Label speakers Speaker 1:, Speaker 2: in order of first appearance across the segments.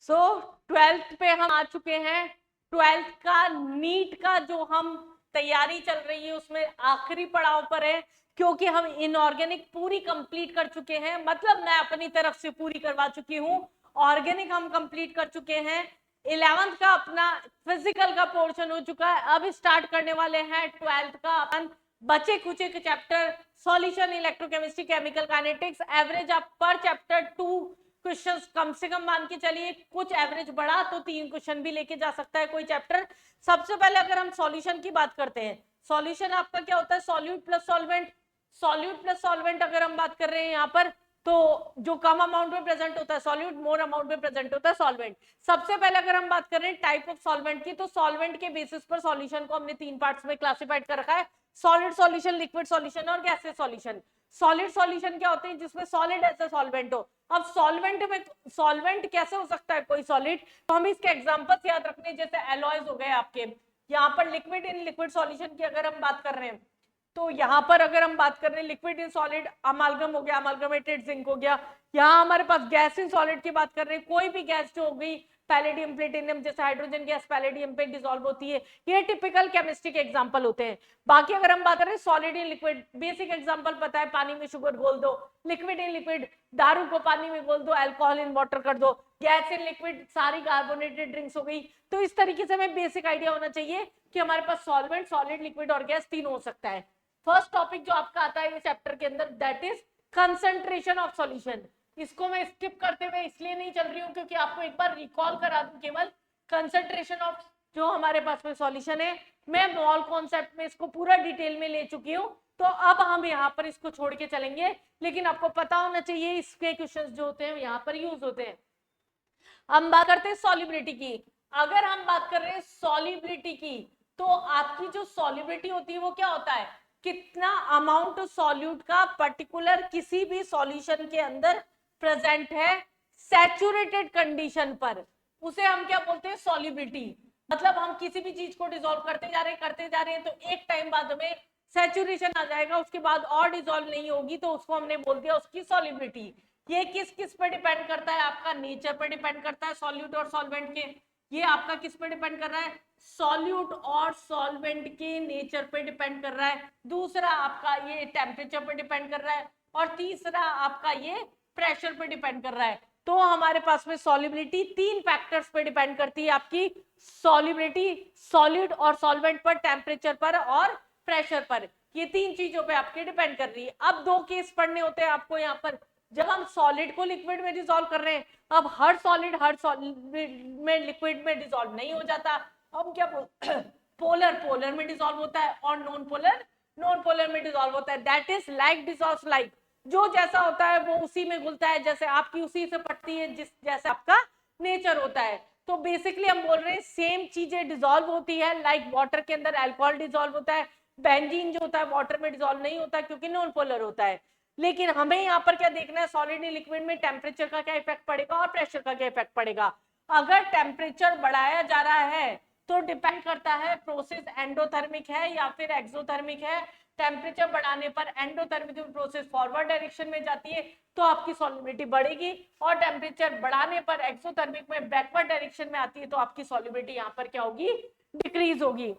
Speaker 1: सो 12th पे हम आ चुके हैं। 12th का नीट का जो हम तैयारी चल रही है उसमें आखिरी पड़ाव पर है, क्योंकि हम इनऑर्गेनिक पूरी कंप्लीट कर चुके हैं। मतलब मैं अपनी तरफ से पूरी करवा चुकी हूँ, ऑर्गेनिक हम कंप्लीट कर चुके हैं। 11th का अपना फिजिकल का पोर्शन हो चुका है। अब स्टार्ट करने वाले हैं 12th का अपन बचे कुचे के chapter, solution electrochemistry, chemical kinetics. Average आप पर चैप्टर 2 क्वेश्चंस कम से कम मान के चलिए, कुछ एवरेज बढ़ा तो 3 क्वेश्चन भी लेके जा सकता है कोई चैप्टर। सबसे पहले अगर हम सॉल्यूशन की बात करते हैं, सॉल्यूशन आपका क्या होता है? Solute plus solvent. Solute plus solvent अगर हम बात कर रहे हैं यहाँ पर, तो जो कम अमाउंट में प्रेजेंट होता है सॉल्यूट, मोर अमाउंट में प्रेजेंट होता है सॉल्वेंट। सबसे पहले अगर हम बात कर रहे हैं टाइप ऑफ सॉल्वेंट की, तो सॉल्वेंट के बेसिस पर सॉल्यूशन को हमने 3 पार्ट्स में क्लासिफाइड कर रखा है: सॉलिड सॉल्यूशन, लिक्विड सॉल्यूशन और गैसियस सॉल्यूशन। सॉलिड सॉल्यूशन क्या होते हैं? जिसमें सॉलिड ऐसा सॉल्वेंट हो। अब सॉल्वेंट में सॉल्वेंट कैसे हो सकता है कोई सॉलिड? तो हम इसके एग्जांपल्स याद रखने, जैसे एलॉयज हो गए आपके। यहाँ पर लिक्विड इन लिक्विड सॉल्यूशन की अगर हम बात कर रहे हैं, तो यहाँ पर अगर हम बात कर रहे हैं लिक्विड इन सॉलिड, अमालगम हो गया, अमालगमेटेड जिंक हो गया। यहाँ हमारे पास गैस इन सॉलिड की बात कर रहे हैं, कोई भी गैस जो हो गई, पैलेडियम, प्लेटिनियम, जैसे हाइड्रोजन गैस पैलेडियम पे डिसॉल्व होती है, ये टिपिकल केमिस्ट्री के एग्जांपल होते हैं। बाकी अगर हम बात करें solid in liquid, basic example पता है, पानी में शुगर घोल दो। लिक्विड इन लिक्विड, दारू को पानी में घोल दो, अल्कोहल इन वाटर कर दो। गैस इन लिक्विड, सारी कार्बोनेटेड ड्रिंक्स हो गई। तो इस तरीके से हमें बेसिक आइडिया होना चाहिए कि हमारे पास सॉल्वेंट, सॉलिड, लिक्विड और गैस तीनों हो सकता है। फर्स्ट टॉपिक जो आपका आता है इस चैप्टर के अंदर, that is concentration of solution. इसको मैं स्किप करते हुए इसलिए नहीं चल रही हूँ क्योंकि आपको एक बार रिकॉल करा दूं केवल कंसंट्रेशन ऑफ जो हमारे पास में सॉल्यूशन है। मैं मॉल कॉन्सेप्ट में इसको पूरा डिटेल में ले चुकी हूँ, तो अब हम यहाँ पर इसको छोड़ के चलेंगे। लेकिन आपको पता होना चाहिए इसके क्वेश्चंस जो होते हैं यहाँ पर यूज होते हैं। हम बात करते हैं सॉल्युबिलिटी की। अगर हम बात कर रहे हैं सॉल्युबिलिटी की, तो आपकी जो सॉल्युबिलिटी होती है वो क्या होता है? कितना अमाउंट सॉल्यूट का पर्टिकुलर किसी भी सॉल्यूशन के अंदर प्रेजेंट है सैचुरेटेड कंडीशन पर, उसे हम क्या बोलते हैं? सॉल्युबिलिटी। मतलब हम किसी भी चीज को डिसॉल्व करते जा रहे हैं, तो एक टाइम बाद हमें सैचुरेशन आ जाएगा, उसके बाद और डिसॉल्व नहीं होगी, तो उसको हमने बोल दिया उसकी सॉल्युबिलिटी। ये किस किस पे डिपेंड करता है? आपका नेचर पे डिपेंड करता है सॉल्यूट और सॉल्वेंट के। ये आपका किस पे डिपेंड कर रहा है? सॉल्यूट और सॉल्वेंट के नेचर पे डिपेंड कर रहा है। दूसरा आपका ये टेम्परेचर पे डिपेंड कर रहा है, और तीसरा आपका ये प्रेशर पे डिपेंड कर रहा है। तो हमारे पास में सॉल्युबिलिटी 3 फैक्टर्स पे डिपेंड करती है आपकी। सॉल्युबिलिटी सॉलिड और सॉल्वेंट पर, टेम्परेचर पर और प्रेशर पर, ये 3 चीजों पे आपके डिपेंड कर रही है। अब 2 केस पढ़ने होते हैं आपको यहाँ पर, जब हम सॉलिड को लिक्विड में डिसॉल्व कर रहे हैं। अब हर सॉलिड में लिक्विड में डिसॉल्व नहीं हो जाता। हम क्या पोलर पोलर में डिसॉल्व होता है, और नॉन पोलर में डिसॉल्व होता है। That is like dissolves like. जो जैसा होता है वो उसी में घुलता है, जैसे आपकी उसी से पड़ती है जिस जैसे आपका नेचर होता है। तो बेसिकली हम बोल रहे हैं सेम चीजें डिसॉल्व होती है। लाइक वाटर के अंदर अल्कोहल डिसॉल्व होता है, बेंजीन जो होता है वाटर में डिसॉल्व नहीं होता क्योंकि नॉन पोलर होता है। लेकिन हमें यहाँ पर क्या देखना है? सॉलिड लिक्विड में टेम्परेचर का क्या इफेक्ट पड़ेगा और प्रेशर का क्या इफेक्ट पड़ेगा। अगर टेम्परेचर बढ़ाया जा रहा है तो डिपेंड करता है प्रोसेस एंडोथर्मिक है या फिर एक्सोथर्मिक है। टेम्परेचर बढ़ाने पर एंडोथर्मिक प्रोसेस फॉरवर्ड डायरेक्शन में जाती है तो आपकी सॉल्युबिलिटी बढ़ेगी, और टेम्परेचर बढ़ाने पर एक्सोथर्मिक में बैकवर्ड डायरेक्शन में आती है तो आपकी सॉल्युबिलिटी यहाँ पर क्या होगी? डिक्रीज होगी।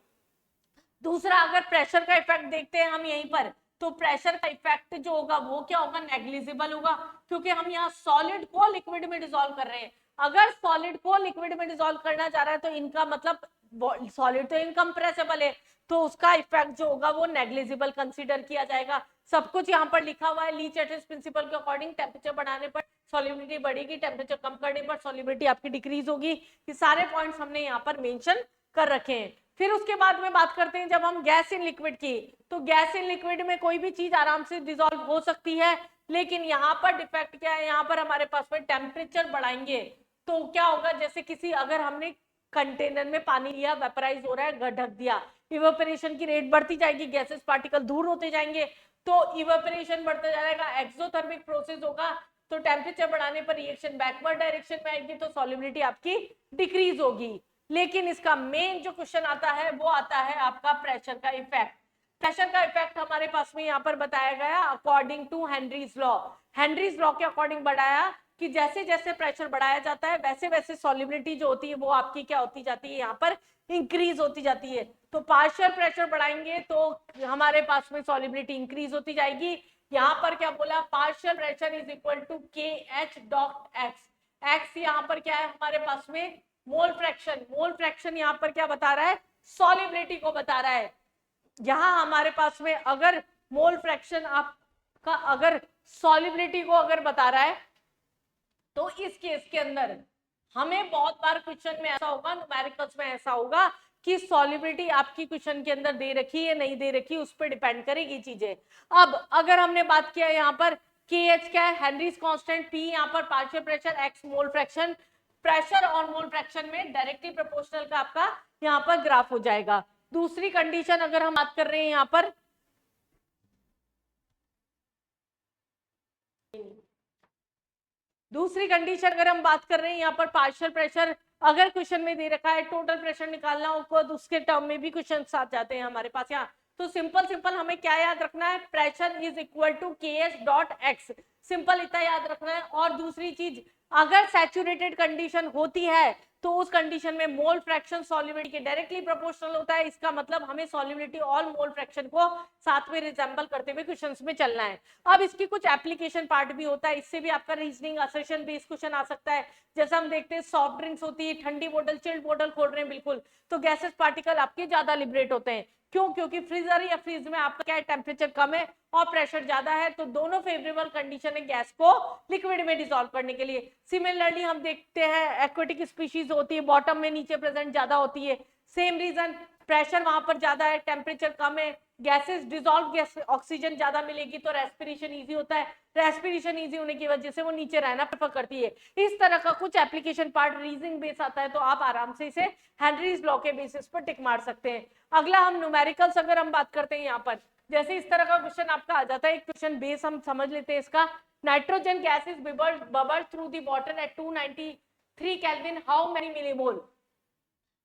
Speaker 1: दूसरा, अगर प्रेशर का इफेक्ट देखते हैं हम यहीं पर, तो प्रेशर का इफेक्ट जो होगा वो क्या होगा? नेग्लिजिबल होगा, क्योंकि हम यहाँ सॉलिड को लिक्विड में डिसॉल्व कर रहे हैं। अगर सॉलिड को लिक्विड में डिसॉल्व करना चाह रहा है तो इनका मतलब सॉलिड तो इनकम्प्रेसिबल है, तो उसका इफेक्ट जो होगा वो नेग्लिजिबल कंसीडर किया जाएगा। सब कुछ यहाँ पर लिखा हुआ है लीच-एटलीस्ट प्रिंसिपल के अकॉर्डिंग। टेम्परेचर बढ़ाने पर सॉल्युबिलिटी बढ़ेगी, टेम्परेचर कम करने पर सॉल्युबिलिटी आपकी डिक्रीज होगी। ये सारे पॉइंट्स हमने यहाँ पर मेंशन कर रखे हैं। फिर उसके बाद में बात करते हैं जब हम गैस इन लिक्विड की, तो गैस इन लिक्विड में कोई भी चीज आराम से डिसॉल्व हो सकती है, लेकिन यहाँ पर डिफेक्ट क्या है? यहाँ पर हमारे पास में टेम्परेचर बढ़ाएंगे तो क्या होगा? जैसे किसी अगर हमने कंटेनर में पानी लिया, वेपराइज हो रहा है, ढक दिया, इवेपोरेशन की रेट बढ़ती जाएगी, गैसेस पार्टिकल दूर होते जाएंगे, तो इवेपोरेशन बढ़ता जाएगा, एक्सोथर्मिक प्रोसेस होगा, तो टेम्परेचर बढ़ाने पर रिएक्शन बैकवर्ड डायरेक्शन में आएगी, तो सॉल्युबिलिटी आपकी डिक्रीज होगी। लेकिन इसका मेन जो क्वेश्चन आता है वो आता है आपका प्रेशर का इफेक्ट। प्रेशर का इफेक्ट हमारे पास में यहाँ पर बताया गया according to Henry's law. Henry's law के अकॉर्डिंग बताया कि जैसे जैसे प्रेशर बढ़ाया जाता है वैसे वैसे सॉल्युबिलिटी जो होती है वो आपकी क्या होती जाती है, यहाँ पर इंक्रीज होती जाती है। तो पार्शियल प्रेशर बढ़ाएंगे तो हमारे पास में सॉल्युबिलिटी इंक्रीज होती जाएगी। यहाँ पर क्या बोला, partial pressure is equal to K H dot X. X यहाँ पर क्या है हमारे पास में मोल फ्रैक्शन। मोल फ्रैक्शन यहाँ पर क्या बता रहा है, सॉल्युबिलिटी को बता रहा है। यहां हमारे पास में अगर मोल फ्रैक्शन आपका अगर सॉल्युबिलिटी को अगर बता रहा है तो इस केस के अंदर हमें बहुत बार क्वेश्चन में ऐसा होगा, न्यूमेरिकल्स में ऐसा होगा कि सॉल्युबिलिटी आपकी क्वेश्चन के अंदर दे रखी है नहीं दे रखी, उस पर डिपेंड करेगी चीजें। अब अगर हमने बात किया यहाँ पर के एच क्या है, हेनरीज कांस्टेंट, पी यहाँ पर partial pressure, x mole fraction. Pressure और मोल फ्रैक्शन में डायरेक्टली प्रोपोर्शनल का आपका यहाँ पर ग्राफ हो जाएगा। दूसरी कंडीशन अगर हम बात कर रहे हैं यहाँ पर, दूसरी कंडीशन अगर हम बात कर रहे हैं यहाँ पर पार्शियल प्रेशर अगर क्वेश्चन में दे रखा है, टोटल प्रेशर निकालना हो तो उसके टर्म में भी क्वेश्चन आ जाते हैं हमारे पास यहाँ। तो सिंपल हमें क्या याद रखना है, pressure is equal to K H dot x, simple इतना याद रखना है। और दूसरी चीज, अगर सैचुरेटेड कंडीशन होती है तो उस कंडीशन में मोल फ्रैक्शन सॉल्युबिलिटी के डायरेक्टली प्रोपोर्शनल होता है। इसका मतलब हमें सॉल्युबिलिटी और मोल फ्रैक्शन को साथ में रिजेंबल करते हुए क्वेश्चंस में चलना है। अब इसकी कुछ एप्लीकेशन पार्ट भी होता है, इससे भी आपका रीजनिंग असर्शन बेस्ड क्वेश्चन आ सकता है। जैसा हम देखते हैं सॉफ्ट ड्रिंक्स होती है, ठंडी बोतल चिल्ड बोतल खोल रहे हैं बिल्कुल, तो गैसेस पार्टिकल आपके ज्यादा लिबरेट होते हैं। क्यों? क्योंकि फ्रीजर या फ्रीज में आपका क्या है, टेम्परेचर कम है और प्रेशर ज्यादा है, तो दोनों फेवरेबल कंडीशन है गैस को लिक्विड में डिसॉल्व करने के लिए। सिमिलरली हम देखते हैं एक्वेटिक स्पीशीज होती है, बॉटम में नीचे प्रेजेंट ज्यादा होती है, सेम रीजन, प्रेशर वहां पर ज्यादा है, टेम्परेचर कम है, गैसेस डिसॉल्व गैस ऑक्सीजन ज्यादा मिलेगी तो रेस्पिरेशन इजी होता है, रेस्पिरेशन इजी होने की वजह से वो नीचे रहना प्रेफर करती है। इस तरह का कुछ एप्लीकेशन पार्ट रीजनिंग बेस आता है, तो आप आराम से इसे हेनरीज लॉ के बेसिस पर टिक मार सकते हैं। अगला हम न्यूमेरिकल्स अगर हम बात करते हैं यहाँ पर, जैसे इस तरह का क्वेश्चन आपका आ जाता है, एक क्वेश्चन बेस हम समझ लेते हैं इसका। Nitrogen gas is bubbled through the water at 293 kelvin, how many millimole.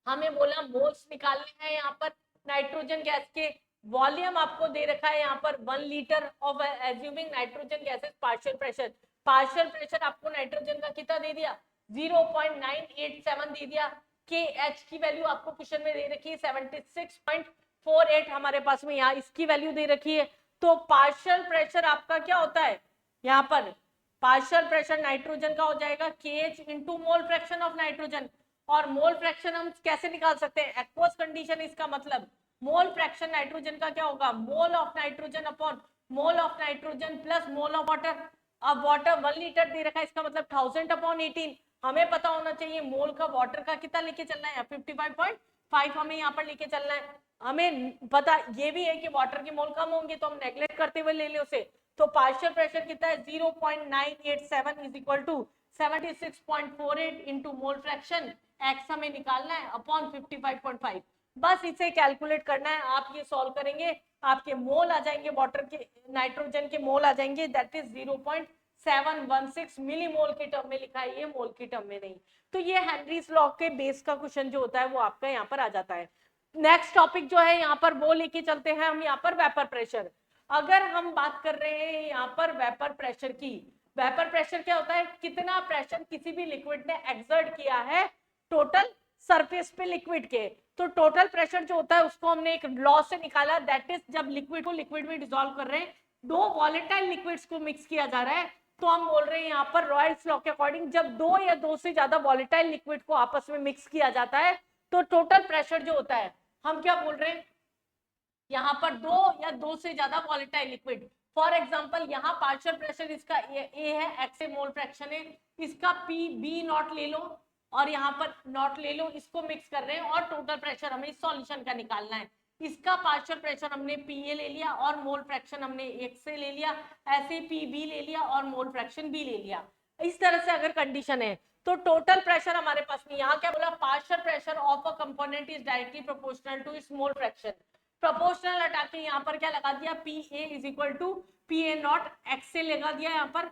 Speaker 1: हमें बोला मोल्स निकालने हैं यहाँ पर नाइट्रोजन गैस के, वॉल्यूम आपको दे रखा है यहाँ पर 1 litre of assuming nitrogen gases partial pressure. Partial pressure आपको नाइट्रोजन का कितना दे दिया, 0.987 दे दिया। के एच की वैल्यू आपको क्वेश्चन में दे रखी है 76.48 हमारे पास में यहाँ इसकी वैल्यू दे रखी है। तो पार्शियल प्रेशर आपका क्या होता है, यहाँ पर पार्शियल प्रेशर नाइट्रोजन का हो जाएगा के H into mole fraction of nitrogen. और मोल फ्रैक्शन हम कैसे निकाल सकते हैं, एक्वस कंडीशन, इसका मतलब मोल फ्रैक्शन नाइट्रोजन का क्या होगा, mole of nitrogen upon mole of nitrogen plus mole of water. अब वाटर 1 लीटर दे रखा है, इसका मतलब 1000 अपॉन 18। हमें पता होना चाहिए मोल का वाटर का कितना लेके चलना है, 55.5 हमें यहाँ पर लेके चलना है। हमें पता ये भी है कि वाटर के मोल कम होंगे तो हम नेग्लेक्ट करते हुए ले ले उसे। तो पार्शियल प्रेशर कितना है, 0.987 is equal to 76.48 into mole fraction, X हमें निकालना है अपॉन 55.5। बस इसे कैलकुलेट करना है, आप ये सॉल्व करेंगे आपके मोल आ जाएंगे, वाटर के नाइट्रोजन के मोल आ जाएंगे, दैट इज 0.716 मिलीमोल के टर्म में लिखा है, ये मोल के टर्म में नहीं। तो ये हेनरीज लॉ के बेस का क्वेश्चन जो होता है वो आपका यहाँ पर आ जाता है। नेक्स्ट टॉपिक जो है यहाँ पर वो लेके चलते हैं हम यहाँ पर वेपर प्रेशर। अगर हम बात कर रहे हैं यहाँ पर वेपर प्रेशर की, वेपर प्रेशर क्या होता है, कितना प्रेशर किसी भी लिक्विड ने एक्सर्ट किया है टोटल सरफेस पे लिक्विड के। तो टोटल प्रेशर जो होता है उसको हमने एक लॉ से निकाला, दैट इज जब लिक्विड को लिक्विड में डिसॉल्व कर रहे हैं, दो वॉलेटाइल लिक्विड्स को मिक्स किया जा रहा है, तो हम बोल रहे हैं यहाँ पर रॉयल्स लॉ के अकॉर्डिंग जब दो या दो से ज्यादा वॉलेटाइल लिक्विड को आपस में मिक्स किया जाता है तो टोटल प्रेशर जो होता है, हम क्या बोल रहे हैं यहाँ पर दो या दो से ज्यादा वॉलेटाइल लिक्विड। फॉर एग्जांपल यहाँ पार्शियल प्रेशर इसका ए है, एक्स मोल फ्रैक्शन है, इसका पी बी नॉट ले लो और यहाँ पर नॉट ले लो, इसको मिक्स कर रहे हैं और टोटल प्रेशर हमें इस सॉल्यूशन का निकालना है। इसका पार्शियल प्रेशर हमने पी ए ले लिया और मोल फ्रैक्शन हमने एक्स से ले लिया, ऐसे पी बी ले लिया और मोल फ्रैक्शन बी ले लिया। इस तरह से अगर कंडीशन है तो टोटल प्रेशर हमारे पास में यहाँ क्या बोला, partial pressure of a component is directly proportional to its mole fraction. Proportional हटा के यहाँ पर क्या लगा दिया, P A is equal to P A naught X से लगा दिया यहाँ पर,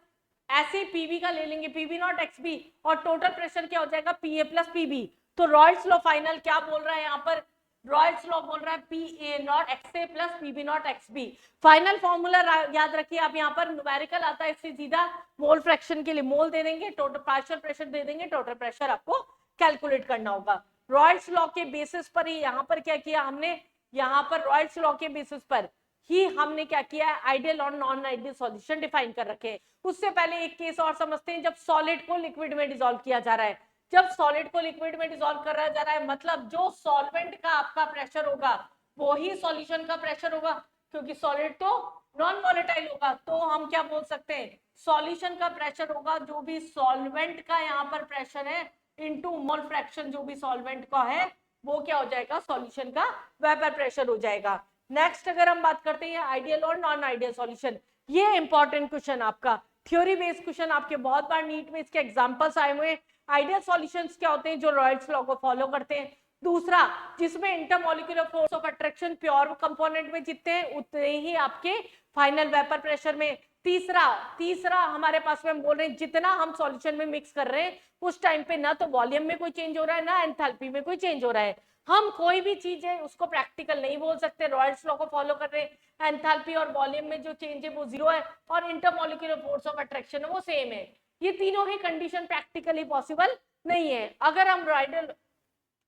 Speaker 1: ऐसे पीबी का ले लेंगे पीबी नॉट एक्स बी और टोटल प्रेशर क्या हो जाएगा पी ए प्लस पीबी। तो रॉयल्स लॉ फाइनल क्या बोल रहा है यहाँ पर, रॉयल्स लॉ बोल रहा है P A naught X A plus P B naught X B. Final formula याद रखिए आप, यहाँ पर न्यूमेरिकल आता है, इससे सीधा मोल फ्रैक्शन के लिए मोल दे देंगे, टोटल पार्शियल प्रेशर दे देंगे, टोटल प्रेशर आपको कैलकुलेट करना होगा। रॉयल्स लॉ के बेसिस पर ही यहाँ पर क्या किया हमने, यहाँ पर रॉयल्स लॉ के बेसिस पर ही हमने क्या किया है, आइडियल और नॉन आइडियल सॉल्यूशन डिफाइन कर रखे हैं। उससे पहले एक केस और समझते हैं, जब सॉलिड को लिक्विड में डिसॉल्व किया जा रहा है। जब सॉलिड को लिक्विड में डिसॉल्व कर जा रहा है, मतलब जो सॉल्वेंट का आपका प्रेशर होगा वो ही सॉल्यूशन का प्रेशर होगा, क्योंकि सॉलिड तो नॉन वोलेटाइल होगा। तो हम क्या बोल सकते हैं, सॉल्यूशन का प्रेशर होगा जो भी सॉल्वेंट का यहाँ पर प्रेशर है इनटू मोल फ्रैक्शन जो भी सॉल्वेंट का है, वो क्या हो जाएगा, सॉल्यूशन का वेपर प्रेशर हो जाएगा। नेक्स्ट अगर हम बात करते हैं आइडियल और नॉन आइडियल सॉल्यूशन, ये इंपॉर्टेंट क्वेश्चन आपका थ्योरी बेस्ड क्वेश्चन आपके बहुत बार नीट में इसके एग्जांपल्स आए हुए हैं। आइडियल सॉल्यूशंस क्या होते हैं, जो रॉयल्स लॉ को फॉलो करते हैं। दूसरा, जिसमें intermolecular force of attraction pure component में जितने हैं उतने ही आपके फाइनल वेपर प्रेशर में। तीसरा हमारे पास में हम बोल रहे हैं जितना हम सॉल्यूशन में मिक्स कर रहे हैं उस टाइम पे ना तो वॉल्यूम में कोई चेंज हो रहा है ना एंथैल्पी में कोई चेंज हो रहा है। हम कोई भी चीज है उसको प्रैक्टिकल नहीं बोल सकते, रॉयल्स लॉ को फॉलो कर रहे हैं, एंथैल्पी और वॉल्यूम में जो चेंज है वो जीरो है और इंटरमॉलिक्यूलर फोर्स ऑफ अट्रैक्शन है वो सेम है। ये तीनों ही कंडीशन प्रैक्टिकली पॉसिबल नहीं है। अगर हम रॉयडल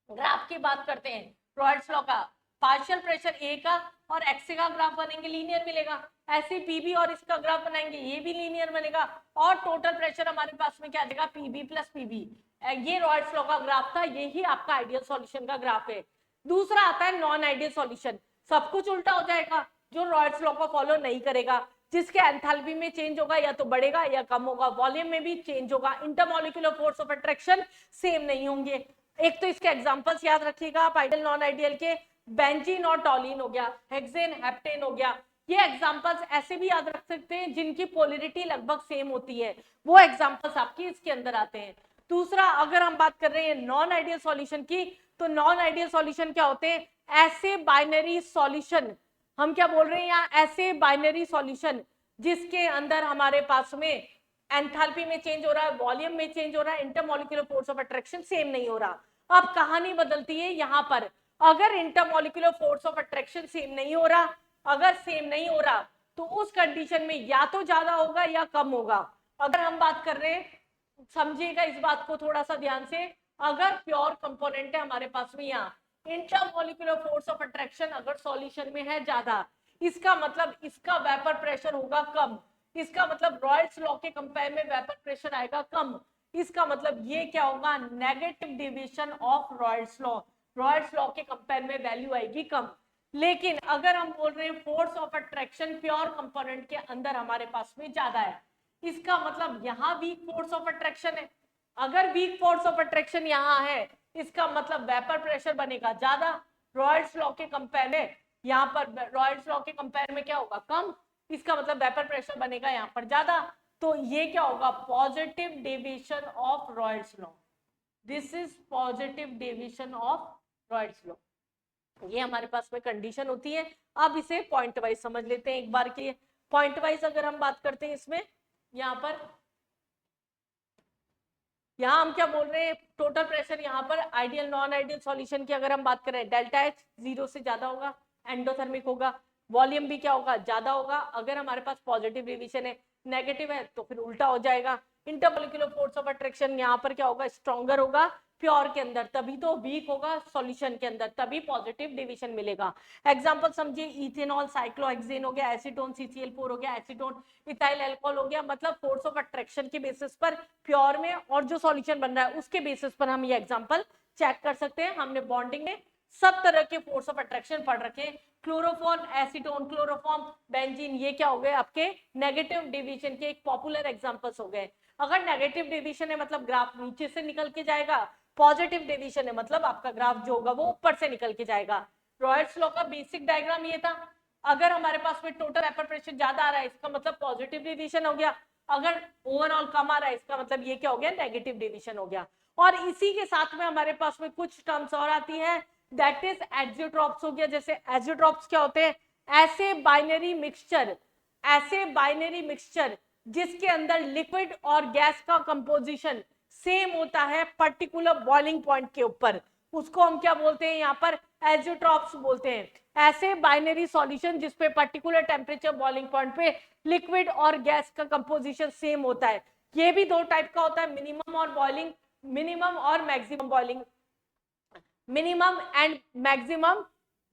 Speaker 1: ग्राफ की बात करते हैं, रॉयल्स लॉ का पार्शियल प्रेशर ए का और एक्स का ग्राफ बनेंगे लीनियर मिलेगा, ऐसे पीबी और इसका ग्राफ बनाएंगे ये भी लीनियर बनेगा, और टोटल प्रेशर हमारे पास में क्या आ जाएगा, पीबी प्लस पीबी। ये रॉयल्स लॉ का ग्राफ था, यही आपका आइडियल सॉल्यूशन का ग्राफ है। दूसरा आता है नॉन आइडियल सॉल्यूशन, सब कुछ उल्टा हो जाएगा, जो रॉयल्स लॉ को फॉलो नहीं करेगा, जिसके एंथैल्पी में चेंज होगा या तो बढ़ेगा या कम होगा, वॉल्यूम में भी चेंज होगा, intermolecular force of attraction same नहीं होंगे। एक तो इसके एग्जांपल्स याद रखिएगा आप आइडियल नॉन आइडियल के, बेंजीन और टॉलिन हो गया, हेक्सेन हेप्टेन हो गया। ये एग्जांपल्स ऐसे भी याद रख सकते हैं जिनकी पोलैरिटी लगभग सेम होती है, वो एग्जांपल्स आपकी इसके अंदर आते हैं। दूसरा, अगर हम बात कर रहे हैं नॉन आइडियल सॉल्यूशन की, तो नॉन आइडियल सॉल्यूशन क्या होते हैं, ऐसे बाइनरी सॉल्यूशन, हम क्या बोल रहे हैं यहाँ, ऐसे बाइनरी सॉल्यूशन जिसके अंदर हमारे पास में एंथैल्पी में चेंज हो रहा है, वॉल्यूम में चेंज हो रहा है, intermolecular force of attraction same नहीं हो रहा। अब कहानी बदलती है यहाँ पर, अगर intermolecular force of attraction same नहीं हो रहा, अगर सेम नहीं हो रहा तो उस कंडीशन में या तो ज्यादा होगा या कम होगा। अगर हम बात कर रहे हैं, समझिएगा इस बात को थोड़ा सा ध्यान से, अगर प्योर कंपोनेंट है हमारे पास में यहाँ, इंटरमॉलिक्यूलर फोर्स ऑफ अट्रैक्शन अगर सॉल्यूशन में है ज्यादा, इसका मतलब इसका वेपर प्रेशर होगा कम, इसका मतलब रॉयल्स लॉ के कंपेयर में वेपर प्रेशर आएगा कम, इसका मतलब ये क्या होगा, negative deviation of Royals law, Royals law के कंपेयर में वैल्यू आएगी कम। लेकिन अगर हम बोल रहे हैं force of attraction pure component के अंदर हमारे पास में ज्यादा है, इसका मतलब यहाँ वीक फोर्स ऑफ अट्रैक्शन है, अगर वीक फोर्स ऑफ अट्रैक्शन यहाँ है इसका मतलब वेपर प्रेशर बनेगा ज्यादा, रॉयल्स लॉ के कंपेयर में यहाँ पर रॉयल्स लॉ के कंपेयर में क्या होगा, कम, इसका मतलब वेपर प्रेशर बनेगा यहाँ पर ज्यादा। तो ये क्या होगा, positive deviation of Royals law, this is positive deviation of Royals law, ये हमारे पास में कंडीशन होती है। अब इसे पॉइंट वाइज समझ लेते हैं एक बार के, पॉइंट वाइज अगर हम बात करते हैं इसमें, यहाँ पर यहाँ हम क्या बोल रहे हैं, टोटल प्रेशर यहाँ पर आइडियल नॉन आइडियल सॉल्यूशन की अगर हम बात करें, डेल्टा एच 0 से ज्यादा होगा, एंडोथर्मिक होगा, वॉल्यूम भी क्या होगा, ज्यादा होगा। अगर हमारे पास पॉजिटिव डेविएशन है, नेगेटिव है तो फिर उल्टा हो जाएगा, इंटरमॉलिक्यूलर फोर्स ऑफ अट्रैक्शन यहाँ पर क्या होगा, स्ट्रॉन्गर होगा प्योर के अंदर, तभी तो वीक होगा सॉल्यूशन के अंदर, तभी पॉजिटिव डिवीजन मिलेगा। एग्जांपल समझिए, इथेनॉल साइक्लोहेक्सेन हो गया, एसीटोन CCl4 हो गया, एसीटोन इथाइल अल्कोहल हो गया, मतलब फोर्स ऑफ अट्रैक्शन के बेसिस पर प्योर में और जो सॉल्यूशन बन रहा है उसके बेसिस पर हम ये एग्जांपल चेक कर सकते हैं। हमने बॉन्डिंग में सब तरह के फोर्स ऑफ अट्रैक्शन पढ़ रखे हैं, क्लोरोफॉर्म, एसीटोन, क्लोरोफॉर्म, बेंजीन, ये क्या हो गए आपके नेगेटिव डिवीजन के एक पॉपुलर एग्जांपल्स हो गए। अगर नेगेटिव डिवीजन है मतलब ग्राफ नीचे से निकल के जाएगा, पॉजिटिव डिवीजन है मतलब आपका ग्राफ जो होगा वो ऊपर से निकल के जाएगा। रॉयल्स लॉ का बेसिक डायग्राम ये था, अगर हमारे पास में टोटल वेपर प्रेशर ज्यादा आ रहा है इसका मतलब पॉजिटिव डिवीजन हो गया, अगर ओवरऑल कम आ रहा है इसका मतलब ये क्या हो गया, नेगेटिव डिवीजन हो गया। और इसी के साथ में हमारे पास में कुछ टर्म्स और आती है, दैट इज एजियोट्रॉप्स हो गया। जैसे एजियोट्रॉप्स क्या होते हैं, ऐसे बाइनरी मिक्सचर, ऐसे बाइनरी मिक्सचर जिसके अंदर लिक्विड और गैस का कंपोजिशन सेम होता है पर्टिकुलर बॉइलिंग पॉइंट के ऊपर, उसको हम क्या बोलते हैं यहाँ पर, एजियोट्रॉप्स बोलते हैं ऐसे बाइनरी सॉल्यूशन जिसपे पर्टिकुलर टेम्परेचर बॉइलिंग पॉइंट पे लिक्विड और गैस का कंपोजिशन सेम होता है। ये भी दो टाइप का होता है, मिनिमम और maximum boiling, minimum and maximum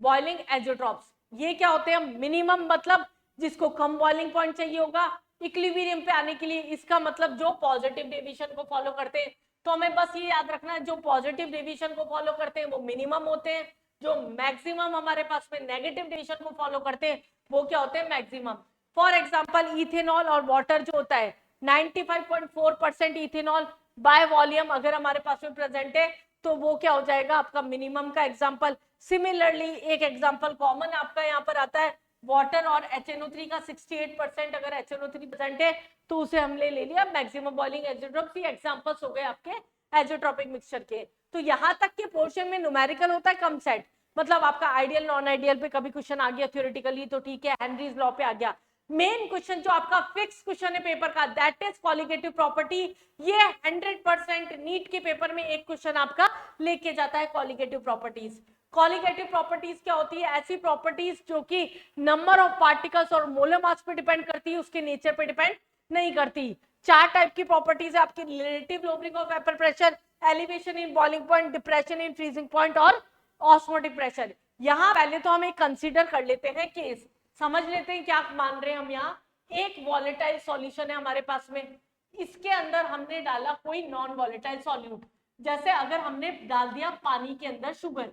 Speaker 1: boiling azeotropes. ये क्या होते हैं? मिनिमम मतलब जिसको कम बॉइलिंग पॉइंट चाहिए होगा इक्विलिब्रियम पे आने के लिए, इसका मतलब जो पॉजिटिव डेविएशन को फॉलो करते हैं। तो हमें बस ये याद रखना है, जो पॉजिटिव डेविएशन को फॉलो करते हैं वो मिनिमम होते हैं, जो मैक्सिमम हमारे पास में नेगेटिव डेविएशन को फॉलो करते हैं वो क्या होते हैं? मैक्सिमम। फॉर एग्जांपल इथेनॉल और वाटर जो होता है 95.4% इथेनॉल बाय वॉल्यूम अगर हमारे पास में प्रेजेंट है तो वो क्या हो जाएगा? आपका मिनिमम का एग्जांपल। सिमिलरली एक एग्जांपल कॉमन आपका यहाँ पर आता है वाटर और HNO3 का 68% अगर HNO3 प्रेजेंट है तो उसे हमने ले लिया मैक्सिमम बॉइलिंग एजियोट्रॉप्स। ये एग्जांपल्स हो गए आपके एजियोट्रॉपिक मिक्सचर के। तो यहाँ तक के पोर्शन में न्यूमेरिकल होता है कम सेट, मतलब आपका आइडियल नॉन आइडियल पे कभी क्वेश्चन आ गया थ्योरेटिकली तो ठीक है, हेनरीज लॉ पे आ गया। मेन क्वेश्चन जो आपका फिक्स क्वेश्चन है पेपर का दैट इज कॉलिगेटिव प्रॉपर्टी। ये 100% नीट के पेपर में एक क्वेश्चन आपका लेके जाता है कॉलिगेटिव प्रॉपर्टीज। कॉलिगेटिव प्रॉपर्टीज क्या होती है? ऐसी प्रॉपर्टीज जो कि नंबर ऑफ पार्टिकल्स और मोलर मास पे डिपेंड करती है, उसके नेचर पे डिपेंड नहीं करती। चार टाइप की प्रॉपर्टीज है आपकी, relative lowering of vapour pressure, elevation in boiling point, depression in freezing point और ऑस्मोटिक प्रेशर। यहाँ पहले तो हम एक कंसीडर कर लेते हैं केस, समझ लेते हैं क्या मान रहे हैं हम। यहाँ एक वॉलेटाइल सॉल्यूशन है हमारे पास में, इसके अंदर हमने डाला कोई नॉन वॉलेटाइल सॉल्यूट, जैसे अगर हमने डाल दिया पानी के अंदर शुगर,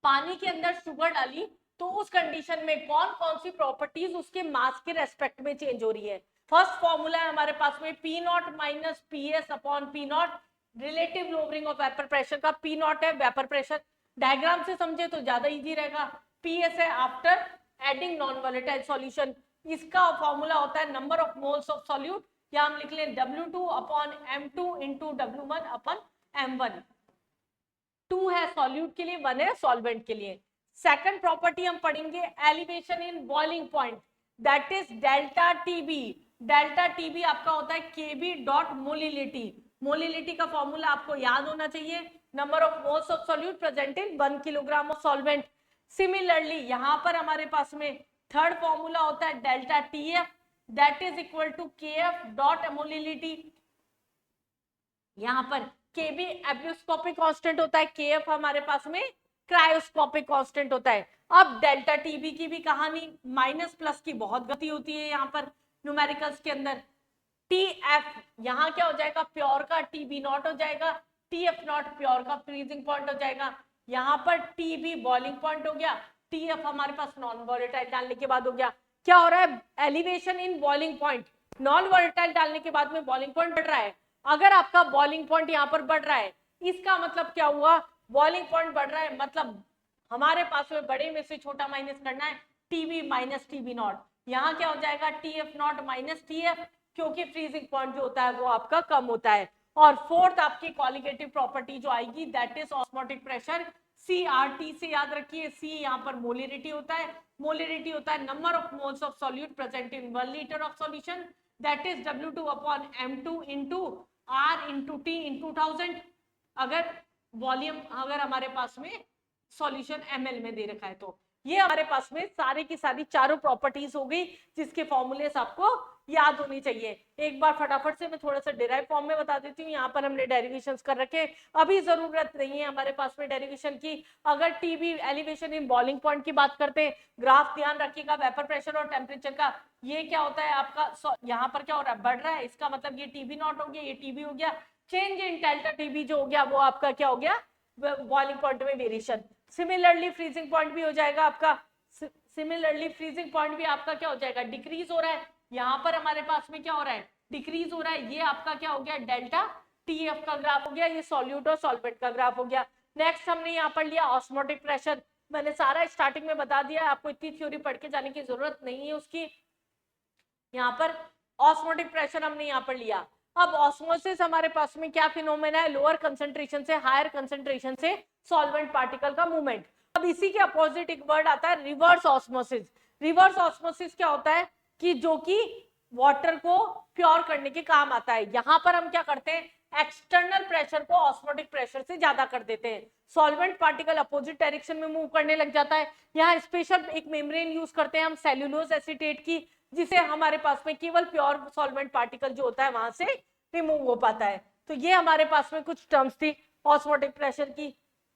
Speaker 1: पानी के अंदर शुगर डाली तो उस कंडीशन में कौन कौन सी प्रॉपर्टीज उसके मास के रेस्पेक्ट में चेंज हो रही है। फर्स्ट फॉर्मूला है हमारे पास में P not minus P S upon P not, relative lowering of vapour pressure का पी नॉट है वेपर प्रेशर, डायग्राम से समझे तो ज्यादा इजी रहेगा। पी एस है after adding non volatile solution, इसका फॉर्मूला होता है number of moles of solute, या हम लिख लें W2 upon M2 into W1 upon M1। 2 है सॉल्यूट के लिए, 1 है सॉल्वेंट के लिए। सेकंड प्रॉपर्टी हम पढ़ेंगे elevation in boiling point, that is delta TB. Delta TB आपका होता है केबी डॉट मोलिलिटी। मोलिलिटी का फॉर्मूला आपको याद होना चाहिए, number of moles of solute present in 1 kilogram of solvent. Similarly यहाँ पर हमारे पास में थर्ड फॉर्मूला होता है delta TF, that is equal to KF dot molality. यहाँ पर केबी एब्यूस्कोपिक कांस्टेंट होता है, केएफ हमारे पास में क्रायोस्कोपिक कांस्टेंट होता है। अब डेल्टा टीबी की भी कहानी, माइनस प्लस की बहुत गति होती है यहाँ पर न्यूमेरिकल्स के अंदर। टीएफ यहाँ क्या हो जाएगा? प्योर का टीबी नॉट हो जाएगा, टीएफ नॉट प्योर का फ्रीजिंग पॉइंट हो जाएगा। यहाँ पर टीबी बॉइलिंग पॉइंट हो गया, टीएफ हमारे पास नॉन वॉलेटाइल डालने के बाद हो गया। क्या हो रहा है? Elevation in boiling point, non volatile डालने के बाद में बॉइलिंग पॉइंट बढ़ रहा है। अगर आपका बॉइलिंग पॉइंट यहाँ पर बढ़ रहा है, इसका मतलब क्या हुआ? बॉइलिंग पॉइंट बढ़ रहा है मतलब हमारे पास में बड़े में से छोटा माइनस करना है, टीबी माइनस टीबी नॉट। यहाँ क्या हो जाएगा? टीएफ नॉट माइनस टीएफ, क्योंकि फ्रीजिंग पॉइंट जो होता है वो आपका कम होता है। और फोर्थ आपकी कॉलिगेटिव प्रॉपर्टी जो आएगी that is osmotic pressure, CRT से याद रखिए। C यहाँ पर मोलिरिटी होता है, मोलिरिटी होता है number of moles of solute present in 1 litre of solution, that is W2 upon M2 into R into T into 1000। अगर वॉल्यूम अगर हमारे पास में सॉल्यूशन ml में दे रखा है तो ये हमारे पास में सारी की सारी चारों प्रॉपर्टीज हो गई जिसके फॉर्मूलेस आपको याद होनी चाहिए। एक बार फटाफट से मैं थोड़ा सा डेराइव फॉर्म में बता देती हूँ। यहाँ पर हमने डेरिवेशंस कर रखे, अभी जरूरत नहीं है हमारे पास में डेरिवेशन की। अगर TB elevation in boiling point की बात करते हैं, ग्राफ ध्यान रखिएगा वेपर प्रेशर और टेम्परेचर का। ये क्या होता है आपका, यहाँ पर क्या हो रहा है? बढ़ रहा है, इसका मतलब ये टीबी नॉट हो गया, ये टीबी हो गया। चेंज इन डेल्टा टीबी जो हो गया वो आपका क्या हो गया? बॉइलिंग पॉइंट में वेरिएशन। सिमिलरली फ्रीजिंग पॉइंट भी हो जाएगा आपका, सिमिलरली फ्रीजिंग पॉइंट भी आपका क्या हो जाएगा? डिक्रीज हो रहा है। यहाँ पर हमारे पास में क्या हो रहा है? डिक्रीज हो रहा है। ये आपका क्या हो गया? डेल्टा टीएफ का ग्राफ हो गया, ये सॉल्यूट और सॉल्वेंट का ग्राफ हो गया। नेक्स्ट हमने यहाँ पर लिया ऑस्मोटिक प्रेशर, मैंने सारा स्टार्टिंग में बता दिया, आपको इतनी थ्योरी पढ़ के जाने की जरूरत नहीं है उसकी। यहाँ पर ऑस्मोटिक प्रेशर हमने यहाँ पर लिया। अब ऑस्मोसिस हमारे पास में क्या फिनोमेना है? लोअर कंसंट्रेशन से हायर कंसंट्रेशन से सॉल्वेंट पार्टिकल का मूवमेंट। अब इसी के अपोजिट एक वर्ड आता है रिवर्स ऑस्मोसिस। रिवर्स ऑस्मोसिस क्या होता है? कि जो कि वाटर को प्योर करने के काम आता है। यहाँ पर हम क्या करते हैं? एक्सटर्नल प्रेशर को ऑस्मोटिक प्रेशर से ज्यादा कर देते हैं। सॉल्वेंट पार्टिकल अपोजिट डायरेक्शन में मूव करने लग जाता है। यहाँ स्पेशल एक मेम्ब्रेन यूज करते हैं हम सेल्यूलोज एसीटेट की, जिसे हमारे पास में केवल प्योर सॉल्वेंट पार्टिकल जो होता है वहां से रिमूव हो पाता है। तो ये हमारे पास में कुछ टर्म्स थी ऑस्मोटिक प्रेशर की।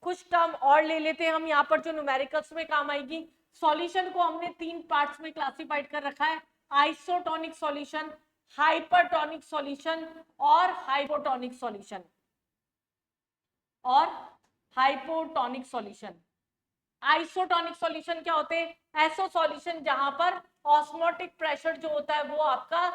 Speaker 1: कुछ टर्म और ले लेते हैं हम यहाँ पर जो न्यूमेरिकल्स में काम आएगी। सॉल्यूशन को हमने 3 पार्ट्स में क्लासिफाइड कर रखा है, आइसोटोनिक सॉल्यूशन, हाइपरटोनिक सॉल्यूशन और हाइपोटोनिक सॉल्यूशन और हाइपोटोनिक सॉल्यूशन। आइसोटोनिक सॉल्यूशन क्या होते हैं? ऐसे सॉल्यूशन जहां पर ऑस्मोटिक प्रेशर जो होता है वो आपका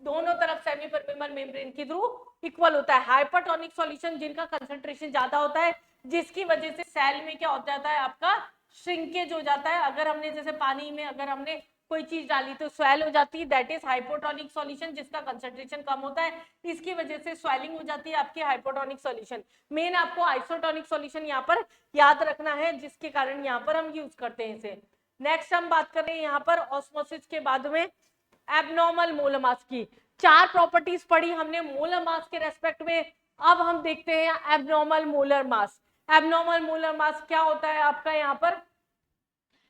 Speaker 1: दोनों तरफ सेमी परमेबल मेम्ब्रेन के थ्रू इक्वल होता है। हाइपरटोनिक सॉल्यूशन जिनका कंसंट्रेशन ज्यादा होता है, जिसकी वजह से सेल में क्या हो जाता है आपका श्रिंकेज हो जाता है। अगर हमने जैसे पानी में अगर हमने कोई चीज डाली तो स्वेल हो जाती है, दैट इज हाइपोटोनिक सॉल्यूशन जिसका कंसंट्रेशन कम होता है, इसकी वजह से स्वेलिंग हो जाती है आपकी हाइपोटोनिक सॉल्यूशन। मेन आपको आइसोटोनिक सॉल्यूशन यहाँ पर याद रखना है, जिसके कारण यहाँ पर हम यूज करते हैं इसे। नेक्स्ट हम बात कर रहे हैं यहाँ पर ऑस्मोसिस के बाद में एब्नॉर्मल मोलर मास की। 4 प्रॉपर्टीज पढ़ी हमने मोलर मास के रेस्पेक्ट में। अब हम देखते हैं abnormal molar mass. Abnormal molar mass क्या होता है आपका? यहाँ पर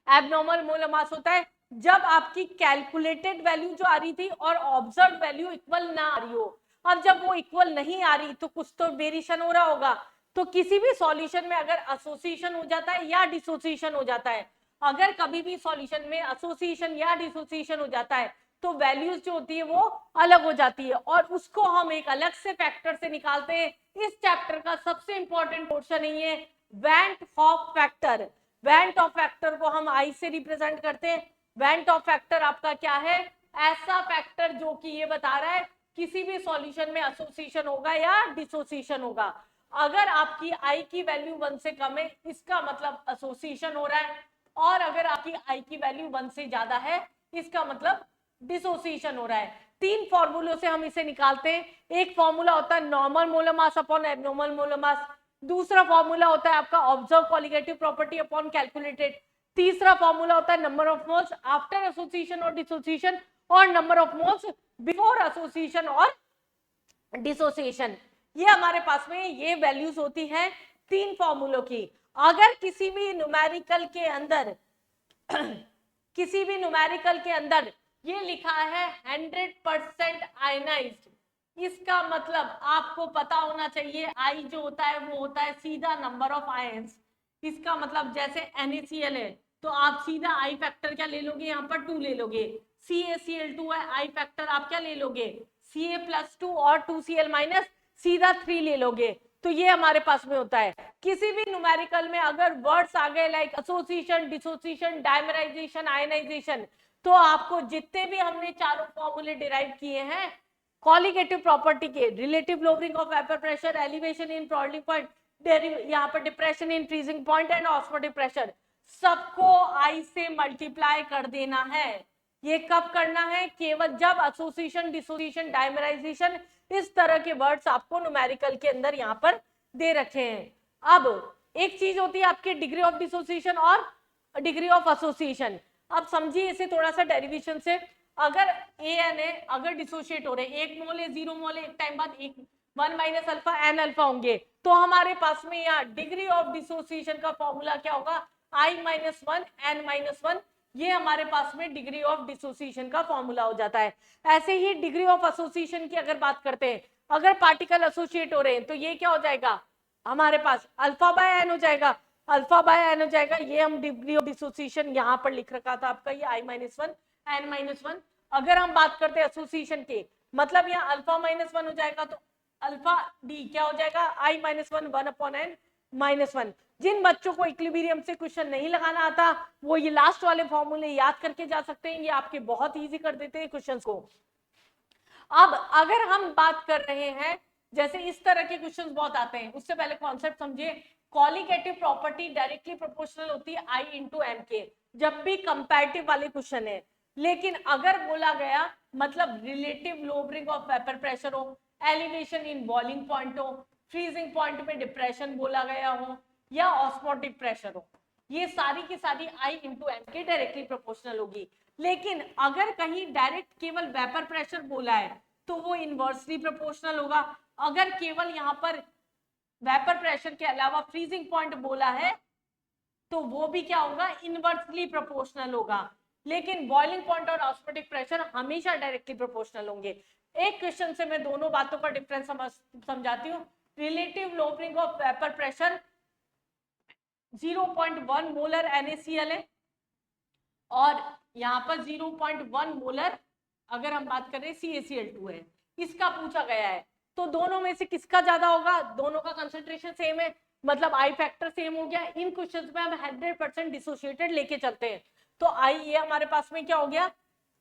Speaker 1: एब्नॉर्मल मोलर मास होता है जब आपकी कैलकुलेटेड वैल्यू जो आ रही थी और ऑब्जर्व वैल्यू इक्वल ना आ रही हो। अब जब वो इक्वल नहीं आ रही तो कुछ तो वेरिएशन हो रहा होगा। तो किसी भी सॉल्यूशन में अगर एसोसिएशन हो जाता है या डिसोसिएशन हो जाता है, अगर कभी भी सॉल्यूशन में एसोसिएशन या डिसोसिएशन हो जाता है तो वैल्यूज जो होती है वो अलग हो जाती है और उसको हम एक अलग से फैक्टर से निकालते हैं। इस चैप्टर का सबसे इंपॉर्टेंट पोर्शन है ये went half factor. Went of factor को हम आई से रिप्रेजेंट करते हैं। वेंट ऑफ फैक्टर आपका क्या है? ऐसा फैक्टर जो कि ये बता रहा है किसी भी सॉल्यूशन में एसोसिएशन होगा या डिसोसिएशन होगा। अगर आपकी आई की वैल्यू 1 से कम है इसका मतलब एसोसिएशन हो रहा है, और अगर आपकी आई की वैल्यू 1 से ज्यादा है इसका मतलब डिसोसिएशन हो रहा है। 3 फॉर्मूलों से हम इसे निकालते हैं। एक फॉर्मूला होता है normal molar mass upon abnormal molar mass, दूसरा फॉर्मूला होता है आपका observe colligative property upon calculated, तीसरा फॉर्मूला होता है number of moles after association और डिसोसिएशन और number of moles before association और डिसोसिएशन। ये हमारे पास में ये वैल्यूज होती हैं 3 फॉर्मूलों की। अगर किसी भी न्यूमेरिकल के अंदर किसी भी न्यूमेरिकल के अंदर ये लिखा है 100% आयनाइज्ड, इसका मतलब आपको पता होना चाहिए आई जो होता है वो होता है सीधा नंबर ऑफ आयंस। इसका मतलब जैसे NaCl है तो आप सीधा आई फैक्टर क्या ले लोगे? यहाँ पर 2 ले लोगे। CaCl2 है, आई फैक्टर आप क्या ले लोगे? Ca+2 और 2Cl- सीधा 3 ले लोगे। तो ये हमारे पास में होता है। किसी भी न्यूमेरिकल में अगर वर्ड्स आ गए like association, dissociation, dimerization, ionization, तो आपको जितने भी हमने चारों फॉर्मूले डिराइव किए हैं कॉलिगेटिव प्रॉपर्टी के, relative lowering of vapour pressure, elevation in boiling point, यहाँ पर depression in freezing point and osmotic pressure, सबको आई से मल्टीप्लाई कर देना है। ये कब करना है? केवल जब एसोसिएशन, डिसोसिएशन, डायमराइजेशन इस तरह के वर्ड्स आपको न्यूमेरिकल के अंदर यहाँ पर दे रखे हैं। अब एक चीज होती है आपके डिग्री ऑफ डिसोसिएशन और डिग्री ऑफ एसोसिएशन। अब समझिए इसे थोड़ा सा डेरिवेशन से। अगर AN है, अगर डिसोशिएट हो रहे 1 मोल है, 0 मोल है, एक टाइम बाद 1 माइनस अल्फा एन अल्फा होंगे, तो हमारे पास में यहाँ डिग्री ऑफ डिसोसिएशन का फॉर्मूला क्या होगा? I-1 N-1। ये हमारे पास में डिग्री ऑफ डिसोसिएशन का फॉर्मूला हो जाता है। ऐसे ही डिग्री ऑफ एसोसिएशन की अगर बात करते हैं, अगर पार्टिकल एसोसिएट हो रहे हैं तो ये क्या हो जाएगा हमारे पास? अल्फा बाय एन हो जाएगा। अल्फा बाय एन हो जाएगा। ये हम डिग्री ऑफ डिसोसिएशन यहाँ पर लिख रखा था आपका, ये I-1 N-1। अगर हम बात करते हैं एसोसिएशन के, मतलब यहाँ अल्फा-1 हो जाएगा, तो अल्फा डी क्या हो जाएगा? I-1 1/n-1। जिन बच्चों को इक्विलिब्रियम से क्वेश्चन नहीं लगाना आता वो ये लास्ट वाले फॉर्मूले याद करके जा सकते हैं, ये आपके बहुत इजी कर देते हैं क्वेश्चंस को। अब अगर हम बात कर रहे हैं, जैसे इस तरह के क्वेश्चंस बहुत आते हैं, उससे पहले कॉन्सेप्ट समझिए। कॉलिगेटिव प्रॉपर्टी डायरेक्टली प्रोपोर्शनल होती है I/m के, जब भी कंपैरेटिव वाले क्वेश्चन है। लेकिन अगर बोला गया मतलब relative lowering of vapour pressure हो, एलिवेशन इन बॉइलिंग पॉइंट हो, फ्रीजिंग पॉइंट में डिप्रेशन बोला गया हो, या ऑस्मोटिक प्रेशर हो, ये सारी की सारी I/m के डायरेक्टली प्रोपोर्शनल होगी। लेकिन अगर कहीं डायरेक्ट केवल वेपर प्रेशर बोला है तो वो इनवर्सली प्रोपोर्शनल होगा। अगर केवल यहाँ पर वेपर प्रेशर के अलावा फ्रीजिंग पॉइंट बोला है तो वो भी क्या होगा, इनवर्सली प्रोपोर्शनल होगा। लेकिन बॉइलिंग पॉइंट और ऑस्मोटिक प्रेशर हमेशा डायरेक्टली प्रोपोर्शनल होंगे। एक क्वेश्चन से मैं दोनों बातों का डिफरेंस समझाती हूँ। Relative lowering of vapour pressure 0.1 molar NaCl है और यहाँ पर 0.1 मोलर अगर हम बात करें CaCl2 है, इसका पूछा गया है। तो दोनों में से किसका ज्यादा होगा, दोनों का कंसंट्रेशन सेम है, मतलब आई फैक्टर सेम हो गया। इन क्वेश्चंस में हम 100% डिसोसिएटेड लेके चलते हैं। तो आई ये हमारे पास में क्या हो गया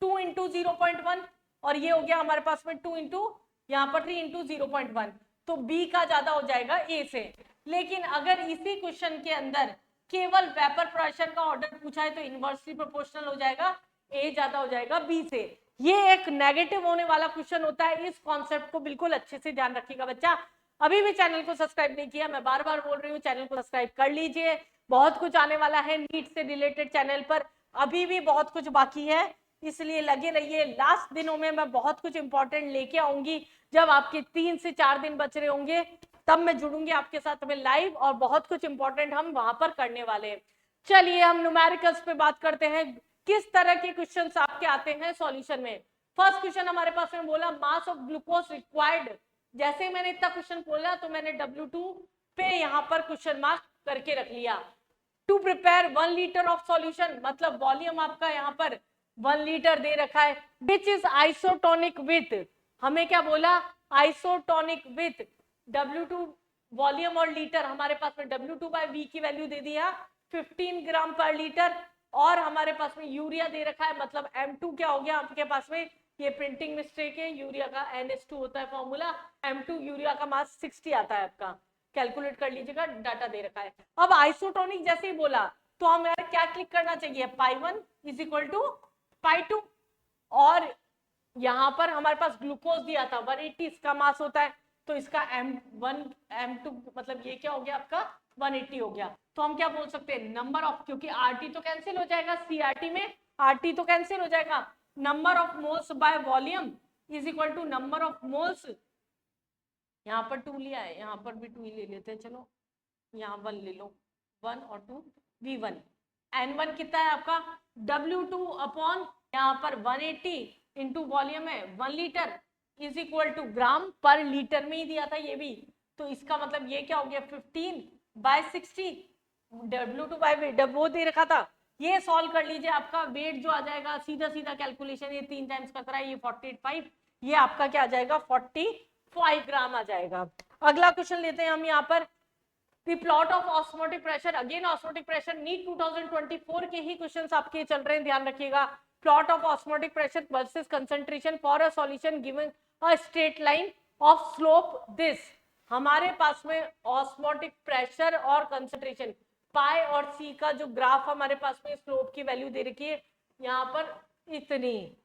Speaker 1: 2 इंटू 0.1 और ये हो गया हमारे पास में 2 इंटू यहाँ पर 3 इंटू 0.1, तो बी का ज्यादा हो जाएगा ए से। लेकिन अगर इसी क्वेश्चन के अंदर केवल वेपर प्रेशर का ऑर्डर पूछा है तो इनवर्सली प्रोपोर्शनल हो जाएगा, ए ज्यादा हो जाएगा बी से। ये एक नेगेटिव होने वाला क्वेश्चन होता है, इस कॉन्सेप्ट को बिल्कुल अच्छे से ध्यान रखिएगा बच्चा। अभी भी चैनल को सब्सक्राइब नहीं किया, मैं बार बार बोल रही हूँ चैनल को सब्सक्राइब कर लीजिए। बहुत कुछ आने वाला है नीट से रिलेटेड चैनल पर, अभी भी बहुत कुछ बाकी है, इसलिए लगे रहिए। लास्ट दिनों में मैं बहुत कुछ इंपॉर्टेंट लेके आऊंगी, जब आपके 3 से 4 दिन बच रहे होंगे तब मैं जुड़ूंगी आपके साथ में लाइव, और बहुत कुछ इंपॉर्टेंट हम वहां पर करने वाले हैं। चलिए हम न्यूमेरिकल्स पे बात करते हैं, किस तरह के क्वेश्चंस आपके आते हैं सॉल्यूशन में। फर्स्ट क्वेश्चन हमारे पास में बोला मास ऑफ ग्लूकोज रिक्वायर्ड। जैसे मैंने इतना क्वेश्चन बोला तो मैंने W2 पे यहाँ पर क्वेश्चन मार्क करके रख लिया। To prepare 1 litre of solution, मतलब वॉल्यूम आपका यहाँ पर 1 लीटर दे रखा है। विच इज आइसोटोनिक विथ, हमें क्या बोला आइसोटोनिक विथ W2 वॉल्यूम और लीटर, हमारे पास में W2/V की वैल्यू दे दिया 15 ग्राम पर लीटर, और हमारे पास में यूरिया दे रखा है, मतलब M2 क्या हो गया आपके पास में, ये प्रिंटिंग मिस्टेक है, यूरिया का NH2 होता है फॉर्मूला, M2 यूरिया का मास 60 आता है आपका, कैलकुलेट कर लीजिएगा, डाटा दे रखा है। अब आइसोटोनिक जैसे ही बोला तो हमें क्या क्लिक करना चाहिए, π1 = π2, और यहाँ पर हमारे पास ग्लूकोज दिया था 180 इसका मास होता है, तो इसका M1 M2 मतलब ये क्या हो गया आपका 180 हो गया। तो हम क्या बोल सकते हैं नंबर ऑफ, क्योंकि RT तो कैंसिल हो जाएगा, CRT में RT तो कैंसिल हो जाएगा, number of moles by volume = number of moles, यहाँ पर 2 लिया है, यहाँ पर भी 2 ही ले लेते हैं, चलो यहाँ 1 ले लो, 1 और 2 V1। N1 कितना है आपका W2 अपॉन यहाँ पर 180 इंटू वॉल्यूम है 1 लीटर = ग्राम पर लीटर में ही दिया था ये भी, तो इसका मतलब ये क्या हो गया 15/60, W2 वो दे रखा था। ये सॉल्व कर लीजिए, आपका वेट जो आ जाएगा सीधा सीधा कैलकुलेशन, ये 3 टाइम्स का करा है, ये 48, ये आपका क्या आ जाएगा 45 ग्राम आ जाएगा। अगला क्वेश्चन लेते हैं हम यहाँ पर, The plot of osmotic pressure, again osmotic pressure, NEET 2024 के ही क्वेश्चंस आपके चल रहे हैं, ध्यान रखिएगा। Plot of osmotic pressure versus concentration for a solution given a straight line of slope this, हमारे पास में osmotic pressure और concentration पाई और सी का जो ग्राफ हमारे पास में स्लोप की वैल्यू दे रखी है यहाँ पर इतनी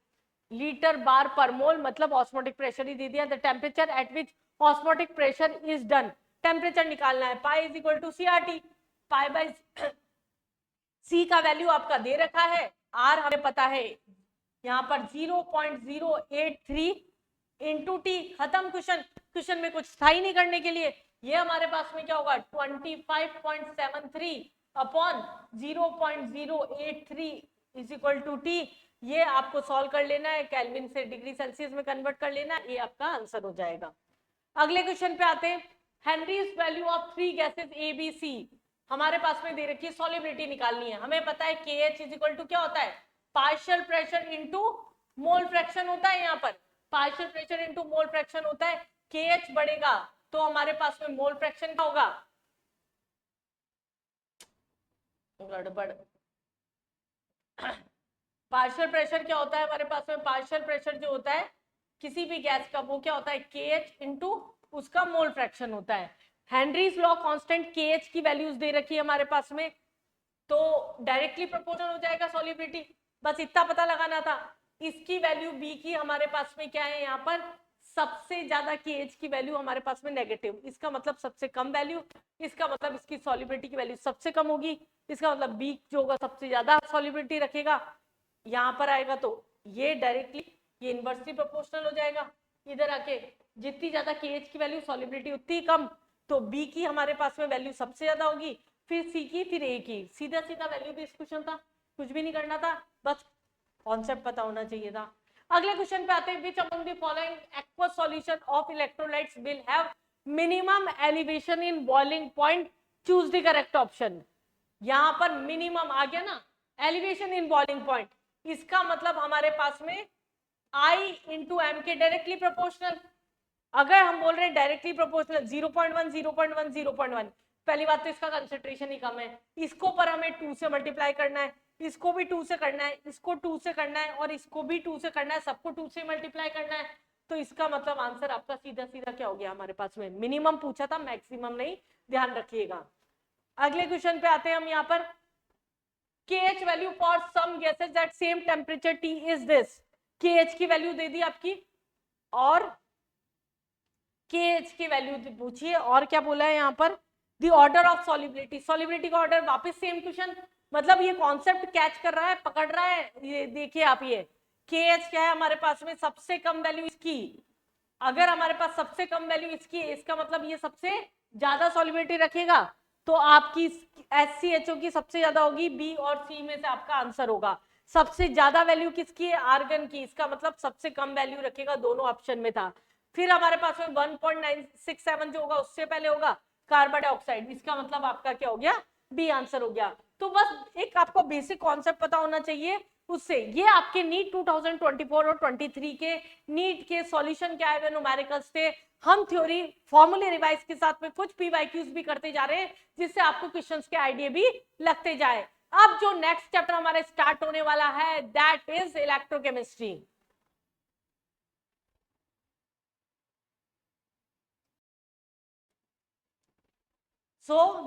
Speaker 1: लीटर बार पर मोल, मतलब ऑस्मोटिक प्रेशर ही दे दिया। The temperature at which osmotic pressure is done, temperature निकालना है, पाई = CRT, पाई/C का वैल्यू आपका दे रखा है, R हमें पता है यहाँ पर 0.083 इंटू टी, खत्म क्वेश्चन। क्वेश्चन में कुछ था ही नहीं करने के लिए, ये हमारे पास में क्या होगा 25.73 अपॉन 0.083 = T, ये आपको सॉल्व कर लेना है, केल्विन से डिग्री सेल्सियस में कन्वर्ट कर लेना है, ये आपका आंसर हो जाएगा। अगले क्वेश्चन पे आते हैं, Henrys value of 3 gases A B C, हमारे पास में दे रखी है, सॉल्युबिलिटी निकालनी है। हमें पता है KH = क्या होता है partial pressure into mole fraction होता है, यहाँ पर partial pressure into mole fraction होता है। KH बढ़ेगा तो हमारे पास में मोल फ्रैक्शन क्या होगा, गड़बड़, पार्शियल प्रेशर क्या होता है हमारे पास में, पार्शियल प्रेशर जो होता है किसी भी गैस का वो क्या होता है KH इंटू उसका मोल फ्रैक्शन होता है। हेनरीज लॉ कांस्टेंट KH की वैल्यूज दे रखी है हमारे पास में, तो डायरेक्टली प्रोपोर्शनल हो जाएगा सॉल्युबिलिटी, बस इतना पता लगाना था। इसकी वैल्यू B की हमारे पास में क्या है, यहाँ पर सबसे ज्यादा KH की वैल्यू हमारे पास में नेगेटिव, इसका मतलब सबसे कम वैल्यू, इसका मतलब इसकी सॉल्युबिलिटी की वैल्यू सबसे कम होगी, इसका मतलब B जो होगा सबसे ज्यादा सॉल्युबिलिटी रखेगा, यहाँ पर आएगा तो ये डायरेक्टली ये इनवर्सली प्रोपोर्शनल हो जाएगा। इधर आके जितनी ज्यादा KH की वैल्यू सॉल्युबिलिटी उतनी कम, तो B की हमारे पास में वैल्यू सबसे ज्यादा होगी, फिर C की, फिर A की। सीधा सीधा वैल्यू बेस्ड क्वेश्चन था, कुछ भी नहीं करना था, बस कॉन्सेप्ट पता होना चाहिए था। अगले क्वेश्चन पे आते हैं, which among the following aqueous solution of electrolytes will have minimum elevation in boiling point, choose the correct option. यहां पर मिनिमम आ गया ना, एलिवेशन इन बॉइलिंग पॉइंट, इसका मतलब हमारे पास में I इंटू एम के डायरेक्टली प्रोपोर्शनल। अगर हम बोल रहे हैं डायरेक्टली प्रोपोर्शनल 0.1 0.1 0.1, पहली बात तो इसका कंसेंट्रेशन ही कम है, इसको पर हमें 2 से मल्टीप्लाई करना है, इसको भी 2 से करना है, इसको 2 से करना है, और इसको भी 2 से करना है, सबको 2 से मल्टीप्लाई करना है। तो इसका मतलब आंसर आपका सीधा सीधा क्या हो गया, हमारे पास में मिनिमम पूछा था, मैक्सिमम नहीं, ध्यान रखिएगा। अगले क्वेश्चन पे आते हैं हम यहाँ पर, KH value for some gases at same temperature T is this. KH की वैल्यू दे दी आपकी, और KH की वैल्यू पूछिए, और क्या बोला है यहाँ पर, the order of solubility, solubility का ऑर्डर, वापस सेम क्वेश्चन, मतलब ये कॉन्सेप्ट कैच कर रहा है, पकड़ रहा है। ये देखिए आप, ये KH क्या है हमारे पास में, सबसे कम वैल्यू इसकी, अगर हमारे पास सबसे कम वैल्यू इसकी है, इसका मतलब ये सबसे ज्यादा सॉल्युबिलिटी रखेगा, तो आपकी HCHO की सबसे ज्यादा होगी, B और C में से आपका आंसर होगा। सबसे ज्यादा वैल्यू किसकी है, आर्गन की, इसका मतलब सबसे कम वैल्यू रखेगा, दोनों ऑप्शन में था। फिर हमारे पास में 1.967 जो होगा उससे पहले होगा कार्बन डाइऑक्साइड, इसका मतलब आपका क्या हो गया, B आंसर हो गया। तो बस एक आपको बेसिक कॉन्सेप्ट पता होना चाहिए, उससे ये आपके नीट 2024 और 23 के नीट के सॉल्यूशन क्या है, न्यूमेरिकल्स थे। हम थ्योरी फॉर्मूले रिवाइज के साथ में कुछ PYQs भी करते जा रहे हैं, जिससे आपको क्वेश्चंस के आइडिया भी लगते जाए। अब जो नेक्स्ट चैप्टर हमारा स्टार्ट होने वाला है, that is electrochemistry.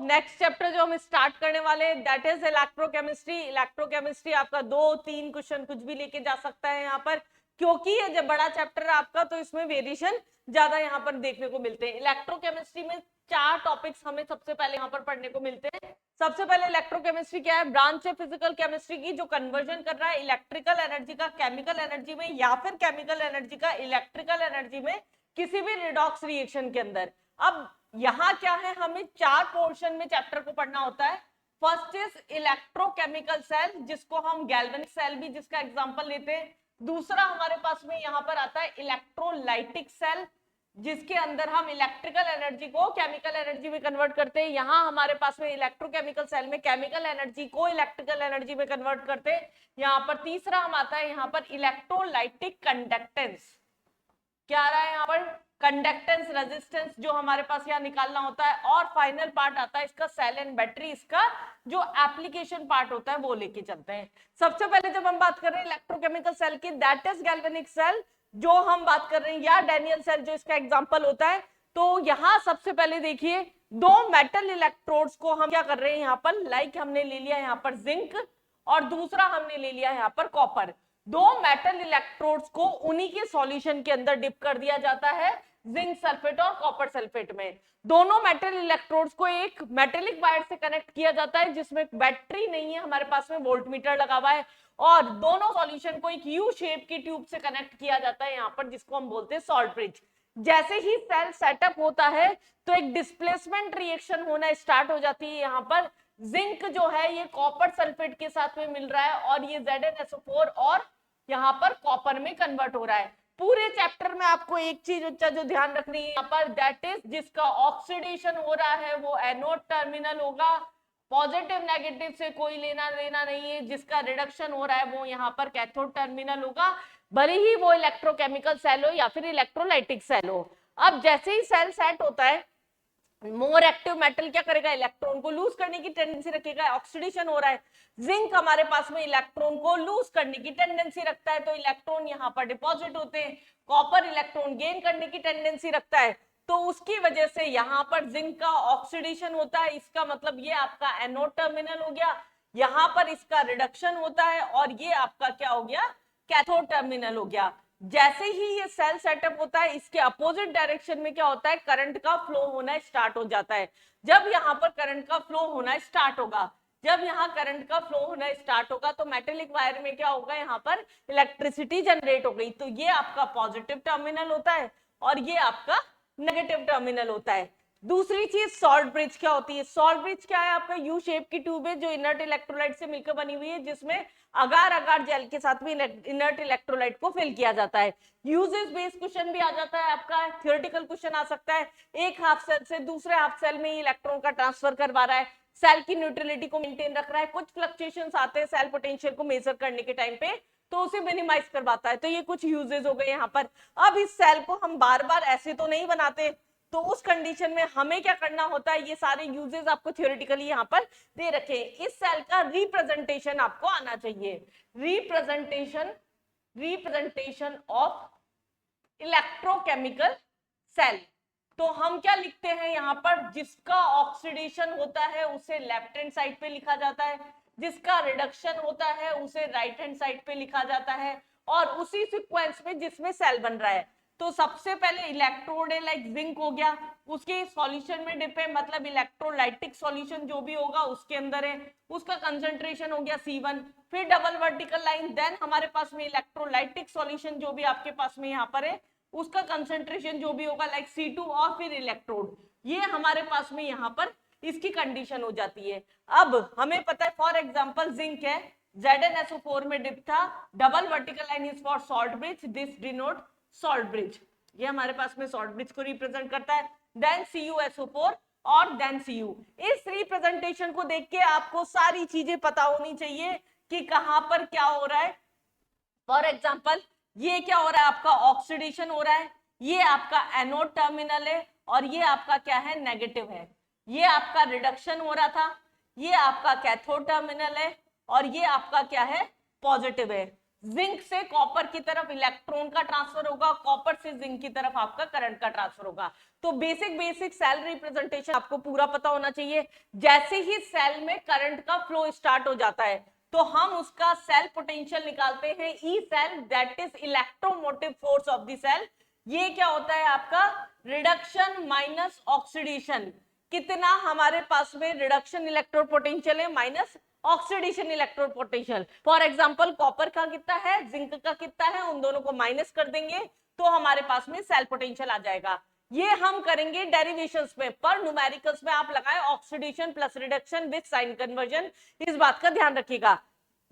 Speaker 1: Next chapter जो हम स्टार्ट करने वाले हैं, दैट इज इलेक्ट्रोकेमिस्ट्री। इलेक्ट्रोकेमिस्ट्री आपका 2-3 क्वेश्चन कुछ भी लेके जा सकता है यहाँ पर, क्योंकि ये जब बड़ा चैप्टर है आपका, तो इसमें वेरिएशन ज्यादा यहाँ पर देखने को मिलते हैं। इलेक्ट्रोकेमिस्ट्री में 4 टॉपिक्स हमें सबसे पहले यहाँ पर पढ़ने को मिलते हैं। सबसे पहले इलेक्ट्रोकेमिस्ट्री क्या है, ब्रांच है फिजिकल केमिस्ट्री की, जो कन्वर्जन कर रहा है इलेक्ट्रिकल एनर्जी का केमिकल एनर्जी में, या फिर केमिकल एनर्जी का इलेक्ट्रिकल एनर्जी में, किसी भी रिडॉक्स रिएक्शन के अंदर। अब यहाँ क्या है, हमें 4 पोर्शन में चैप्टर को पढ़ना होता है। फर्स्ट इज इलेक्ट्रोकेमिकल सेल, जिसको हम गैल्वेनिक सेल भी जिसका एग्जांपल लेते हैं। दूसरा हमारे पास में यहाँ पर आता है इलेक्ट्रोलाइटिक सेल, जिसके अंदर हम इलेक्ट्रिकल एनर्जी को केमिकल एनर्जी में कन्वर्ट करते हैं। यहाँ हमारे पास में इलेक्ट्रोकेमिकल सेल में केमिकल एनर्जी को इलेक्ट्रिकल एनर्जी में कन्वर्ट करते हैं। यहाँ पर तीसरा हम आता है यहाँ पर इलेक्ट्रोलाइटिक कंडक्टेंस, क्या आ रहा है यहाँ पर, कंडक्टेंस रेजिस्टेंस जो हमारे पास यहाँ निकालना होता है। और फाइनल पार्ट आता है इसका सेल एंड बैटरी, इसका जो एप्लीकेशन पार्ट होता है वो लेके चलते हैं। सबसे पहले जब हम बात कर रहे हैं इलेक्ट्रोकेमिकल सेल की, दैट इज गैल्वेनिक सेल जो हम बात कर रहे हैं, या डैनियल सेल जो इसका एग्जांपल होता है। तो यहाँ सबसे पहले देखिए, 2 मेटल इलेक्ट्रोड्स को हम क्या कर रहे हैं यहाँ पर, लाइक हमने ले लिया यहाँ पर जिंक, और दूसरा हमने ले लिया यहाँ पर कॉपर। 2 मेटल इलेक्ट्रोड्स को उन्हीं के सॉल्यूशन के अंदर डिप कर दिया जाता है, जिंक सल्फेट और कॉपर सल्फेट में। दोनों मेटल इलेक्ट्रोड्स को एक मेटेलिक वायर से कनेक्ट किया जाता है, जिसमें बैटरी नहीं है, हमारे पास में वोल्टमीटर लगा हुआ है, और दोनों सॉल्यूशन को एक यू शेप की ट्यूब से कनेक्ट किया जाता है यहाँ पर, जिसको हम बोलते हैं सॉल्ट ब्रिज। जैसे ही सेल सेटअप होता है, तो एक डिस्प्लेसमेंट रिएक्शन होना स्टार्ट हो जाती है। यहाँ पर जिंक जो है ये कॉपर सल्फेट के साथ में मिल रहा है, और ये ZnSO4 और यहाँ पर कॉपर में कन्वर्ट हो रहा है। पूरे चैप्टर में आपको एक चीज जो ध्यान रखनी है यहाँ पर, दैट इज जिसका ऑक्सीडेशन हो रहा है वो एनोड टर्मिनल होगा, पॉजिटिव नेगेटिव से कोई लेना देना नहीं है। जिसका रिडक्शन हो रहा है वो यहाँ पर कैथोड टर्मिनल होगा, भले ही वो इलेक्ट्रोकेमिकल सेल हो या फिर इलेक्ट्रोलाइटिक सेल हो। अब जैसे ही सेल सेट होता है, मोर एक्टिव मेटल क्या करेगा, इलेक्ट्रॉन को लूज करने की टेंडेंसी रखेगा, ऑक्सीडेशन हो रहा है। जिंक हमारे पास में इलेक्ट्रॉन को लूज करने की टेंडेंसी रखता है, तो इलेक्ट्रॉन यहाँ पर डिपॉजिट होते हैं। कॉपर इलेक्ट्रॉन गेन करने की टेंडेंसी रखता है, तो उसकी वजह से यहाँ पर जिंक का ऑक्सीडेशन होता है। इसका मतलब ये आपका एनोड टर्मिनल हो गया, यहाँ पर इसका रिडक्शन होता है, और ये आपका क्या हो गया, कैथोड टर्मिनल हो गया। जैसे ही ये सेल सेटअप होता है, इसके अपोजिट डायरेक्शन में क्या होता है, करंट का फ्लो होना स्टार्ट हो जाता है। जब यहाँ पर करंट का फ्लो होना स्टार्ट होगा, जब यहाँ करंट का फ्लो होना स्टार्ट होगा तो मेटेलिक वायर में क्या होगा, यहाँ पर इलेक्ट्रिसिटी जनरेट हो गई, तो ये आपका पॉजिटिव टर्मिनल होता है और ये आपका नेगेटिव टर्मिनल होता है। दूसरी चीज सॉल्ट ब्रिज क्या होती है, सॉल्ट ब्रिज क्या है, आपका यू शेप की ट्यूब है जो इनर्ट इलेक्ट्रोलाइट से मिलकर बनी हुई है, जिसमें अगार अगार जेल के साथ भी इनर्ट इलेक्ट्रोलाइट को फिल किया जाता है। यूजेस बेस्ड क्वेश्चन भी आ जाता है आपका, थियोरेटिकल क्वेश्चन आ सकता है, एक हाफ सेल से दूसरे हाफ सेल में इलेक्ट्रॉन का ट्रांसफर करवा रहा है, सेल की न्यूट्रलिटी को मेंटेन रख रहा है, कुछ फ्लक्चुएशंस आते हैं सेल पोटेंशियल को मेजर करने के टाइम पे, तो उसे मिनिमाइज करवाता है। तो ये कुछ यूजेस हो गए यहाँ पर। अब इस सेल को हम बार बार ऐसे तो नहीं बनाते, तो उस कंडीशन में हमें क्या करना होता है, ये सारे यूजेस आपको थियोरेटिकली यहाँ पर दे रखे हैं। इस सेल का रिप्रेजेंटेशन आपको आना चाहिए, रिप्रेजेंटेशन ऑफ इलेक्ट्रोकेमिकल सेल। तो हम क्या लिखते हैं यहाँ पर, जिसका ऑक्सीडेशन होता है उसे लेफ्ट हैंड साइड पे लिखा जाता है, जिसका रिडक्शन होता है उसे राइट हैंड साइड पे लिखा जाता है, और उसी सीक्वेंस में जिसमें सेल बन रहा है। तो सबसे पहले इलेक्ट्रोड है, लाइक जिंक हो गया, उसके सॉल्यूशन में डिप है, मतलब इलेक्ट्रोलाइटिक सॉल्यूशन जो भी होगा उसके अंदर है, उसका कंसंट्रेशन हो गया C1, फिर डबल वर्टिकल लाइन, देन हमारे पास में इलेक्ट्रोलाइटिक सॉल्यूशन जो भी आपके पास में यहाँ पर है उसका कंसंट्रेशन जो भी होगा लाइक C2, और फिर इलेक्ट्रोड, ये हमारे पास में यहाँ पर इसकी कंडीशन हो जाती है। अब हमें पता है फॉर एग्जांपल जिंक है, ZnSO4 में डिप था, double vertical line is for salt bridge, this denote salt bridge, ये हमारे पास में सॉल्ट ब्रिज को रिप्रेजेंट करता है, देन CuSO4 और देन Cu। इस रिप्रेजेंटेशन को देख के आपको सारी चीजें पता होनी चाहिए कि कहां पर क्या हो रहा है। फॉर एग्जांपल ये क्या हो रहा है, आपका ऑक्सीडेशन हो रहा है, ये आपका एनोड टर्मिनल है, और ये आपका क्या है, नेगेटिव है, ये आपका रिडक्शन हो रहा था, ये आपका कैथोड टर्मिनल है, और ये आपका क्या है, पॉजिटिव है। जिंक से कॉपर की तरफ इलेक्ट्रॉन का ट्रांसफर होगा, कॉपर से जिंक की तरफ आपका करंट का ट्रांसफर होगा। तो बेसिक सेल रिप्रेजेंटेशन आपको पूरा पता होना चाहिए। जैसे ही सेल में करंट का फ्लो स्टार्ट हो जाता है तो हम उसका सेल पोटेंशियल निकालते हैं, E cell, that is electromotive force of the cell. ये क्या होता है आपका, रिडक्शन माइनस ऑक्सीडेशन, कितना हमारे पास में रिडक्शन इलेक्ट्रोड पोटेंशियल है minus oxidation electrode potential. For example copper का कितना है, जिंक का कितना है, उन दोनों को माइनस कर देंगे तो हमारे पास में सेल पोटेंशियल आ जाएगा। ये हम करेंगे डेरिवेशंस में, पर न्यूमेरिकल्स में आप लगाए oxidation plus reduction with sign conversion, इस बात का ध्यान रखिएगा।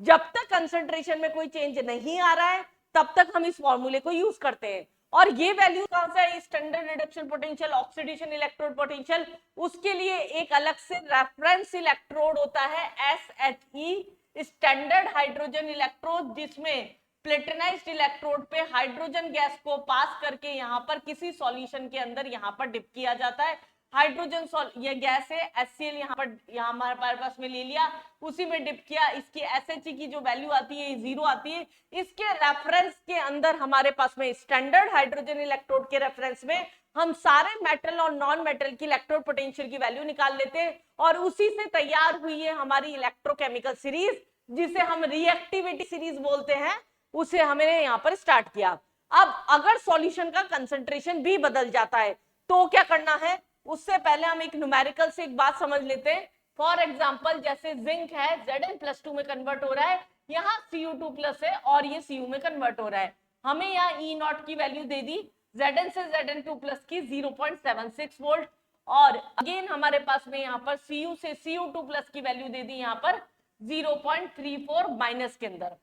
Speaker 1: जब तक कंसंट्रेशन में कोई चेंज नहीं आ रहा है तब तक हम इस फॉर्मूले को यूज करते हैं। और ये वैल्यू कहां से है, standard reduction potential, oxidation electrode potential, उसके लिए एक अलग से रेफरेंस इलेक्ट्रोड होता है SHE, स्टैंडर्ड हाइड्रोजन इलेक्ट्रोड, जिसमें प्लेटिनाइज्ड इलेक्ट्रोड पे हाइड्रोजन गैस को पास करके यहाँ पर किसी सॉल्यूशन के अंदर यहाँ पर डिप किया जाता है। हाइड्रोजन ये गैस है HCl, यहाँ पर यहाँ हमारे पास में ले लिया, उसी में डिप किया, इसकी SHE की जो वैल्यू आती है 0 आती है। इसके रेफरेंस के अंदर हमारे पास में स्टैंडर्ड हाइड्रोजन इलेक्ट्रोड के रेफरेंस में हम सारे मेटल और नॉन मेटल की इलेक्ट्रोड पोटेंशियल की वैल्यू निकाल लेते हैं, और उसी से तैयार हुई है हमारी इलेक्ट्रोकेमिकल सीरीज, जिसे हम रिएक्टिविटी सीरीज बोलते हैं, उसे हमने यहाँ पर स्टार्ट किया। अब अगर सॉल्यूशन का कंसंट्रेशन भी बदल जाता है तो क्या करना है, उससे पहले हम एक न्यूमेरिकल से एक बात समझ लेते हैं। फॉर एग्जांपल जैसे जिंक है, Zn+2 में कन्वर्ट हो रहा है, यहाँ Cu2+ है और ये Cu में कन्वर्ट हो रहा है। हमें यहाँ E0 की वैल्यू दे दी, Zn से Zn2+ की 0.76 वोल्ट, और अगेन हमारे पास में यहाँ पर Cu से Cu2+ की वैल्यू दे दी यहाँ पर 0.34 माइनस के अंदर।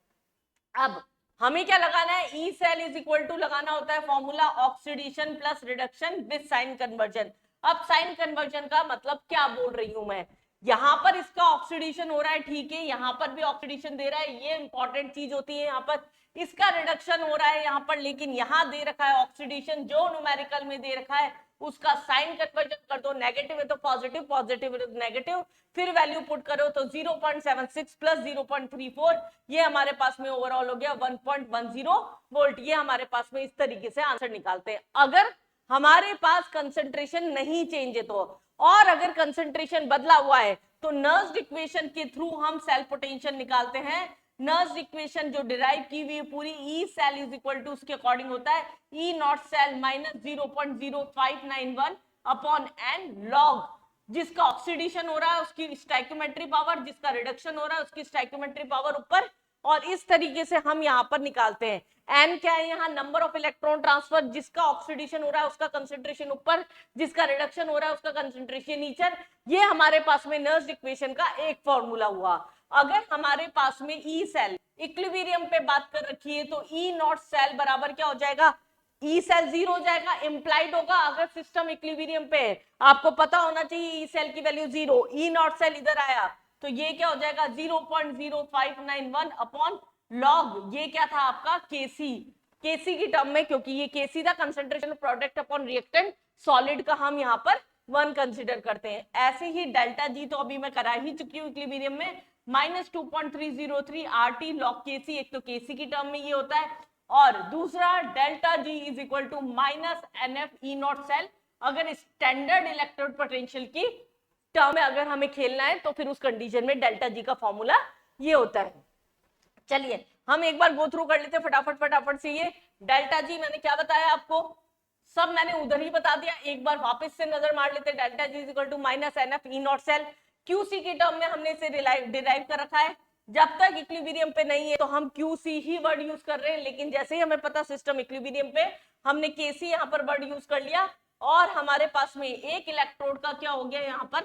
Speaker 1: अब हमें क्या लगाना है, E cell is equal to लगाना होता है formula oxidation plus reduction with sign conversion. अब साइन कन्वर्जन का मतलब क्या बोल रही हूं मैं, यहां पर इसका ऑक्सीडेशन हो रहा है, ठीक है, यहां पर भी ऑक्सीडेशन दे रहा है, ये इंपॉर्टेंट चीज होती है, यहाँ पर इसका रिडक्शन हो रहा है यहाँ पर, लेकिन यहाँ दे रखा है ऑक्सीडेशन, जो न्यूमेरिकल में दे रखा है उसका साइन कन्वर्जन कर दो, नेगेटिव है तो पॉजिटिव, पॉजिटिव है तो नेगेटिव, फिर वैल्यू पुट करो तो 0.76 प्लस 0.34, ये हमारे पास में ओवरऑल हो गया 1.10 वोल्ट। ये हमारे पास में इस तरीके से आंसर निकालते हैं। अगर हमारे पास कंसंट्रेशन नहीं चेंज है तो, और अगर कंसंट्रेशन बदला हुआ है तो नर्स्ड इक्वेशन के थ्रू हम सेल पोटेंशियल निकालते हैं। नर्स्ड इक्वेशन जो डिराइव की हुई पूरी, E cell is equal to उसके अकॉर्डिंग होता है E0 cell minus 0.0591 upon n log जिसका ऑक्सीडेशन हो रहा है उसकी स्टाइकियोमेट्री पावर, जिसका रिडक्शन हो रहा है उसकी स्टाइकियोमेट्री पावर ऊपर, और इस तरीके से हम यहाँ पर निकालते हैं। एन क्या है यहाँ, नंबर ऑफ इलेक्ट्रॉन ट्रांसफर, जिसका ऑक्सीडेशन हो रहा है उसका कंसेंट्रेशन ऊपर, जिसका रिडक्शन हो रहा है उसका कंसेंट्रेशन नीचे। ये हमारे पास में नर्स इक्वेशन का एक फॉर्मूला हुआ। अगर हमारे पास में ई सेल इक्विलिब्रियम पे बात कर रखी है तो ई नॉट सेल बराबर क्या हो जाएगा, ई सेल 0 हो जाएगा, इंप्लाइड होगा अगर सिस्टम इक्विलिब्रियम पे है। आपको पता होना चाहिए ई सेल की वैल्यू 0, ई नॉट सेल इधर आया तो ये क्या हो जाएगा 0.0591 अपॉन लॉग, ये क्या था आपका केसी, केसी की टर्म में, क्योंकि ये केसी था concentration of product upon reactant solid का, हम यहाँ पर 1 कंसिडर करते हैं। ऐसे ही डेल्टा जी तो अभी मैं करा ही चुकी हूँ इक्विलिब्रियम में, -2.303 RT लॉग केसी, एक तो केसी की टर्म में ये होता है, और दूसरा delta G is equal to -NF E naught cell. अगर स्टैंडर्ड इलेक्ट्रोड पोटेंशियल की टर्म में अगर हमें खेलना है तो फिर उस कंडीशन में डेल्टा जी का फॉर्मूला ये होता है। चलिए हम एक बार गो थ्रू कर लेते हैं फटाफट से। ये डेल्टा जी मैंने क्या बताया आपको, सब मैंने उधर ही बता दिया, एक बार वापस से नजर मार लेते हैं। Delta G is equal to -NF E naught cell, QC की टर्म में हमने इसे डिराइव कर रखा है। जब तक इक्विलिब्रियम पे नहीं है तो हम क्यूसी ही वर्ड यूज कर रहे हैं, लेकिन जैसे ही हमें पता सिस्टम इक्विलिब्रियम पे, हमने केसी यहाँ पर वर्ड यूज कर लिया, और हमारे पास में एक इलेक्ट्रोड का क्या हो गया यहाँ पर,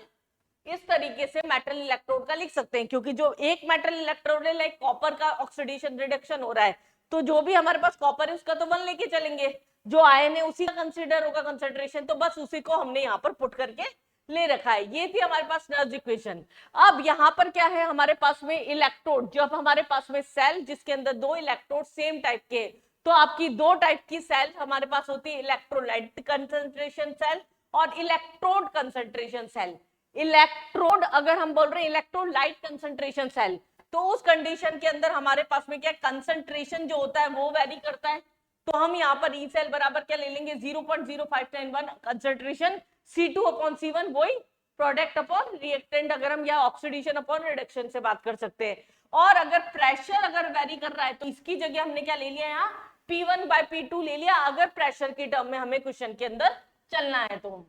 Speaker 1: इस तरीके से मेटल इलेक्ट्रोड का लिख सकते हैं, क्योंकि जो एक मेटल इलेक्ट्रोड है लाइक कॉपर का ऑक्सीडेशन रिडक्शन हो रहा है, तो जो भी हमारे पास कॉपर है उसका तो 1 लेके चलेंगे, जो आयन है उसी का कंसीडर होगा कंसंट्रेशन, तो बस उसी को हमने यहाँ पर पुट करके ले रखा है। ये थी हमारे पास नर्स इक्वेशन। अब यहाँ पर क्या है हमारे पास में इलेक्ट्रोड, जब हमारे पास में सेल जिसके अंदर 2 इलेक्ट्रोड सेम टाइप के, तो आपकी 2 टाइप की सेल हमारे पास होती है, इलेक्ट्रोलाइट कंसंट्रेशन सेल और इलेक्ट्रोड कंसंट्रेशन सेल। इलेक्ट्रोड अगर हम बोल रहे हैं इलेक्ट्रोलाइट कंसंट्रेशन सेल, तो उस कंडीशन के अंदर हमारे पास में क्या कंसंट्रेशन जो होता है वो वेरी करता है, तो हम यहाँ पर ई सेल बराबर क्या ले लेंगे 0.0591 कंसंट्रेशन C2 अपॉन C1, वही प्रोडक्ट अपॉन रिएक्टेंट, अगर हम यहाँ ऑक्सीडेशन अपॉन रिडक्शन से बात कर सकते हैं। और अगर प्रेशर अगर वेरी कर रहा है तो इसकी जगह हमने क्या ले लिया यहाँ P1/P2 ले लिया, अगर प्रेशर की टर्म में हमें क्वेश्चन के अंदर चलना है तो।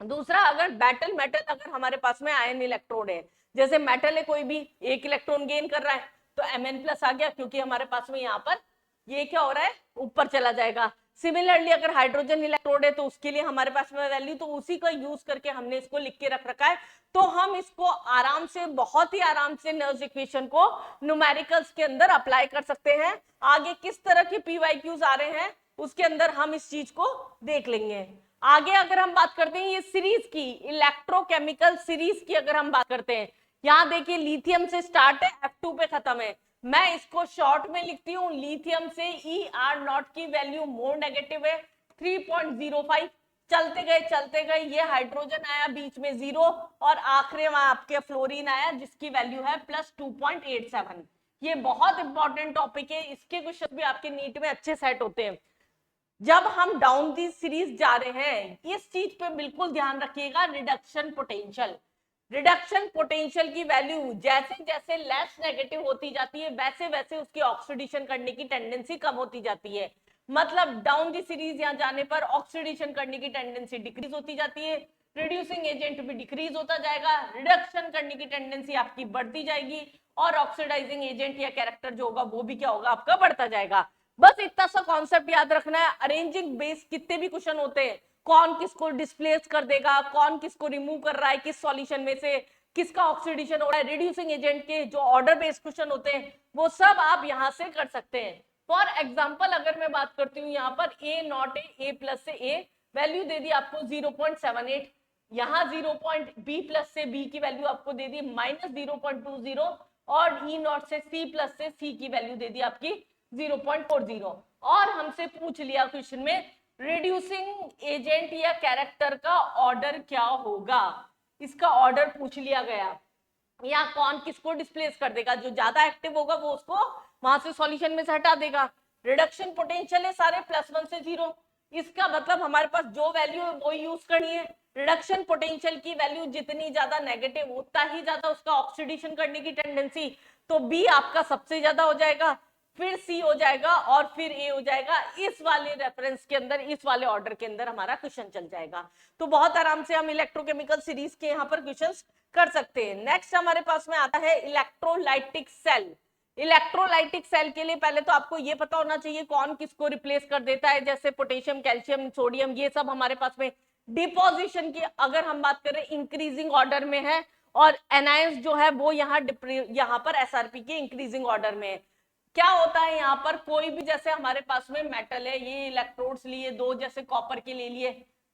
Speaker 1: दूसरा, अगर मेटल अगर हमारे पास में आयन इलेक्ट्रोड है, जैसे मेटल है कोई भी, एक इलेक्ट्रॉन गेन कर रहा है तो Mn+ आ गया, क्योंकि हमारे पास में यहाँ पर ये क्या हो रहा है ऊपर चला जाएगा। सिमिलरली अगर हाइड्रोजन इलेक्ट्रोड है तो उसके लिए हमारे पास में वैल्यू, तो उसी का यूज करके हमने इसको लिख के रख रखा है, तो हम इसको आराम से, बहुत ही आराम से नर्स इक्वेशन को न्यूमेरिकल्स के अंदर अप्लाई कर सकते हैं। आगे किस तरह के PYQs आ रहे हैं उसके अंदर हम इस चीज को देख लेंगे। आगे अगर हम बात करते हैं ये सीरीज की, इलेक्ट्रोकेमिकल सीरीज की अगर हम बात करते हैं, यहाँ देखिए लिथियम से स्टार्ट है, F2 पे खत्म है, मैं इसको शॉर्ट में लिखती हूँ, लिथियम से ER0 की वैल्यू मोर नेगेटिव है 3.05, चलते गए ये हाइड्रोजन आया बीच में 0, और आखिरी में आपके फ्लोरीन आया जिसकी वैल्यू है +2.87। ये बहुत इंपॉर्टेंट टॉपिक है, इसके क्वेश्चन भी आपके नीट में अच्छे सेट होते हैं। जब हम डाउन दी सीरीज जा रहे हैं इस चीज पे बिल्कुल ध्यान रखिएगा, रिडक्शन पोटेंशियल की वैल्यू जैसे जैसे लेस नेगेटिव होती जाती है वैसे वैसे उसकी ऑक्सीडेशन करने की टेंडेंसी कम होती जाती है। मतलब डाउन दी सीरीज यहाँ जाने पर ऑक्सीडेशन करने की टेंडेंसी डिक्रीज होती जाती है, रिड्यूसिंग एजेंट भी डिक्रीज होता जाएगा, रिडक्शन करने की टेंडेंसी आपकी बढ़ती जाएगी, और ऑक्सीडाइजिंग एजेंट या कैरेक्टर जो होगा वो भी क्या होगा आपका बढ़ता जाएगा। बस इतना सा कॉन्सेप्ट याद रखना है। अरेंजिंग बेस कितने भी क्वेश्चन होते हैं, कौन किसको डिस्प्लेस कर देगा, कौन किसको रिमूव कर रहा है किस सॉल्यूशन में से, किसका ऑक्सीडेशन हो रहा है, रिड्यूसिंग एजेंट के जो ऑर्डर बेस्ड क्वेश्चन होते हैं वो सब आप यहां से कर सकते हैं। फॉर एग्जांपल अगर मैं बात करती हूँ यहाँ पर A0 है, A+ से A वैल्यू दे दी आपको 0.78, यहाँ B+ से B की वैल्यू आपको दे दी -0.20, और E0 से C+ से C की वैल्यू दे दी आपकी 0.40, और हमसे पूछ लिया क्वेश्चन में रिड्यूसिंग एजेंट या कैरेक्टर का ऑर्डर क्या होगा, इसका ऑर्डर पूछ लिया गया, या कौन किसको डिस्प्लेस कर देगा, जो ज्यादा एक्टिव होगा वो उसको वहां से सॉल्यूशन में से हटा देगा। रिडक्शन पोटेंशियल है सारे +1 से 0, इसका मतलब हमारे पास जो वैल्यू है वो यूज करनी है। रिडक्शन पोटेंशियल की वैल्यू जितनी ज्यादा नेगेटिव उतना ही ज्यादा उसका ऑक्सीडेशन करने की टेंडेंसी, तो बी आपका सबसे ज्यादा हो जाएगा। फिर सी हो जाएगा और फिर ए हो जाएगा। इस वाले रेफरेंस के अंदर, इस वाले ऑर्डर के अंदर हमारा क्वेश्चन चल जाएगा। तो बहुत आराम से हम इलेक्ट्रोकेमिकल सीरीज के यहाँ पर क्वेश्चंस कर सकते हैं। नेक्स्ट हमारे पास में आता है इलेक्ट्रोलाइटिक सेल। इलेक्ट्रोलाइटिक सेल के लिए पहले तो आपको ये पता होना चाहिए कौन किसको रिप्लेस कर देता है, जैसे पोटेशियम, कैल्शियम, सोडियम, ये सब हमारे पास में डिपोजिशन की अगर हम बात करें इंक्रीजिंग ऑर्डर में है, और एनायंस जो है वो यहाँ पर एसआरपी के इंक्रीजिंग ऑर्डर में है। क्या होता है यहाँ पर, कोई भी जैसे हमारे पास में मेटल है, ये इलेक्ट्रोड्स लिए दो, जैसे कॉपर के ले लिए,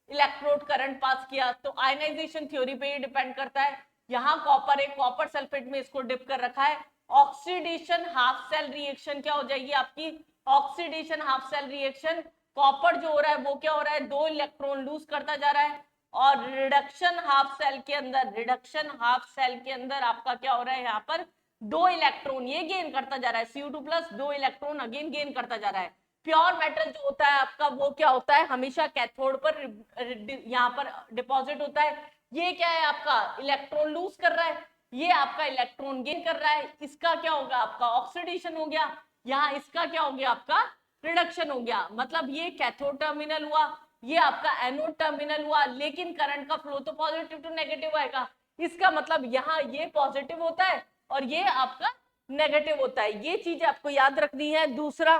Speaker 1: इलेक्ट्रोड करंट पास किया, तो आयनाइजेशन थ्योरी पे ये डिपेंड करता है। यहाँ कॉपर है, कॉपर सल्फेट में इसको डिप कर रखा है, ऑक्सीडेशन हाफ सेल रिएक्शन क्या हो जाएगी आपकी, oxidation half cell reaction, copper जो हो रहा है वो क्या हो रहा है, 2 इलेक्ट्रॉन लूज करता जा रहा है, और रिडक्शन हाफ सेल के अंदर, रिडक्शन हाफ सेल के अंदर आपका क्या हो रहा है, यहाँ पर 2 इलेक्ट्रॉन ये गेन करता जा रहा है, Cu2 plus 2 electron again gain करता जा रहा है। प्योर मेटल जो होता है आपका वो क्या होता है, हमेशा कैथोड पर यहाँ पर डिपॉजिट होता है। ये क्या है आपका, इलेक्ट्रॉन लूज कर रहा है, ये आपका इलेक्ट्रॉन गेन कर रहा है, इसका क्या होगा आपका ऑक्सीडेशन हो गया, यहाँ इसका क्या हो गया आपका रिडक्शन हो गया। मतलब ये कैथोड टर्मिनल हुआ, ये आपका एनोड टर्मिनल हुआ, लेकिन करंट का फ्लो तो पॉजिटिव टू नेगेटिव आएगा। इसका मतलब यहाँ ये पॉजिटिव होता है और ये आपका नेगेटिव होता है, ये चीज आपको याद रखनी है। दूसरा,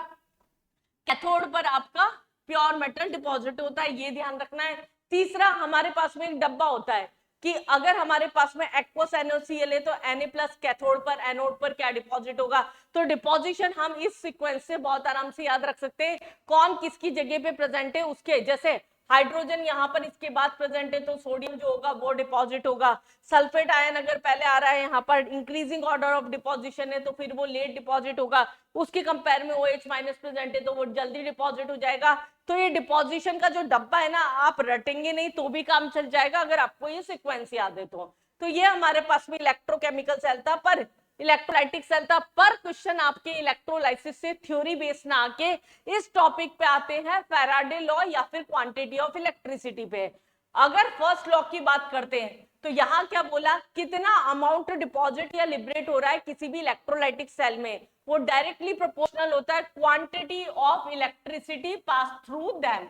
Speaker 1: कैथोड पर आपका प्योर मेटल डिपॉजिट होता है, ये ध्यान रखना है। तीसरा, हमारे पास में एक डब्बा होता है कि अगर हमारे पास में एक्वस NaCl है तो Na+ कैथोड पर, एनोड पर क्या डिपॉजिट होगा। तो डिपॉजिशन हम इस सीक्वेंस से बहुत आराम से याद रख सकते हैं, कौन किसकी जगह पे प्रेजेंट है उसके। जैसे हाइड्रोजन यहाँ पर इसके बाद प्रेजेंट है तो सोडियम जो होगा वो डिपॉजिट होगा। सल्फेट आयन अगर पहले आ रहा है यहाँ पर इंक्रीजिंग ऑर्डर ऑफ डिपॉजिशन है तो फिर वो लेट डिपॉजिट होगा, उसके कंपेयर में OH- प्रेजेंट है तो वो जल्दी डिपॉजिट हो जाएगा। तो ये डिपॉजिशन का जो डब्बा है ना, आप रटेंगे नहीं तो भी काम चल जाएगा अगर आपको ये सीक्वेंस याद है तो ये हमारे पास में इलेक्ट्रोकेमिकल सेल था, पर इलेक्ट्रोलाइटिक सेल था। पर क्वेश्चन आपके इलेक्ट्रोलाइसिस से थ्योरी बेस ना आके इस टॉपिक पे आते हैं फैराडे लॉ या फिर क्वांटिटी ऑफ इलेक्ट्रिसिटी पे। अगर फर्स्ट लॉ की बात करते हैं तो यहाँ क्या बोला, कितना अमाउंट डिपॉजिट या लिबरेट हो रहा है किसी भी इलेक्ट्रोलाइटिक सेल में, वो डायरेक्टली प्रोपोर्शनल होता है quantity of electricity pass through them.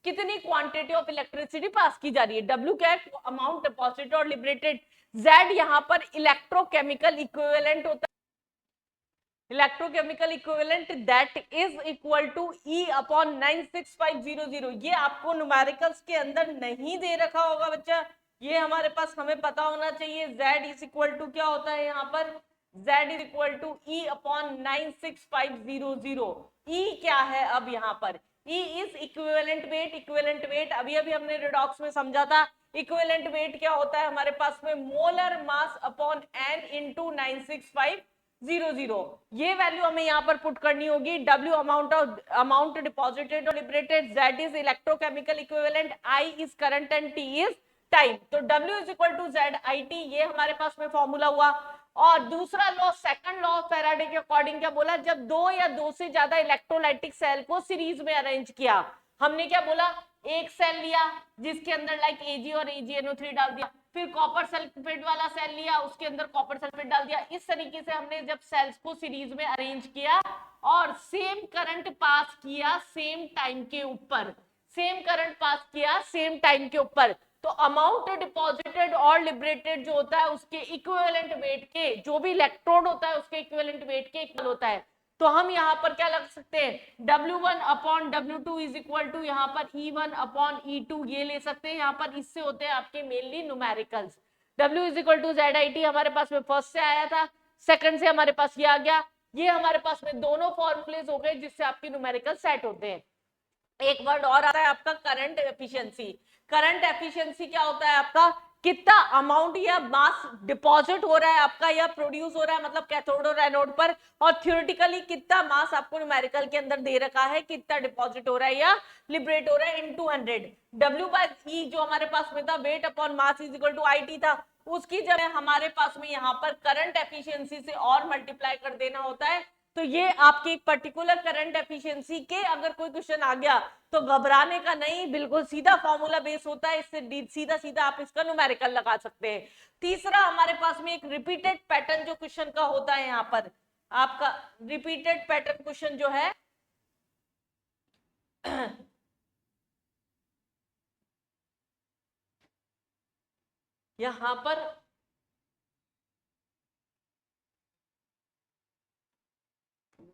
Speaker 1: कितनी क्वांटिटी ऑफ इलेक्ट्रिसिटी पास की जा रही है, W क्या है, अमाउंट डिपॉजिटेड और लिबरेटेड, Z यहाँ पर इलेक्ट्रोकेमिकल इक्विवेलेंट होता है, electrochemical equivalent that is equal to E upon 96500। ये आपको न्यूमेरिकल्स के अंदर नहीं दे रखा होगा बच्चा, ये हमारे पास हमें पता होना चाहिए। Z इज इक्वल टू क्या होता है यहाँ पर, Z is equal to E upon 96500। E क्या है अब यहाँ पर, E is equivalent weight. Equivalent weight अभी अभी हमने रिडॉक्स में समझा था, इक्विवेलेंट वेट क्या होता है हमारे पास में, molar mass upon N into 96500। ये वैल्यू हमें यहाँ पर पुट करनी होगी। W अमाउंट डिपॉजिटेड और liberated, Z is electrochemical equivalent, I is current and T is time. तो W is equal to ZIT, ये हमारे पास में फॉर्मूला हुआ। और दूसरा law, second law of Faraday के अकॉर्डिंग क्या बोला, जब 2 या 2 से ज्यादा इलेक्ट्रोलाइटिक सेल को सीरीज में अरेंज किया, हमने क्या बोला, एक सेल लिया जिसके अंदर लाइक Ag और AgNO3 डाल दिया, फिर कॉपर सल्फेट वाला सेल लिया उसके अंदर कॉपर सल्फेट डाल दिया। इस तरीके से हमने जब सेल्स को सीरीज में अरेंज किया और सेम करंट पास किया सेम टाइम के ऊपर, सेम करंट पास किया सेम टाइम के ऊपर, तो अमाउंट डिपॉजिटेड और लिबरेटेड जो होता है उसके इक्विवेलेंट वेट के, जो भी इलेक्ट्रोड होता है उसके इक्विवेलेंट वेट के इक्वल होता है। तो हम यहाँ पर क्या लग सकते हैं, W1 upon W2 is equal to यहाँ पर E1 अपॉन E2 ये ले सकते हैं। यहाँ पर इससे होते हैं आपके mainly numericals. W is equal to ZIT हमारे पास में फर्स्ट से आया था, सेकंड से हमारे पास ये आ गया। ये हमारे पास में दोनों फॉर्मूलेज हो गए जिससे आपके न्यूमेरिकल सेट होते हैं। एक वर्ड और आता है आपका करंट एफिशिएंसी। करंट एफिशिएंसी क्या होता है आपका, कितना अमाउंट या मास डिपॉजिट हो रहा है आपका या प्रोड्यूस हो रहा है, मतलब कैथोड और एनोड पर, और थ्योरेटिकली कितना मास आपको न्यूमेरिकल के अंदर दे रखा है, कितना डिपॉजिट हो रहा है या लिबरेट हो रहा है इन 200। W/E जो हमारे पास में था, weight upon mass is equal to IT था, उसकी जगह हमारे पास में यहाँ पर करंट एफिशिएंसी से और मल्टीप्लाई कर देना होता है। तो ये आपकी पर्टिकुलर करंट एफिशिएंसी के अगर कोई क्वेश्चन आ गया तो घबराने का नहीं, बिल्कुल सीधा फॉर्मूला बेस होता है, इससे सीधा सीधा आप इसका न्यूमेरिकल लगा सकते हैं। तीसरा हमारे पास में एक रिपीटेड पैटर्न जो क्वेश्चन का होता है यहाँ पर, आपका रिपीटेड पैटर्न क्वेश्चन जो है यहां पर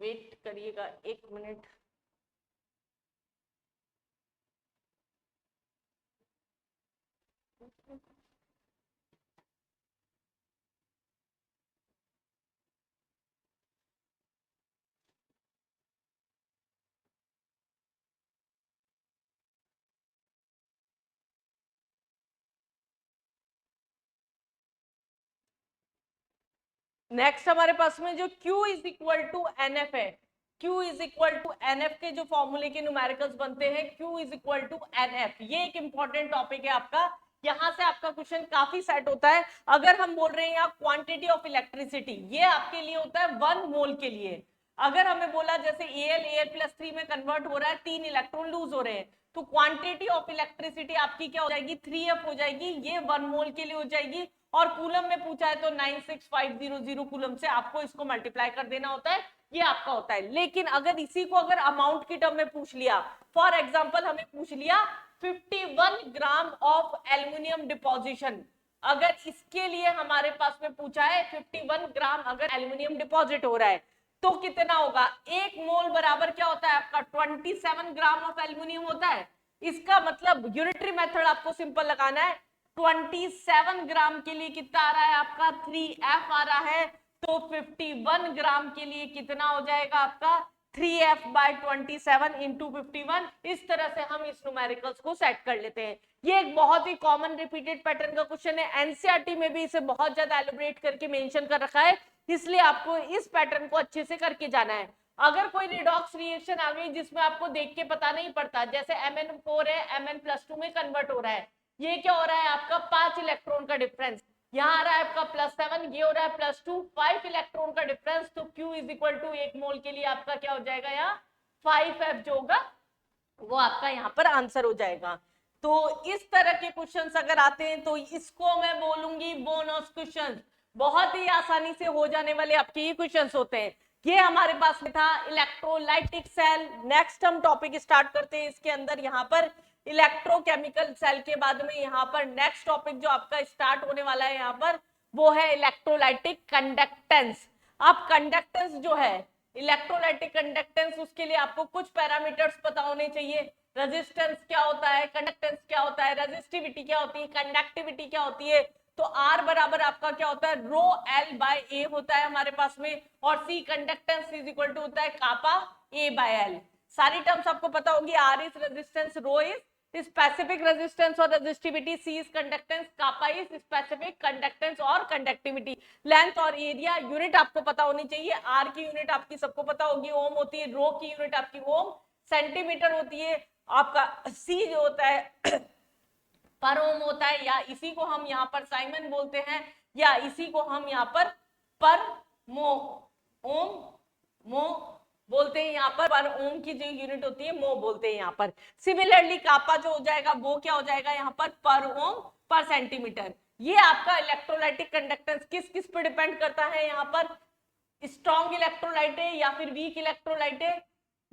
Speaker 1: वेट करिएगा 1 मिनट। नेक्स्ट हमारे पास में जो Q is equal to NF है, Q is equal to NF के जो फॉर्मूले के न्यूमेरिकल्स बनते हैं Q is equal to NF, ये एक इंपॉर्टेंट टॉपिक है आपका। यहां से आपका क्वेश्चन काफी सेट होता है। अगर हम बोल रहे हैं यहाँ क्वांटिटी ऑफ इलेक्ट्रिसिटी, ये आपके लिए होता है 1 मोल के लिए। अगर हमें बोला जैसे Al+3 में कन्वर्ट हो रहा है, 3 इलेक्ट्रॉन लूज हो रहे हैं, तो क्वांटिटी ऑफ इलेक्ट्रिसिटी आपकी क्या हो जाएगी, 3F हो जाएगी, ये 1 मोल के लिए हो जाएगी। और कूलम में पूछा है तो 96500 कूलम से आपको इसको मल्टीप्लाई कर देना होता है, ये आपका होता है। लेकिन अगर इसी को अगर अमाउंट की टर्म में पूछ लिया, फॉर एग्जांपल हमें पूछ लिया 51 ग्राम ऑफ एल्युमिनियम डिपोजिशन, अगर इसके लिए हमारे पास में पूछा है 51 ग्राम अगर एल्युमिनियम डिपॉजिट हो रहा है, तो कितना होगा, 1 मोल बराबर क्या होता है आपका 27 ग्राम ऑफ एल्युमिनियम होता है। इसका मतलब यूनिटरी मेथड आपको सिंपल लगाना है, 27 ग्राम के लिए कितना आ रहा है आपका 3F आ रहा है, तो 51 ग्राम के लिए कितना हो जाएगा आपका 3F/27 इंटू 51। इस तरह से हम इस न्यूमेरिकल्स को सेट कर लेते हैं। ये एक बहुत ही कॉमन रिपीटेड पैटर्न का क्वेश्चन है, एनसीईआरटी में भी इसे बहुत ज्यादा एलिब्रेट करके मेंशन कर रखा है, इसलिए आपको इस पैटर्न को अच्छे से करके जाना है। अगर कोई रिडॉक्स रिएक्शन आ गई जिसमें आपको देख के पता नहीं पड़ता, जैसे Mn4 है Mn+2 में कन्वर्ट हो रहा है, ये क्या हो रहा है आपका 5 इलेक्ट्रॉन का डिफरेंस, यहाँ आ रहा है आपका +7, ये हो रहा है +2, 5 इलेक्ट्रॉन का डिफरेंस, तो Q इज इक्वल टू 1 मोल के लिए आपका क्या हो जाएगा, यहाँ 5F जो होगा वो आपका यहाँ पर आंसर हो जाएगा। तो इस तरह के क्वेश्चंस अगर आते हैं तो इसको मैं बोलूंगी बोनस क्वेश्चंस, बहुत ही आसानी से हो जाने वाले आपके ये क्वेश्चंस होते हैं। ये हमारे पास में था इलेक्ट्रोलाइटिक सेल। नेक्स्ट हम टॉपिक स्टार्ट करते हैं इसके अंदर, यहाँ पर इलेक्ट्रोकेमिकल सेल के बाद में यहाँ पर नेक्स्ट टॉपिक जो आपका स्टार्ट होने वाला है यहाँ पर, वो है इलेक्ट्रोलाइटिक कंडक्टेंस। अब कंडक्टेंस जो है इलेक्ट्रोलाइटिक कंडक्टेंस, उसके लिए आपको कुछ पैरामीटर्स पता होने चाहिए। रेजिस्टेंस क्या होता है, कंडक्टेंस क्या होता है, रेजिस्टिविटी क्या होती है, कंडक्टिविटी क्या होती है। तो R बराबर आपका क्या होता है ρL/A होता है हमारे पास में, और C conductance is equal to होता है कापा A/L। सारी टर्म्स आपको पता होगी, R is resistance, ρ is specific resistance और resistivity, C is conductance, kappa is specific conductance और कंडक्टिविटी। लेंथ और एरिया यूनिट आपको पता होनी चाहिए। R की यूनिट आपकी सबको पता होगी ओम होती है, ρ की यूनिट आपकी ओम सेंटीमीटर होती है, आपका C जो होता है पर ओम होता है, या इसी को हम यहाँ पर साइमन बोलते हैं, या इसी को हम यहाँ पर मो ओम मो बोलते हैं, यहाँ पर ओम की जो यूनिट होती है मो बोलते हैं यहाँ पर। सिमिलरली कापा जो हो जाएगा वो क्या हो जाएगा यहाँ पर ओम पर सेंटीमीटर। ये आपका इलेक्ट्रोलाइटिक कंडक्टेंस किस किस पे डिपेंड करता है, यहाँ पर स्ट्रॉन्ग इलेक्ट्रोलाइट है या फिर वीक इलेक्ट्रोलाइट है,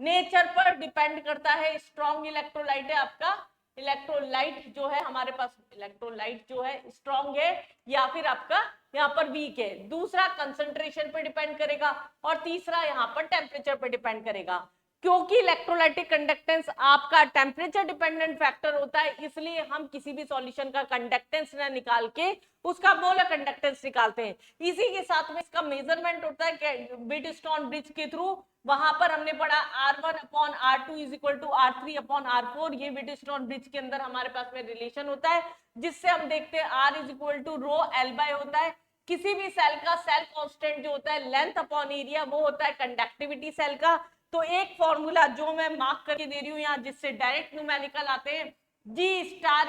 Speaker 1: नेचर पर डिपेंड करता है। स्ट्रॉन्ग इलेक्ट्रोलाइट है आपका, इलेक्ट्रोलाइट जो है हमारे पास, इलेक्ट्रोलाइट जो है स्ट्रॉन्ग है या फिर आपका यहाँ पर वीक है। दूसरा कंसंट्रेशन पे डिपेंड करेगा, और तीसरा यहाँ पर टेम्परेचर पे डिपेंड करेगा। क्योंकि इलेक्ट्रोलाइटिक कंडक्टेंस आपका टेम्परेचर डिपेंडेंट फैक्टर होता है, इसलिए हम किसी भी सॉल्यूशन का कंडक्टेंस ना निकाल के उसका मोलर कंडक्टेंस निकालते हैं। इसी के साथ में इसका मेजरमेंट होता है व्हिटस्टोन ब्रिज के थ्रू। वहां पर हमने पढ़ा R1/R2 is equal to R3/R4, ये व्हिटस्टोन ब्रिज के अंदर हमारे पास में रिलेशन होता है, जिससे हम देखते हैं R is equal to ρL/A होता है। किसी भी सेल का सेल कांस्टेंट जो होता है लेंथ अपॉन एरिया, वो होता है कंडक्टिविटी सेल का। तो एक फॉर्मूला जो मैं मार्क करके दे रही हूँ यहाँ, जिससे डायरेक्ट न्यूमेरिकल आते हैं, G*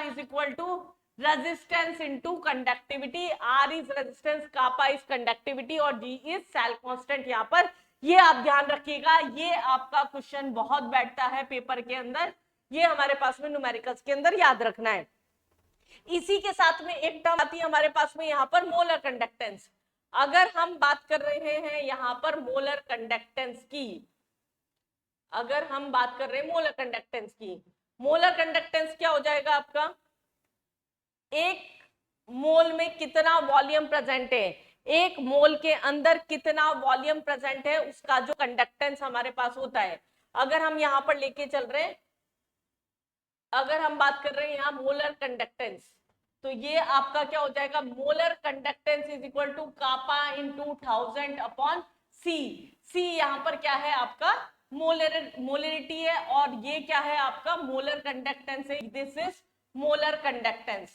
Speaker 1: is equal to resistance into conductivity. R is resistance, kappa is conductivity और G इज सेल कांस्टेंट। यहाँ पर ये आप ध्यान रखिएगा, ये आपका क्वेश्चन बहुत बैठता है पेपर के अंदर, ये हमारे पास में न्यूमेरिकल्स के अंदर याद रखना है। इसी के साथ में एक टर्म आती है हमारे पास में यहाँ पर मोलर कंडक्टेंस। अगर हम बात कर रहे हैं यहाँ पर मोलर कंडक्टेंस की, अगर हम बात कर रहे हैं मोलर कंडक्टेंस की, मोलर कंडक्टेंस क्या हो जाएगा आपका, एक मोल में कितना वॉल्यूम प्रेजेंट है, एक मोल के अंदर कितना वॉल्यूम प्रेजेंट है, उसका जो कंडक्टेंस हमारे पास होता है। अगर हम यहां पर लेके चल रहे हैं, अगर हम बात कर रहे हैं यहाँ मोलर कंडक्टेंस, तो ये आपका क्या हो जाएगा, molar conductance is equal to kappa into 1000 upon C. C यहाँ पर क्या है आपका मोलरिटी है, और ये क्या है आपका मोलर कंडक्टेंस है। This is molar conductance,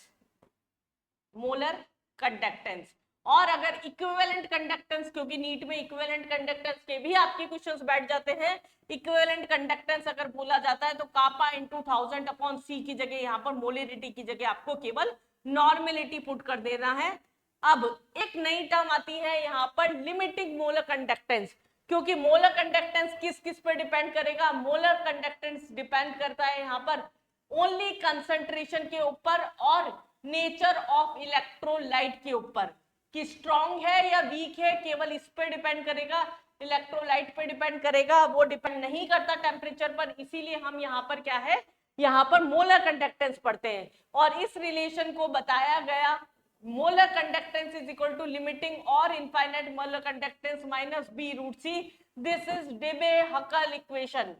Speaker 1: molar conductance. और अगर इक्विवेलेंट कंडक्टेंस, क्योंकि नीट में इक्विवेलेंट कंडक्टेंस के भी आपके क्वेश्चंस बैठ जाते हैं, इक्विवेलेंट कंडक्टेंस अगर बोला जाता है तो कापा इंटू 1000 अपॉन सी की जगह यहाँ पर मोलरिटी की जगह आपको केवल नॉर्मेलिटी पुट कर देना है। अब एक नई टर्म आती है यहाँ पर लिमिटिंग मोलर कंडक्टेंस, क्योंकि मोलर कंडक्टेंस किस किस पे डिपेंड करेगा, मोलर कंडक्टेंस डिपेंड करता है यहाँ पर ओनली कंसंट्रेशन के ऊपर और नेचर ऑफ इलेक्ट्रोलाइट के ऊपर, कि स्ट्रॉन्ग है या वीक है, केवल इस पे डिपेंड करेगा, इलेक्ट्रोलाइट पे डिपेंड करेगा, वो डिपेंड नहीं करता टेम्परेचर पर। इसीलिए हम यहाँ पर क्या है, यहाँ पर मोलर कंडक्टेंस पढ़ते हैं, और इस रिलेशन को बताया गया molar conductance is equal to limiting और infinite molar conductance minus B root C. This is Debye Huckel equation.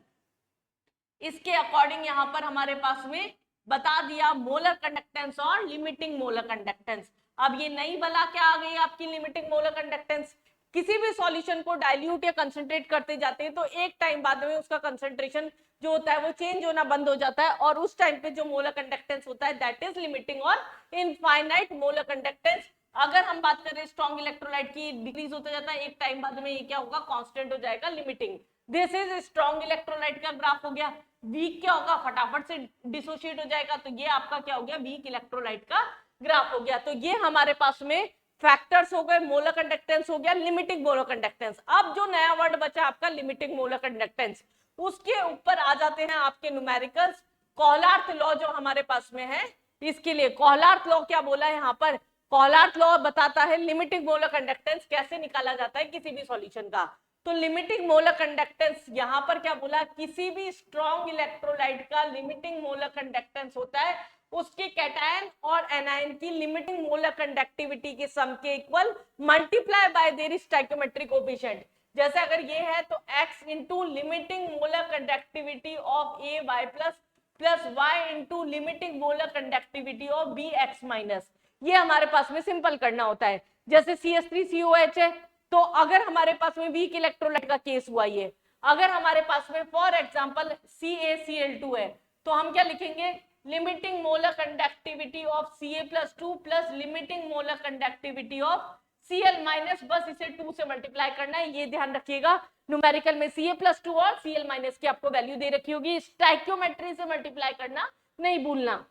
Speaker 1: इसके अकॉर्डिंग यहाँ पर हमारे पास में बता दिया मोलर कंडक्टेंस और लिमिटिंग मोलर कंडक्टेंस। अब ये नई बला क्या आ गई आपकी लिमिटिंग मोलर कंडक्टेंस, किसी भी सॉल्यूशन को डाइल्यूट या कंसंट्रेट करते जाते हैं तो एक टाइम बाद में उसका कंसंट्रेशन जो होता है वो चेंज होना बंद हो जाता है, और उस टाइम पे जो मोलर कंडक्टेंस होता है दैट इज लिमिटिंग और इनफाइनाइट मोलर कंडक्टेंस। अगर हम बात करें स्ट्रॉन्ग इलेक्ट्रोलाइट की, डिक्रीज होता जाता है, एक टाइम बाद में ये क्या होगा, कांस्टेंट हो जाएगा, limiting. This is strong electrolyte का ग्राफ हो गया। वीक क्या होगा, फटाफट से डिसोशिएट हो जाएगा, तो ये आपका क्या हो गया, वीक इलेक्ट्रोलाइट का ग्राफ हो गया। तो ये हमारे पास में फैक्टर्स हो गए, मोलर कंडक्टेंस हो गया, लिमिटिंग मोलर कंडक्टेंस। अब जो नया वर्ड बचा आपका लिमिटिंग मोलर कंडक्टेंस, उसके ऊपर आ जाते हैं आपके न्यूमेरिकल्स। कॉलार्थ लॉ जो हमारे पास में है, इसके लिए कॉलार्थ लॉ क्या बोला है यहाँ पर, कॉलार्थ लॉ बताता है लिमिटिंग मोलर कंडक्टेंस कैसे निकाला जाता है किसी भी सॉल्यूशन का। तो लिमिटिंग मोलर कंडक्टेंस यहाँ पर क्या बोला, किसी भी स्ट्रॉन्ग इलेक्ट्रोलाइट का लिमिटिंग मोलर कंडक्टेंस होता है उसके कैटायन और एनायन की लिमिटिंग मोलर कंडक्टिविटी के सम के equal multiply by their stoichiometric coefficient. जैसे अगर ये है तो x into limiting molar conductivity of A Y plus y into limiting molar conductivity of B X minus. ये हमारे पास में सिंपल करना होता है। जैसे CH3COH है, तो अगर हमारे पास में वीक इलेक्ट्रोलाइट का केस हुआ ये, अगर हमारे पास में फॉर एग्जांपल CaCl2 है, तो हम क्या लिखेंगे, limiting molar conductivity of Ca+2 plus limiting molar conductivity of Cl minus, बस इसे 2 से मल्टीप्लाई करना है। ये ध्यान रखिएगा, न्यूमेरिकल में Ca+2 और Cl माइनस की आपको वैल्यू दे रखी होगी, स्टोइकियोमेट्री से मल्टीप्लाई करना नहीं भूलना।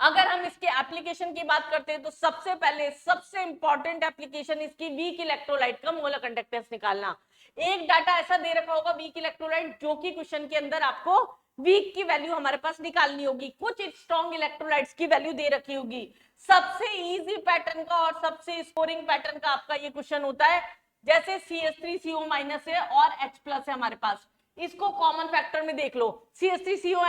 Speaker 1: अगर हम इसके एप्लीकेशन की बात करते हैं तो सबसे पहले सबसे इंपॉर्टेंट एप्लीकेशन इसकी वीक इलेक्ट्रोलाइट का मोलर कंडक्टेंस निकालना। एक डाटा ऐसा दे रखा होगा वीक इलेक्ट्रोलाइट, जो कि क्वेश्चन के अंदर आपको वीक की वैल्यू हमारे पास निकालनी होगी, कुछ स्ट्रॉन्ग इलेक्ट्रोलाइट्स की वैल्यू दे रखी होगी। सबसे इजी पैटर्न का और सबसे स्कोरिंग पैटर्न का आपका ये क्वेश्चन होता है। जैसे CH3CO माइनस है और H प्लस है हमारे पास, इसको कॉमन फैक्टर में देख लो, CH3CO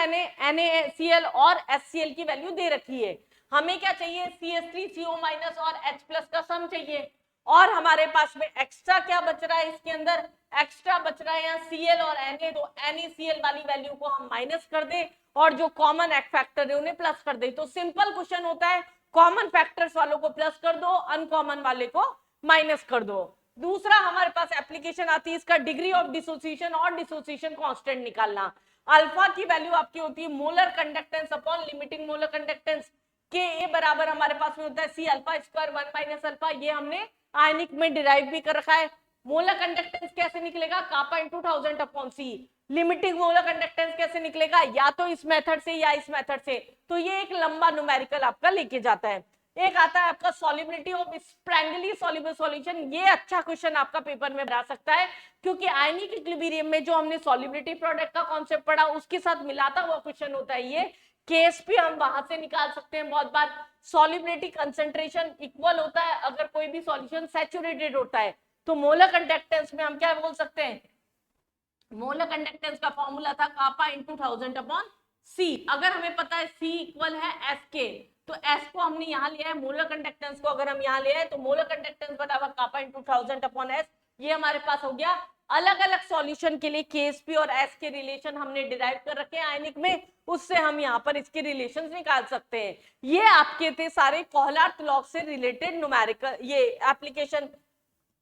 Speaker 1: NaCl और HCl की वैल्यू दे रखी है। हमें क्या चाहिए, CH3CO माइनस और H प्लस का सम चाहिए, और हमारे पास में एक्स्ट्रा क्या बच रहा है, इसके अंदर एक्स्ट्रा बच रहा है यहाँ Cl और Na, तो NaCl वाली वैल्यू को हम माइनस कर दे और जो कॉमन फैक्टर है उन्हें प्लस कर दे। तो सिंपल क्वेश्चन होता है, कॉमन फैक्टर्स वालों को प्लस कर दो, अनकॉमन वाले को माइनस कर दो। दूसरा हमारे पास एप्लीकेशन आती है इसका डिग्री ऑफ डिसोसिएशन और डिसोसिएशन कांस्टेंट निकालना। अल्फा की वैल्यू आपकी होती है molar conductance upon limiting molar conductance. K A बराबर हमारे पास में होता है C alpha square 1 minus alpha, ये हमने आयनिक में डिराइव भी कर रखा है। मोलर कंडक्टेंस कैसे निकलेगा, कापा इंटू 1000 अपॉन सी। लिमिटिंग मोलर कंडक्टेंस कैसे निकलेगा, या तो इस मेथड से या इस मेथड से। तो ये एक लंबा न्यूमेरिकल आपका लेके जाता है। एक आता है आपका solubility of sparingly soluble solution. ये अच्छा क्वेश्चन आपका पेपर में बना सकता है, क्योंकि आयनिक इक्विलिब्रियम में जो हमने सॉल्युबिलिटी प्रोडक्ट का कॉन्सेप्ट पढ़ा उसके साथ मिलाता हुआ क्वेश्चन होता है ये, KSP हम वहां से निकाल सकते हैं बहुत बार। सॉल्युबिलिटी कंसंट्रेशन इक्वल होता है अगर कोई भी सॉल्यूशन सैचुरेटेड होता है, तो मोलर कंडक्टेंस में हम क्या बोल सकते हैं, मोलर कंडक्टेंस का फॉर्मूला था कापा इंटू 1000 अपॉन सी। अगर हमें पता है सी इक्वल है एस के, तो एस को हमने यहाँ लिया है, मोलर कंडक्टेंस को अगर हम यहाँ ले आए तो मोलर कंडक्टेंस बराबर कापा इंटू 1000 अपॉन एस। ये हमारे पास हो गया। अलग अलग सॉल्यूशन के लिए केएसपी और एस के रिलेशन हमने डिराइव कर रखे हैं आयनिक में, उससे हम यहाँ पर इसके रिलेशंस निकाल सकते हैं। ये आपके थे सारे कोहलर लॉ से रिलेटेड न्यूमेरिकल ये एप्लीकेशन।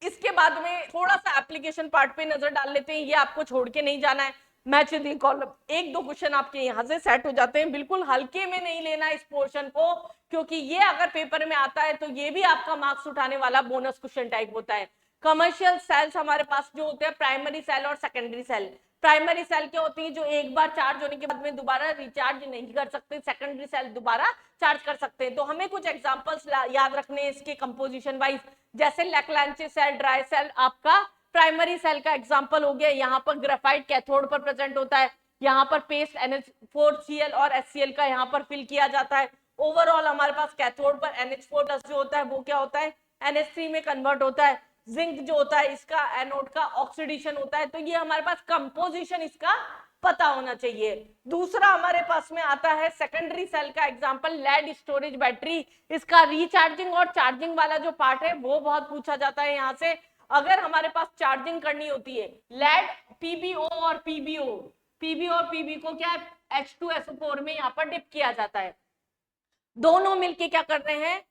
Speaker 1: इसके बाद में थोड़ा सा एप्लीकेशन पार्ट पे नजर डाल लेते हैं, ये आपको छोड़ के नहीं जाना है। मैच दी कॉलम, एक दो क्वेश्चन आपके यहाँ से सेट हो जाते हैं, बिल्कुल हल्के में नहीं लेना इस पोर्शन को, क्योंकि ये अगर पेपर में आता है तो ये भी आपका मार्क्स उठाने वाला बोनस क्वेश्चन टाइप होता है। कमर्शियल सेल्स हमारे पास जो होते हैं प्राइमरी सेल और सेकेंडरी सेल। प्राइमरी सेल क्या होती है, जो एक बार चार्ज होने के बाद में दोबारा रिचार्ज नहीं कर सकते, सेकेंडरी सेल दोबारा चार्ज कर सकते हैं। तो हमें कुछ एग्जांपल्स याद रखने हैं इसके कंपोजिशन वाइज, जैसे लैक्लांचे सेल, ड्राई सेल आपका प्राइमरी सेल का एग्जांपल हो गया। यहाँ पर ग्रेफाइट कैथोड पर प्रेजेंट होता है, यहाँ पर पेस्ट NH4Cl और HCl का यहाँ पर फिल किया जाता है। ओवरऑल हमारे पास कैथोड पर NH4+ जो होता है वो क्या होता है, NH3 में कन्वर्ट होता है। जिंक जो होता है इसका एनोड का ऑक्सीडेशन होता है। तो ये हमारे पास कंपोजिशन इसका पता होना चाहिए। दूसरा हमारे पास में आता है सेकेंडरी सेल का एग्जांपल, लेड स्टोरेज बैटरी। इसका रिचार्जिंग और चार्जिंग वाला जो पार्ट है वो बहुत पूछा जाता है यहाँ से। अगर हमारे पास चार्जिंग करनी होती है, लेड PbO और PbO और Pb को क्या है H2SO4 में यहाँ पर डिप किया जाता है। दोनों मिलके क्या कर रहे हैं,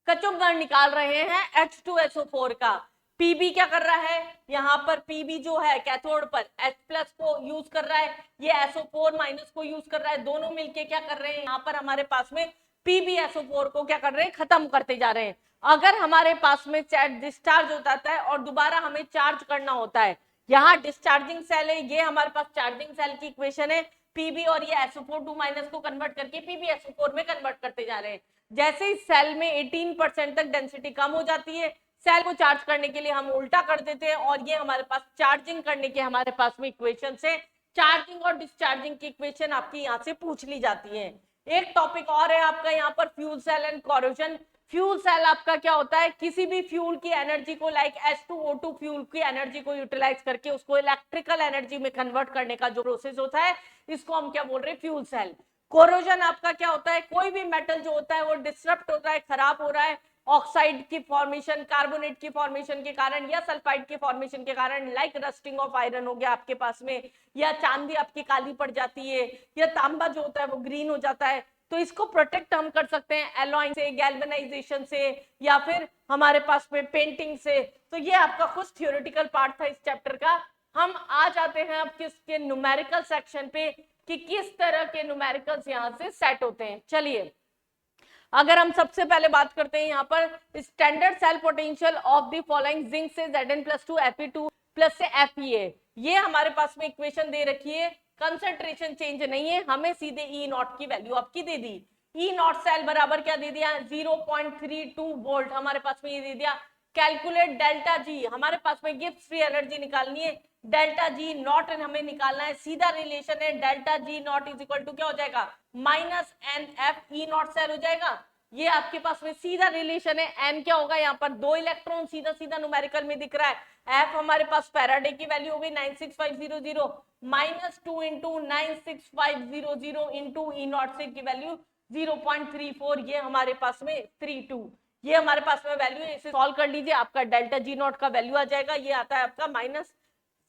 Speaker 1: कचुम्बर निकाल रहे हैं H2SO4 का। Pb क्या कर रहा है, यहाँ पर Pb जो है कैथोड पर H+ को यूज कर रहा है, ये SO4- को यूज कर रहा है। दोनों मिलके क्या कर रहे हैं, यहाँ पर हमारे पास में PbSO4 को क्या कर रहे हैं, खत्म करते जा रहे हैं। अगर हमारे पास में डिस्चार्ज हो जाता है और दोबारा हमें चार्ज करना होता है, यहाँ डिस्चार्जिंग सेल है, ये हमारे पास चार्जिंग सेल की इक्वेशन है। Pb और ये SO4 को कन्वर्ट करके PbSO4 में कन्वर्ट करते जा रहे हैं। जैसे ही सेल में 18% तक डेंसिटी कम हो जाती है, सेल को चार्ज करने के लिए हम उल्टा कर देते हैं, और ये हमारे पास चार्जिंग करने के हमारे पास में इक्वेशन से चार्जिंग और डिस्चार्जिंग की इक्वेशन आपकी यहाँ से पूछ ली जाती है। एक टॉपिक और है आपका यहाँ पर fuel cell and corrosion. Fuel cell आपका क्या होता है, किसी भी फ्यूल की एनर्जी को लाइक H2O2 फ्यूल की एनर्जी को यूटिलाइज करके उसको इलेक्ट्रिकल एनर्जी में कन्वर्ट करने का जो प्रोसेस होता है, इसको हम क्या बोल रहे हैं, फ्यूल सेल। कोरोजन आपका क्या होता है, कोई भी मेटल जो होता है वो डिस्टर्ब होता है, खराब हो रहा है, ऑक्साइड की फॉर्मेशन, कार्बोनेट की फॉर्मेशन के कारण या सल्फाइड के फॉर्मेशन के कारण, लाइक रस्टिंग ऑफ आयरन हो गया आपके पास में, या चांदी आपकी काली पड़ जाती है, या तांबा जो होता है वो ग्रीन हो जाता है। तो इसको प्रोटेक्ट हम कर सकते हैं एलॉय से, गैल्वेनाइजेशन से, या फिर हमारे पास में पेंटिंग से। तो ये आपका कुछ थियोरेटिकल पार्ट था इस चैप्टर का। हम आ जाते हैं अब किसके न्यूमेरिकल सेक्शन पे, कि किस तरह के न्यूमेरिकल्स यहाँ से सेट होते हैं। चलिए, अगर हम सबसे पहले बात करते हैं यहाँ पर standard cell potential of the following, zinc से Zn+2 Fe2 प्लस से Fe, ये हमारे पास में इक्वेशन दे रखी है। कंसंट्रेशन चेंज नहीं है, हमें सीधे E0 की वैल्यू आपकी दे दी। E0 सेल बराबर क्या दे दिया, 0.32 वोल्ट हमारे पास में ये दे दिया। कैलकुलेट डेल्टा जी, हमारे पास में गिब्स फ्री एनर्जी निकालनी है, डेल्टा जी नॉट हमें निकालना है। सीधा रिलेशन है, delta G naught is equal to क्या हो जाएगा, -NF E0 सेल हो जाएगा। ये आपके पास में सीधा रिलेशन है। n क्या होगा, यहाँ पर 2 इलेक्ट्रॉन सीधा सीधा न्यूमेरिकल में दिख रहा है। f हमारे पास फैराडे की वैल्यू हो गई 96500, -2 इंटू 96500 इंटू E0 से की वैल्यू 0.34, ये हमारे पास में 32, ये हमारे पास में वैल्यू है। इसे सॉल्व कर लीजिए, आपका डेल्टा जी नॉट का वैल्यू आ जाएगा, ये आता है आपका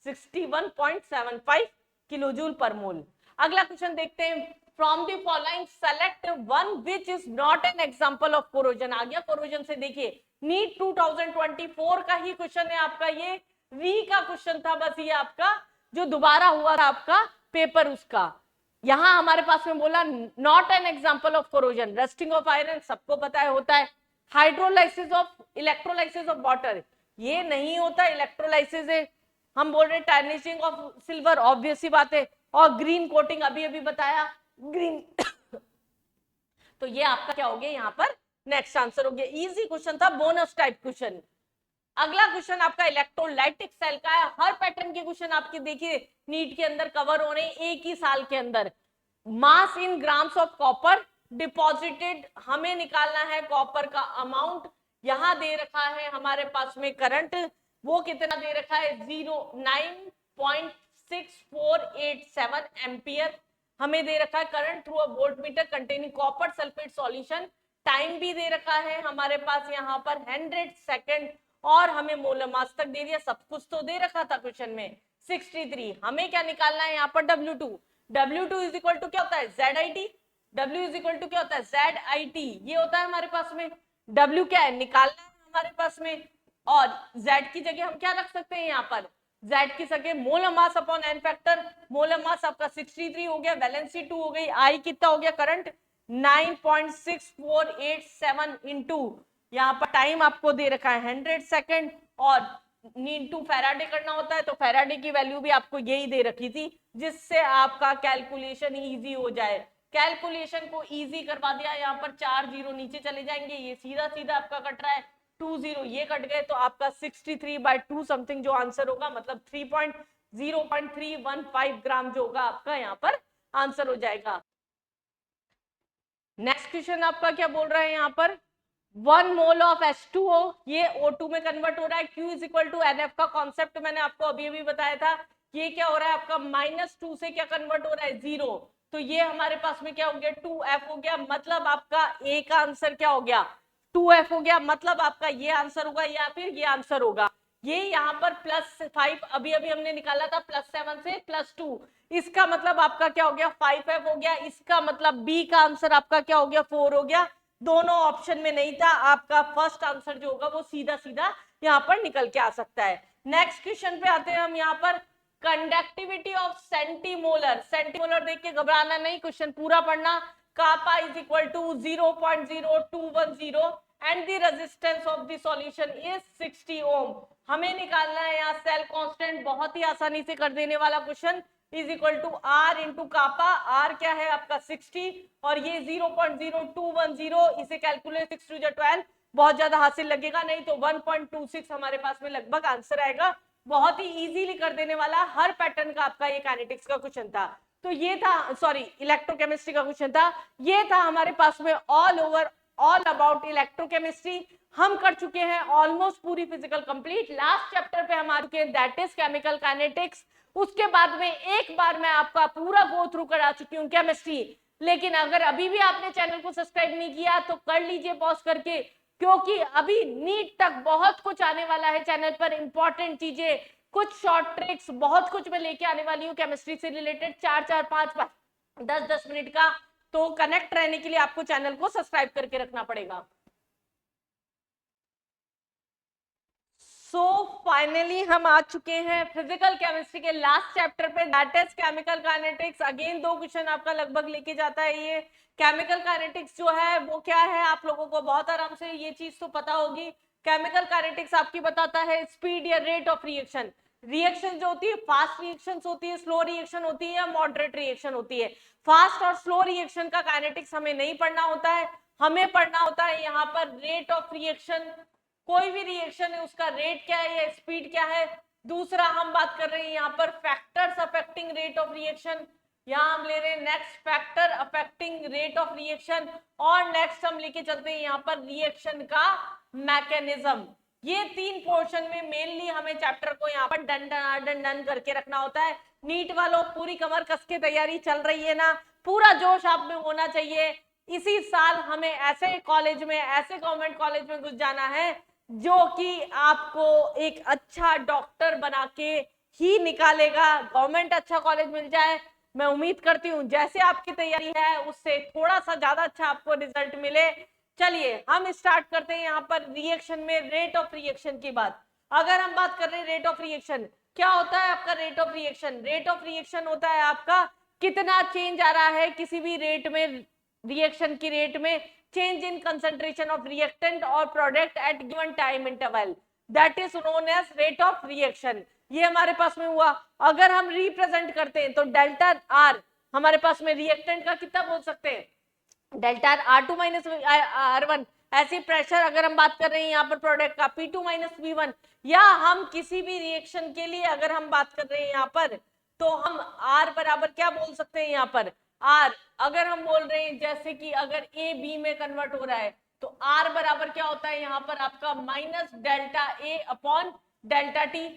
Speaker 1: -61.75 किलोजूल पर मोल। अगला क्वेश्चन देखते हैं, from the following select one which is not an example of corrosion. आ गया कोरोजन से, देखिए नीट 2024 का ही क्वेश्चन है आपका, ये री का क्वेश्चन था बस, ये आपका जो दोबारा हुआ था आपका पेपर उसका। यहां हमारे पास में बोला not an example of corrosion, rusting of iron सबको पता है होता है, hydrolysis of electrolysis of water ये नहीं होता, इलेक्ट्रोलाइसिस है। हम बोल रहे हैं टार्निशिंग ऑफ सिल्वर, ऑब्वियस सी बात है, और ग्रीन कोटिंग अभी अभी बताया ग्रीन तो ये आपका क्या हो गया, यहाँ पर नेक्स्ट आंसर हो गया। इजी क्वेश्चन था, बोनस टाइप क्वेश्चन। अगला क्वेश्चन आपका इलेक्ट्रोलाइटिक सेल का है। हर पैटर्न के क्वेश्चन आपके देखिए नीट के अंदर कवर हो रहे हैं एक ही साल के अंदर। Mass in grams of copper deposited, हमें निकालना है कॉपर का अमाउंट। यहां दे रखा है हमारे पास में करंट, वो कितना दे रखा है 09.6487 एम्पियर हमें दे रखा है current through a volt meter containing copper sulphate solution. Time भी दे रखा है हमारे पास यहाँ पर 100 सेकेंड, और हमें मोलर मास तक दे दिया, सब कुछ तो दे रखा था क्वेश्चन में 63। हमें क्या निकालना है यहाँ पर W2। W2 is equal to क्या होता है ZIT, W is equal to क्या होता है ZIT, ये होता है हमारे पास में। W क्या है निकालना है हमारे पास में, और Z की जगह हम क्या रख सकते हैं यहाँ पर, Z की जगह molar mass upon N factor. Molar mass आपका 63 हो गया, वैलेंसी 2 हो गई, I कितना हो गया करंट 9.6487 इंटू यहाँ पर टाइम आपको दे रखा है 100 सेकेंड, और नीड टू फैराडे करना होता है, तो फैराडे की वैल्यू भी आपको यही दे रखी थी, जिससे आपका कैलकुलेशन इजी हो जाए। कैलकुलेशन को इजी करवा दिया, यहाँ पर 4 जीरो नीचे चले जाएंगे, ये सीधा सीधा आपका कट रहा है, 2 जीरो ये कट गए, तो आपका 63/2 समथिंग जो आंसर होगा, मतलब 3.0315 ग्राम जो होगा आपका यहाँ पर आंसर हो जाएगा। नेक्स्ट क्वेश्चन आपका क्या बोल रहा है यहाँ पर, 1 मोल ऑफ H2O ये O2 में कन्वर्ट हो रहा है, Q is equal to NF का कॉन्सेप्ट मैंने आपको अभी अभी बताया था। ये क्या हो रहा है आपका -2 से क्या कन्वर्ट हो रहा है 0, तो ये हमारे पास में क्या हो गया 2F हो गया, मतलब आपका A का आंसर क्या हो गया 2F हो गया, मतलब आपका ये आंसर होगा या फिर ये आंसर होगा। ये यहाँ पर +5 अभी अभी हमने निकाला था, +7 से +2, इसका मतलब आपका क्या हो गया 5F हो गया, इसका मतलब B का आंसर आपका क्या हो गया 4 हो गया। दोनों ऑप्शन में नहीं था, आपका फर्स्ट आंसर जो होगा वो सीधा सीधा यहाँ पर निकल के आ सकता है। नेक्स्ट क्वेश्चन पे आते हैं हम यहाँ पर, कंडक्टिविटी ऑफ सेंटीमोलर। सेंटीमोलर देख के घबराना नहीं, क्वेश्चन पूरा पढ़ना। Kappa is equal to 0.0210 and the resistance of the solution is 60 ohm. हमें निकालना है यहाँ सेल कांस्टेंट, बहुत ही आसानी से कर देने वाला question, is equal to R into kappa. R क्या है आपका 60 और ये 0.0210, इसे कैलकुलेट 6 टू 12, बहुत ज्यादा हासिल लगेगा नहीं तो 1.26 हमारे पास में लगभग आंसर आएगा। बहुत ही इजीली कर देने वाला, हर पैटर्न का आपका ये काइनेटिक्स का क्वेश्चन था। तो ये था, सॉरी इलेक्ट्रोकेमिस्ट्री का क्वेश्चन था, ये था हमारे पास में all over all about electrochemistry. हम कर चुके हैं ऑलमोस्ट पूरी फिजिकल कंप्लीट। लास्ट चैप्टर पे हम आ चुके हैं, दैट इज केमिकल काइनेटिक्स। उसके बाद में एक बार मैं आपका पूरा गो थ्रू करा चुकी हूँ केमिस्ट्री। लेकिन अगर अभी भी आपने चैनल को सब्सक्राइब नहीं किया तो कर लीजिए पॉज करके, क्योंकि अभी नीट तक बहुत कुछ आने वाला है चैनल पर, इंपॉर्टेंट चीजें, कुछ शॉर्ट ट्रिक्स, बहुत कुछ मैं लेके आने वाली हूँ केमिस्ट्री से रिलेटेड, 4-4, 5-5, 10-10 मिनट का। तो कनेक्ट रहने के लिए आपको चैनल को सब्सक्राइब करके रखना पड़ेगा। सो फाइनली हम आ चुके हैं फिजिकल केमिस्ट्री के लास्ट चैप्टर पे, that is chemical kinetics. Again 2 question आपका लगभग लेके जाता है ये। केमिकल काइनेटिक्स जो है वो क्या है, आप लोगों को बहुत आराम से ये चीज तो पता होगी। केमिकल काइनेटिक्स आपकी बताता है स्पीड या रेट ऑफ रिएक्शन। रिएक्शन जो होती है, फास्ट रिएक्शन होती है, स्लो रिएक्शन होती है, या मॉडरेट रिएक्शन होती है। फास्ट और स्लो रिएक्शन का काइनेटिक्स हमें नहीं पढ़ना होता है, हमें पढ़ना होता है यहाँ पर रेट ऑफ रिएक्शन। कोई भी रिएक्शन है उसका रेट क्या है या स्पीड क्या है। दूसरा हम बात कर रहे हैं यहाँ पर factors affecting rate of reaction, यहाँ हम ले रहे हैं next factor affecting rate of reaction, और नेक्स्ट हम लेके चलते हैं यहाँ पर रिएक्शन का मैकेनिज्म। ये 3 पोर्शन में मेनली हमें चैप्टर को यहाँ पर डन डन डन डन करके रखना होता है। नीट वालों पूरी कमर कस के तैयारी चल रही है ना, पूरा जोश आप में होना चाहिए। इसी साल हमें ऐसे कॉलेज में, ऐसे गवर्नमेंट कॉलेज में घुस जाना है जो कि आपको एक अच्छा डॉक्टर बना के ही निकालेगा। गवर्नमेंट अच्छा कॉलेज मिल जाए, मैं उम्मीद करती हूँ जैसे आपकी तैयारी है उससे थोड़ा सा ज्यादा अच्छा आपको रिजल्ट मिले। चलिए हम स्टार्ट करते हैं यहाँ पर रिएक्शन में रेट ऑफ रिएक्शन की बात। अगर हम बात कर रहे हैं रेट ऑफ रिएक्शन, क्या होता है आपका rate of reaction? Rate of reaction होता है आपका कितना चेंज आ रहा है किसी भी रेट में, रिएक्शन की रेट में, change in concentration of reactant or product at given time interval, that is known as rate of reaction। ये हमारे पास में हुआ। अगर हम रिप्रेजेंट करते हैं तो डेल्टा आर हमारे पास में रिएक्टेंट का कितना बोल सकते हैं, डेल्टा R2 माइनस R1। ऐसी प्रेशर अगर हम बात कर रहे हैं यहाँ पर प्रोडक्ट का P2 माइनस P1, या हम किसी भी रिएक्शन के लिए अगर हम बात कर रहे हैं यहाँ पर तो हम R बराबर क्या बोल सकते हैं यहाँ पर, आर अगर हम बोल रहे हैं जैसे कि अगर ए बी में कन्वर्ट हो रहा है तो आर बराबर क्या होता है यहाँ पर आपका minus delta A upon delta T,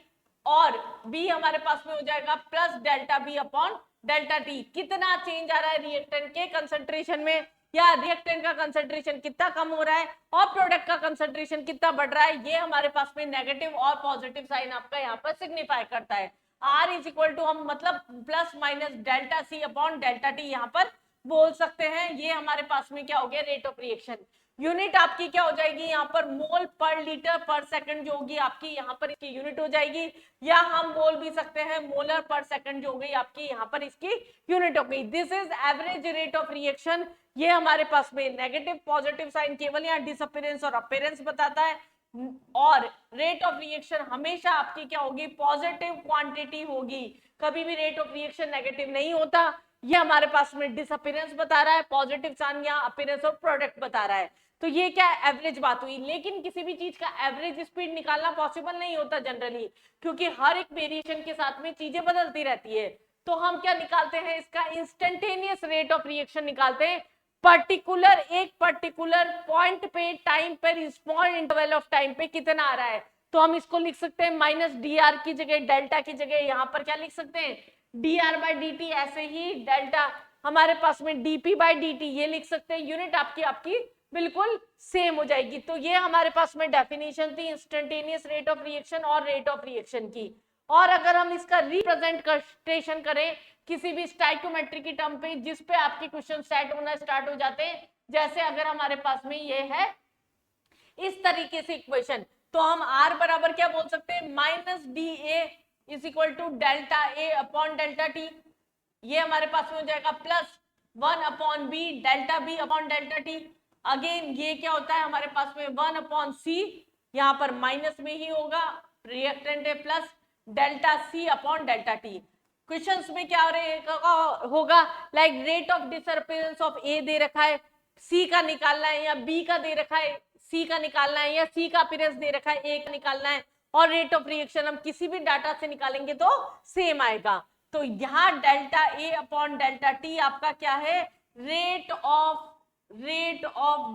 Speaker 1: और बी हमारे पास में हो जाएगा plus delta B upon delta T. कितना चेंज आ रहा है रिएक्टेंट के कंसंट्रेशन में, या रिएक्टेंट का कंसंट्रेशन कितना कम हो रहा है और प्रोडक्ट का कंसंट्रेशन कितना बढ़ रहा है, ये हमारे पास में नेगेटिव और पॉजिटिव साइन आपका यहाँ पर सिग्निफाई करता है। आर इज इक्वल टू हम मतलब plus minus delta C upon delta T यहाँ पर बोल सकते हैं। ये हमारे पास में क्या हो गया रेट ऑफ रिएक्शन। यूनिट आपकी क्या हो जाएगी यहाँ पर मोल पर लीटर पर सेकंड जो होगी आपकी यहाँ पर इसकी यूनिट हो जाएगी, या हम बोल भी सकते हैं मोलर पर सेकंड जो हो गई आपकी यहाँ पर इसकी यूनिट हो गई। This is average rate of reaction. ये हमारे पास में नेगेटिव पॉजिटिव साइन केवल यहाँ डिसअपीयरेंस और अपीयरेंस बताता है, और रेट ऑफ रिएक्शन हमेशा आपकी क्या होगी पॉजिटिव क्वांटिटी होगी, कभी भी रेट ऑफ रिएक्शन नेगेटिव नहीं होता। ये हमारे पास में डिसअपीयरेंस बता रहा है, पॉजिटिव साइन या अपीयरेंस ऑफ प्रोडक्ट बता रहा है। तो ये क्या एवरेज बात हुई, लेकिन किसी भी चीज का एवरेज स्पीड निकालना पॉसिबल नहीं होता जनरली, क्योंकि हर एक वेरिएशन के साथ में चीजें बदलती रहती है। तो हम क्या निकालते हैं इसका इंस्टेंटेनियस रेट ऑफ रिएक्शन निकालते हैं, पर्टिकुलर एक पर्टिकुलर पॉइंट पे टाइम पर स्मॉल इंटरवल ऑफ टाइम पे कितना आ रहा है। तो हम इसको लिख सकते हैं माइनस डी आर की जगह डेल्टा की जगह यहाँ पर क्या लिख सकते हैं D R by D T, ऐसे ही डेल्टा हमारे पास में डीपी बाई डी टी ये लिख सकते हैं। यूनिट आपकी बिल्कुल सेम हो जाएगी। तो ये हमारे पास में डेफिनेशन थी इंस्टेंटेनियस रेट ऑफ रिएक्शन और रेट ऑफ रिएक्शन की। और अगर हम इसका रिप्रेजेंटेशन करें किसी भी स्टाइकोमेट्री की टर्म पे जिस पे आपके क्वेश्चन सेट होना स्टार्ट हो जाते हैं, जैसे अगर हमारे पास में ये है इस तरीके से इक्वेशन, तो हम आर बराबर क्या बोल सकते हैं minus D A is equal to delta A upon delta T. ये हमारे पास में हो जाएगा plus 1 upon B delta B upon delta T. Again ये क्या होता है हमारे पास में 1 अपॉन सी, यहाँ पर माइनस में ही होगा रिएक्टेंट है, plus delta C upon delta T. Questions में क्या होगा like rate of disappearance of A दे रखा है, सी का निकालना है, या बी का दे रखा है सी का निकालना है, या सी का अपीयरेंस दे रखा है ए का निकालना है, और रेट ऑफ रिएक्शन हम किसी भी डाटा से निकालेंगे तो सेम आएगा। तो यहाँ delta A upon delta T आपका क्या है rate of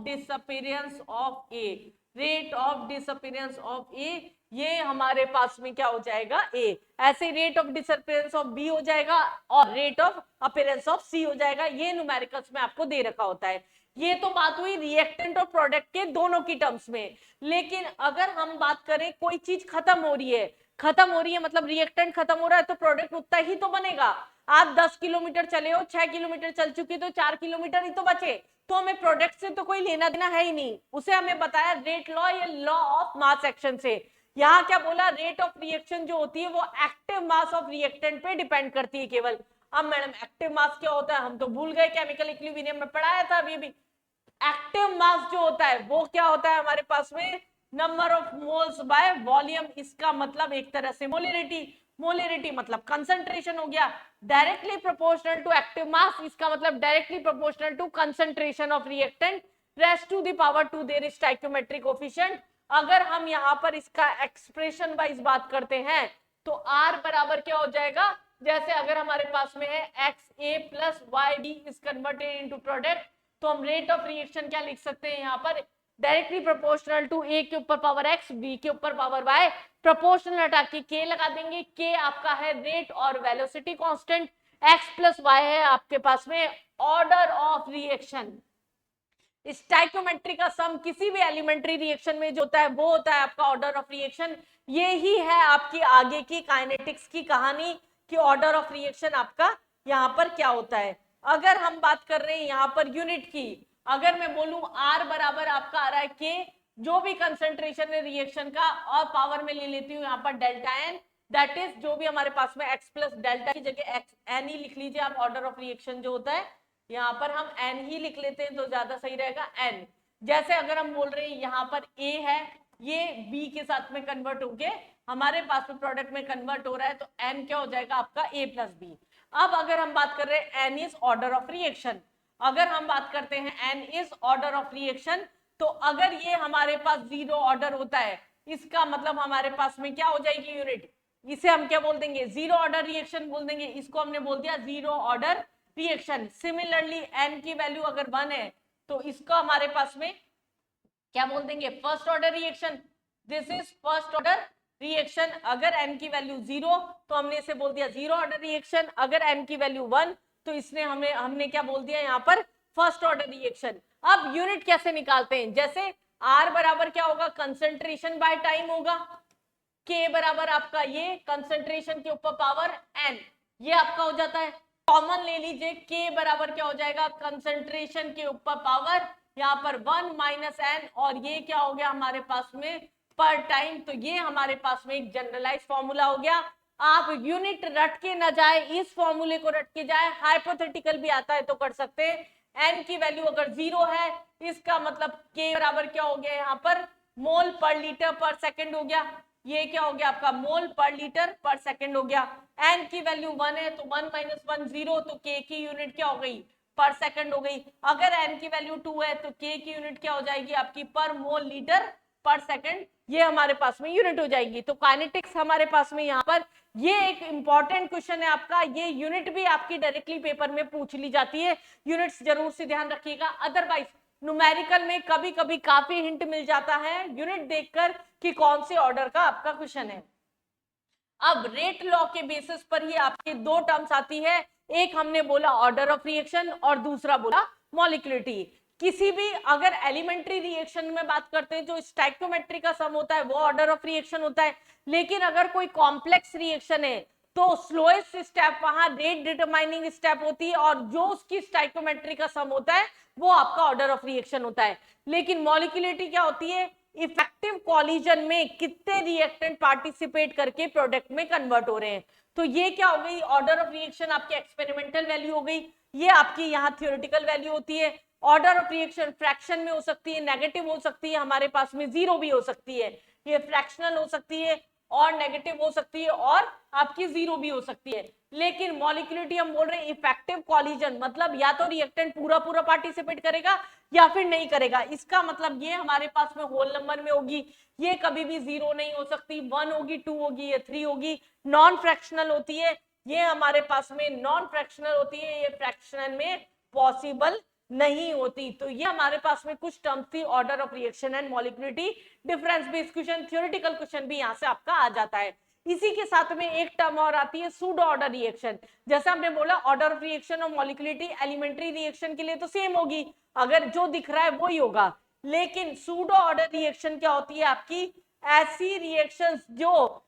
Speaker 1: disappearance of A, rate of disappearance of A, ये हमारे पास में क्या हो जाएगा ए। ऐसे rate of disappearance of B हो जाएगा और rate of appearance of C हो जाएगा। ये न्यूमेरिकल्स में आपको दे रखा होता है। ये तो बात हुई रिएक्टेंट और प्रोडक्ट के दोनों की टर्म्स में। लेकिन अगर हम बात करें कोई चीज खत्म हो रही है मतलब रिएक्टेंट खत्म हो रहा है तो प्रोडक्ट उतना ही तो बनेगा। आप 10 किलोमीटर चले हो, 6 किलोमीटर चल चुकी तो 4 किलोमीटर ही तो बचे, तो हमें प्रोडक्ट से तो कोई लेना देना है ही नहीं। उसे हमें बताया रेट लॉ या लॉ ऑफ मास एक्शन से। यहाँ क्या बोला रेट ऑफ रिएक्शन जो होती है वो एक्टिव मास ऑफ रिएक्टेंट पे डिपेंड करती है केवल। अब मैडम एक्टिव मास क्या होता है हम तो भूल गए, केमिकल इक्विलिब्रियम में पढ़ाया था अभी भी। एक्टिव मास जो होता है वो क्या होता है हमारे पास में number of moles by volume. इसका मतलब एक तरह से मोलरिटी मतलब कंसंट्रेशन हो गया, directly proportional to active mass, इसका मतलब directly proportional to concentration of reactant raised to the power to their stoichiometric coefficient. अगर हम यहाँ पर इसका एक्सप्रेशन वाइज बात करते हैं तो R बराबर क्या हो जाएगा, जैसे अगर हमारे पास में है XA plus YD is converted into product, तो हम रेट ऑफ रिएक्शन क्या लिख सकते हैं यहाँ पर डायरेक्टली प्रोपोर्शनल टू A के ऊपर पावर X, B के ऊपर पावर Y, प्रोपोर्शनल हटा के K लगा देंगे। K आपका है रेट और velocity constant, X plus Y है आपके पास में ऑर्डर ऑफ रिएक्शन। स्टोइकियोमेट्री का सम किसी भी एलिमेंट्री रिएक्शन में जो होता है वो होता है आपका ऑर्डर ऑफ रिएक्शन। ये ही है आपकी आगे की काइनेटिक्स की कहानी कि ऑर्डर ऑफ रिएक्शन आपका यहाँ पर क्या होता है। अगर हम बात कर रहे हैं यहाँ पर यूनिट की, अगर मैं बोलूं R बराबर आपका आ रहा है K, जो भी कंसंट्रेशन है रिएक्शन का, और पावर में ले लेती हूँ यहाँ पर डेल्टा N, दैट इज जो भी हमारे पास में X प्लस डेल्टा की जगह N ही लिख लीजिए आप। ऑर्डर ऑफ रिएक्शन जो होता है यहाँ पर हम N ही लिख लेते हैं तो ज्यादा सही रहेगा N। जैसे अगर हम बोल रहे हैं यहाँ पर A है, ये B के साथ में कन्वर्ट होके हमारे पास में प्रोडक्ट में कन्वर्ट हो रहा है, तो N क्या हो जाएगा आपका A प्लस B। अब अगर हम बात कर रहे हैं N is order of reaction, अगर हम बात करते हैं N is order of reaction, तो अगर ये हमारे पास 0 ऑर्डर होता है इसका मतलब हमारे पास में क्या हो जाएगी यूनिट, इसे हम क्या बोल देंगे 0 ऑर्डर रिएक्शन बोल देंगे। इसको हमने बोल दिया 0 ऑर्डर रिएक्शन। सिमिलरली n की वैल्यू अगर 1 है तो इसका हमारे पास में क्या बोल देंगे, first order reaction. This is first order reaction. अगर n की वैल्यू 0 तो हमने इसे बोल दिया जीरो ऑर्डर रिएक्शन। अगर n की वैल्यू 1 तो इसने हमने क्या बोल दिया यहाँ पर, फर्स्ट ऑर्डर रिएक्शन। अब यूनिट कैसे निकालते हैं, जैसे R बराबर क्या होगा, कंसंट्रेशन बाय टाइम होगा, K बराबर आपका ये कंसंट्रेशन के ऊपर पावर n, ये आपका हो जाता है। कॉमन ले लीजिए, K बराबर क्या हो जाएगा, कंसंट्रेशन के ऊपर पावर यहाँ पर 1 माइनस n, और ये क्या हो गया हमारे पास में पर टाइम। तो ये हमारे पास में एक जनरलाइज फॉर्मूला हो गया। आप यूनिट रट के ना जाए, इस फॉर्मूले को रट के जाए, हाइपोथेटिकल भी आता है तो कर सकते हैं। n की वैल्यू अगर 0 है, इसका मतलब K बराबर क्या हो गया यहाँ पर, मोल पर लीटर पर सेकंड हो गया। ये क्या हो गया आपका, मोल पर लीटर पर सेकंड हो गया। n की वैल्यू 1 है तो 1 माइनस 1 0, तो K की यूनिट क्या हो गई, पर सेकंड हो गई। अगर n की वैल्यू 2 है तो K की यूनिट क्या हो जाएगी आपकी, पर मोल लीटर पर सेकंड, ये हमारे पास में यूनिट हो जाएगी। तो काइनेटिक्स हमारे पास में यहाँ पर ये एक इंपॉर्टेंट क्वेश्चन है आपका। ये यूनिट भी आपकी डायरेक्टली पेपर में पूछ ली जाती है, यूनिट्स जरूर से ध्यान रखिएगा। अदरवाइज न्यूमेरिकल में कभी कभी काफी हिंट मिल जाता है यूनिट देखकर कि कौन से ऑर्डर का आपका क्वेश्चन है। अब रेट लॉ के बेसिस पर ही आपके दो टर्म्स आती है, एक हमने बोला ऑर्डर ऑफ रिएक्शन और दूसरा बोला मॉलिक्यूलिटी। किसी भी अगर एलिमेंट्री रिएक्शन में बात करते हैं जो स्टोइकियोमेट्री का सम होता है वो ऑर्डर ऑफ रिएक्शन होता है, लेकिन अगर कोई कॉम्प्लेक्स रिएक्शन है तो स्लोएस्ट स्टेप वहां रेट डिटरमाइनिंग स्टेप होती है, और जो उसकी स्टोइकियोमेट्री का सम होता है वो आपका ऑर्डर ऑफ रिएक्शन होता है। लेकिन मॉलिक्यूलिटी क्या होती है, इफेक्टिव कॉलिजन में कितने रिएक्टेंट पार्टिसिपेट करके प्रोडक्ट में कन्वर्ट हो रहे हैं। तो ये क्या हो गई, ऑर्डर ऑफ रिएक्शन आपकी एक्सपेरिमेंटल वैल्यू हो गई, ये आपकी यहाँ थ्योरेटिकल वैल्यू होती है। ऑर्डर ऑफ रिएक्शन फ्रैक्शन में हो सकती है, नेगेटिव हो सकती है, हमारे पास में जीरो भी हो सकती है, ये फ्रैक्शनल हो सकती है और नेगेटिव हो सकती है और आपकी जीरो भी हो सकती है। लेकिन मॉलिक्यूलिटी हम बोल रहे हैं इफेक्टिव कॉलिजन, मतलब या तो रिएक्टेंट पूरा पूरा पार्टिसिपेट करेगा या फिर नहीं करेगा। इसका मतलब ये हमारे पास में होल नंबर में होगी, ये कभी भी जीरो नहीं हो सकती, 1 होगी, 2 होगी या 3 होगी। नॉन फ्रैक्शनल होती है, ये हमारे पास में नॉन फ्रैक्शनल होती है, ये फ्रैक्शनल में पॉसिबल नहीं होती। तो ये हमारे पास में कुछ टर्म्स थी, order of reaction and molecularity. Difference based question, theoretical question भी यहाँ से आपका आ जाता है। इसी के साथ में एक टर्म और आती है सूडो ऑर्डर रिएक्शन। जैसा हमने बोला ऑर्डर ऑफ रिएक्शन और मॉलिक्यूलिटी एलिमेंट्री रिएक्शन के लिए तो सेम होगी, अगर जो दिख रहा है वही होगा। लेकिन सूडो ऑर्डर रिएक्शन क्या होती है आपकी, ऐसी रिएक्शंस जो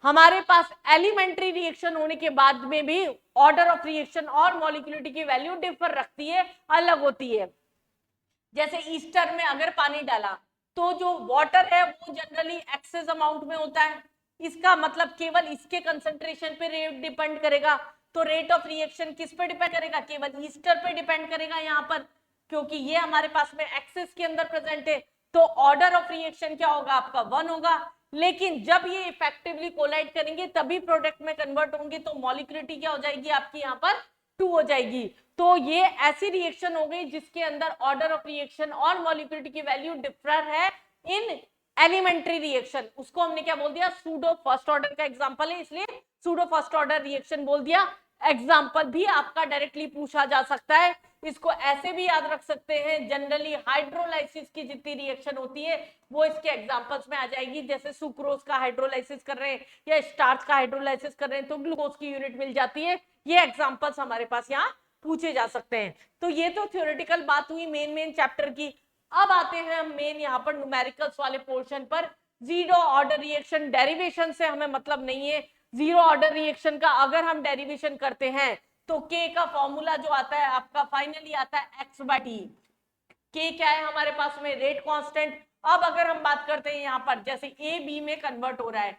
Speaker 1: हमारे पास एलिमेंट्री रिएक्शन होने के बाद में भी ऑर्डर ऑफ रिएक्शन और मॉलिक्यूलिटी की वैल्यू डिफर रखती है, अलग होती है। जैसे ईस्टर में अगर पानी डाला तो जो वाटर है वो जनरली एक्सेस अमाउंट में होता है, इसका मतलब केवल इसके कंसंट्रेशन पे रेट डिपेंड करेगा। तो रेट ऑफ रिएक्शन किस पे डिपेंड करेगा, केवल ईस्टर पे डिपेंड करेगा यहाँ पर, क्योंकि ये हमारे पास में एक्सेस के अंदर प्रेजेंट है। तो ऑर्डर ऑफ रिएक्शन क्या होगा आपका, 1 होगा। लेकिन जब ये इफेक्टिवली कोलाइड करेंगे तभी प्रोडक्ट में कन्वर्ट होंगे, तो मॉलिक्यूलिटी क्या हो जाएगी आपकी यहाँ पर 2 हो जाएगी। तो ये ऐसी रिएक्शन हो गई जिसके अंदर ऑर्डर ऑफ रिएक्शन और मॉलिक्यूलिटी की वैल्यू डिफर है इन एलिमेंट्री रिएक्शन, उसको हमने क्या बोल दिया, सूडो फर्स्ट ऑर्डर का एग्जांपल है, इसलिए सूडो फर्स्ट ऑर्डर रिएक्शन बोल दिया। एग्जांपल भी आपका डायरेक्टली पूछा जा सकता है, इसको ऐसे भी याद रख सकते हैं, जनरली हाइड्रोलाइसिस की जितनी रिएक्शन होती है वो इसके एग्जांपल्स में आ जाएगी। जैसे सुक्रोज का हाइड्रोलाइसिस कर रहे हैं या स्टार्च का हाइड्रोलाइसिस कर रहे हैं तो ग्लूकोज की यूनिट मिल जाती है। ये एग्जांपल्स हमारे पास यहाँ पूछे जा सकते हैं। तो ये तो थ्योरेटिकल बात हुई मेन चैप्टर की। अब आते हैं हम मेन यहाँ पर न्यूमेरिकल्स वाले पोर्शन पर। जीरो ऑर्डर रिएक्शन डेरिवेशन से हमें मतलब नहीं है। जीरो ऑर्डर रिएक्शन का अगर हम डेरिवेशन करते हैं तो K का फॉर्मूला जो आता है आपका फाइनली आता है x/t। K क्या है हमारे पास में, रेट कांस्टेंट। अब अगर हम बात करते हैं यहाँ पर जैसे A B में कन्वर्ट हो रहा है,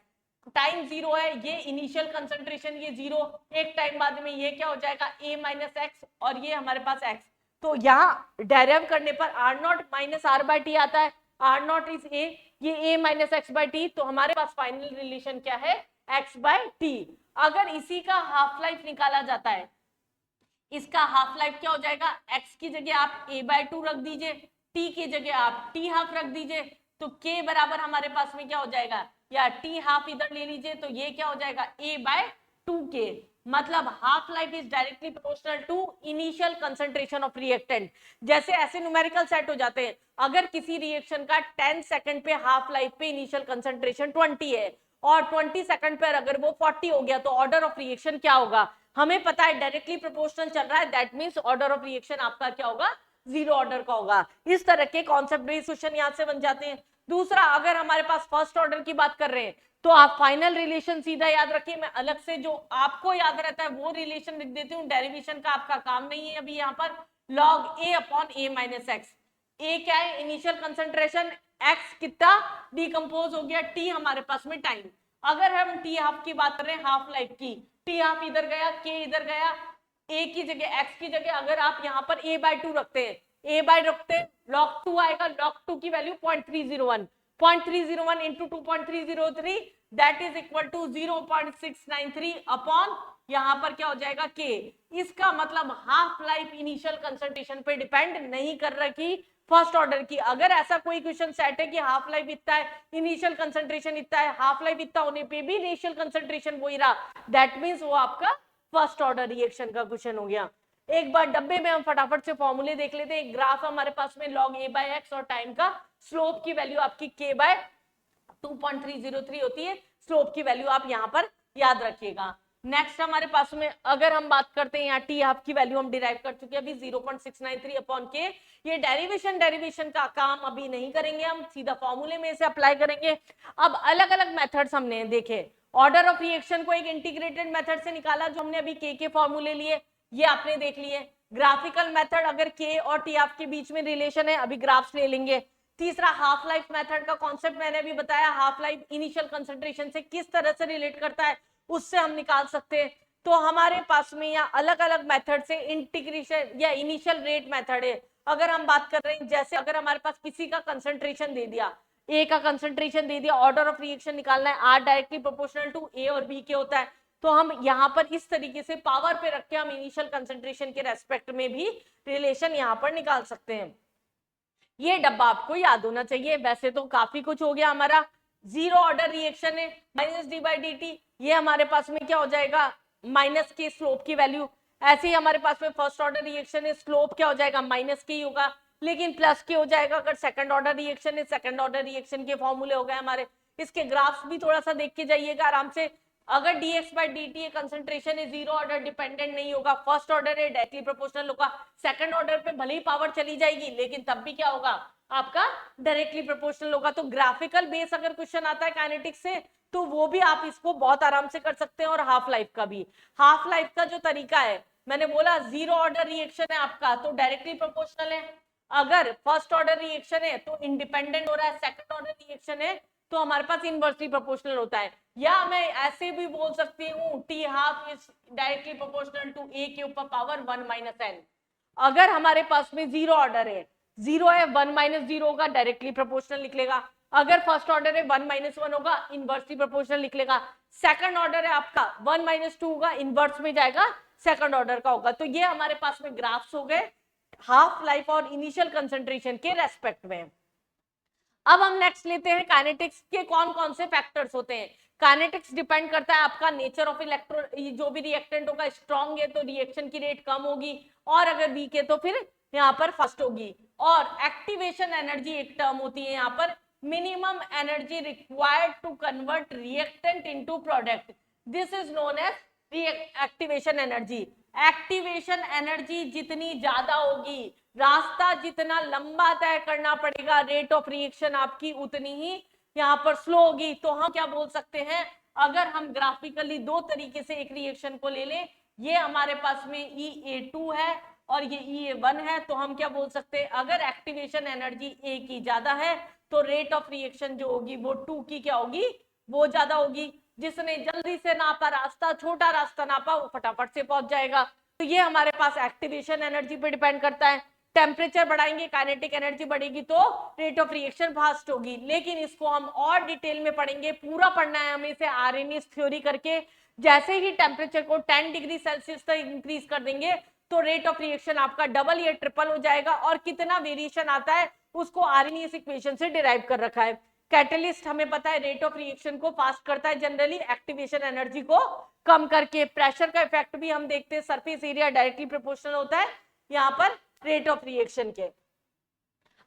Speaker 1: टाइम 0 है, ये इनिशियल कंसंट्रेशन ये 0, एक टाइम बाद में ये क्या हो जाएगा A माइनस एक्स और ये हमारे पास x। तो यहाँ डेराइव करने पर r0 माइनस r/t आता है, r0 इज a, ये a माइनस x/t, तो हमारे पास फाइनल रिलेशन क्या है x/t। अगर इसी का हाफ लाइफ निकाला जाता है, इसका हाफ लाइफ क्या हो जाएगा, x की जगह आप a/2 रख दीजिए, t की जगह आप t हाफ रख दीजिए, तो k बराबर हमारे पास में क्या हो जाएगा, या t हाफ इधर ले लीजिए तो ये क्या हो जाएगा a/2 2K, मतलब half life is directly proportional to initial concentration of reactant. जैसे ऐसे न्यूमेरिकल सेट हो जाते हैं, अगर किसी रिएक्शन का 10 सेकंड पे हाफ लाइफ पे इनिशियल कंसंट्रेशन 20 है और 20 सेकंड पर अगर वो 40 हो गया तो ऑर्डर ऑफ रिएक्शन क्या होगा, हमें पता है डायरेक्टली प्रोपोर्शनल चल रहा है, that means order of reaction आपका क्या होगा, जीरो ऑर्डर का होगा। इस तरह के कॉन्सेप्ट बेस्ड क्वेश्चन यहां से बन जाते हैं। दूसरा, अगर हमारे पास फर्स्ट ऑर्डर की बात कर रहे हैं तो आप फाइनल रिलेशन सीधा याद रखिए, मैं अलग से जो आपको याद रहता है वो रिलेशन लिख देती हूँ, डेरिवेशन का आपका काम नहीं है अभी यहाँ पर। log a अपॉन a माइनस एक्स, ए क्या है इनिशियल कंसंट्रेशन, एक्स कितना डिकम्पोज हो गया, टी हमारे पास में टाइम। अगर हम टी हाफ की बात कर रहे हैं हाफ लाइफ की, टी हाफ इधर गया, के इधर गया, ए की जगह एक्स की जगह अगर आप यहाँ पर a/2 रखते हैं, log 2 आएगा, log 2 की value 0.301 into 2.303 that is equal to 0.693 upon यहाँ पर क्या हो जाएगा के। इसका मतलब हाफ लाइफ इनिशियल कंसंट्रेशन पे डिपेंड नहीं कर रही फर्स्ट ऑर्डर की। अगर ऐसा कोई क्वेश्चन सेट है कि हाफ लाइफ इतना है, इनिशियल कंसंट्रेशन इतना है, हाफ लाइफ इतना होने पे भी इनिशियल कंसंट्रेशन वही रहा, दैट मींस वो आपका फर्स्ट ऑर्डर रिएक्शन का क्वेश्चन हो गया। एक बार डब्बे में हम फटाफट से फॉर्मूले देख लेते हैं। एक ग्राफ हमारे पास में log a बाय एक्स और टाइम का स्लोप की वैल्यू आपकी k बाय 2.303 होती है, स्लोप की वैल्यू आप यहाँ पर याद रखिएगा। नेक्स्ट हमारे पास में अगर हम बात करते हैं यहाँ टी हाफ की वैल्यू हम डिराइव कर चुके हैं अभी 0.693 अपॉन के। ये डेरिवेशन का काम अभी नहीं करेंगे, हम सीधा फॉर्मूले में इसे अप्लाई करेंगे। अब अलग अलग मेथड्स हमने देखे, ऑर्डर ऑफ रिएक्शन को एक इंटीग्रेटेड मेथड से निकाला जो हमने अभी के फॉर्मूले लिए, ये आपने देख लिए। ग्राफिकल मेथड, अगर के और टी हाफ के बीच में रिलेशन है, अभी ग्राफ्स ले लेंगे। तीसरा हाफ लाइफ मेथड का कॉन्सेप्ट मैंने अभी बताया, हाफ लाइफ इनिशियल कंसंट्रेशन से किस तरह से रिलेट करता है उससे हम निकाल सकते हैं। तो हमारे पास में यहाँ अलग अलग मेथड से इंटीग्रेशन या इनिशियल रेट मेथड है। अगर हम बात कर रहे हैं, जैसे अगर हमारे पास किसी का कंसंट्रेशन दे दिया, ए का कंसंट्रेशन दे दिया, ऑर्डर ऑफ रिएक्शन निकालना है, आर डायरेक्टली प्रोपोर्शनल टू ए और बी के होता है, तो हम यहाँ पर इस तरीके से पावर पे रख के हम इनिशियल कंसंट्रेशन के रेस्पेक्ट में भी रिलेशन यहाँ पर निकाल सकते हैं। ये डब्बा आपको याद होना चाहिए। वैसे तो काफी कुछ हो गया हमारा। जीरो ऑर्डर रिएक्शन है minus D by D T, ये हमारे पास में क्या हो जाएगा माइनस के स्लोप की वैल्यू। ऐसे ही हमारे पास में फर्स्ट ऑर्डर रिएक्शन है, स्लोप क्या हो जाएगा माइनस के ही होगा, लेकिन प्लस के हो जाएगा अगर सेकंड ऑर्डर रिएक्शन है। सेकंड ऑर्डर रिएक्शन के फॉर्मूले हो गए हमारे। इसके ग्राफ्स भी थोड़ा सा देख के जाइएगा आराम से। अगर dx by dt कंसंट्रेशन है जीरो ऑर्डर डिपेंडेंट नहीं होगा, फर्स्ट ऑर्डर है डायरेक्टली प्रोपोर्शनल होगा, सेकंड ऑर्डर पे भले ही पावर चली जाएगी लेकिन तब भी क्या होगा आपका डायरेक्टली प्रोपोर्शनल होगा। तो ग्राफिकल बेस अगर क्वेश्चन आता है काइनेटिक्स से तो वो भी आप इसको बहुत आराम से कर सकते हैं। और हाफ लाइफ का भी, हाफ लाइफ का जो तरीका है मैंने बोला जीरो ऑर्डर रिएक्शन है आपका तो डायरेक्टली प्रोपोर्शनल है, अगर फर्स्ट ऑर्डर रिएक्शन है तो इंडिपेंडेंट हो रहा है, सेकंड ऑर्डर रिएक्शन है तो हमारे पास इनवर्सली प्रोपोर्शनल होता है। या मैं ऐसे भी बोल सकती हूँ T half is directly proportional to A के ऊपर पावर 1 माइनस एन। अगर हमारे पास में जीरो ऑर्डर है, जीरो है 1 माइनस जीरो होगा डायरेक्टली प्रोपोर्शनल लिख लेगा, अगर फर्स्ट ऑर्डर है 1 माइनस 1 होगा इनवर्सली प्रोपोर्शनल लिख लेगा, सेकंड ऑर्डर है आपका 1 माइनस 2 होगा इनवर्स में जाएगा सेकंड ऑर्डर का होगा। तो ये हमारे पास में ग्राफ्स हो गए हाफ लाइफ और इनिशियल कंसंट्रेशन के रेस्पेक्ट में। अब हम नेक्स्ट लेते हैं काइनेटिक्स के कौन कौन से फैक्टर्स होते हैं। काइनेटिक्स डिपेंड करता है आपका नेचर ऑफ इलेक्ट्रो, जो भी रिएक्टेंट होगा स्ट्रॉन्ग है तो रिएक्शन की रेट कम होगी और अगर वीक है तो फिर यहाँ पर फास्ट होगी। और एक्टिवेशन एनर्जी एक टर्म होती है यहाँ पर, minimum energy required to convert reactant into product, this is known as activation energy. Activation energy जितनी ज्यादा होगी, रास्ता जितना लंबा तय करना पड़ेगा, रेट ऑफ रिएक्शन आपकी उतनी ही यहाँ पर स्लो होगी। तो हम क्या बोल सकते हैं, अगर हम ग्राफिकली दो तरीके से एक रिएक्शन को ले लें, ये हमारे पास में EA2 है और ये EA1 है, तो हम क्या बोल सकते हैं अगर एक्टिवेशन एनर्जी A की ज्यादा है तो रेट ऑफ रिएक्शन जो होगी वो 2 की क्या होगी, वो ज्यादा होगी। जिसने जल्दी से नापा रास्ता, छोटा रास्ता नापा, वो फटाफट से पहुंच जाएगा। तो ये हमारे पास एक्टिवेशन एनर्जी पे डिपेंड करता है। टेम्परेचर बढ़ाएंगे काइनेटिक एनर्जी बढ़ेगी तो रेट ऑफ रिएक्शन फास्ट होगी। लेकिन इसको हम और डिटेल में पढ़ेंगे, पूरा पढ़ना है हमें इसे आर्हेनियस थ्योरी करके। जैसे ही टेम्परेचर को 10 डिग्री सेल्सियस तक इंक्रीज कर देंगे तो रेट ऑफ रिएक्शन आपका डबल या ट्रिपल हो जाएगा। और कितना वेरिएशन आता है उसको आर्हेनियस इक्वेशन से डिराइव कर रखा है। कैटलिस्ट हमें पता है रेट ऑफ रिएक्शन को फास्ट करता है जनरली, एक्टिवेशन एनर्जी को कम करके। प्रेशर का इफेक्ट भी हम देखते हैं, सरफेस एरिया डायरेक्टली प्रोपोर्शनल होता है यहाँ पर रेट ऑफ रिएक्शन के।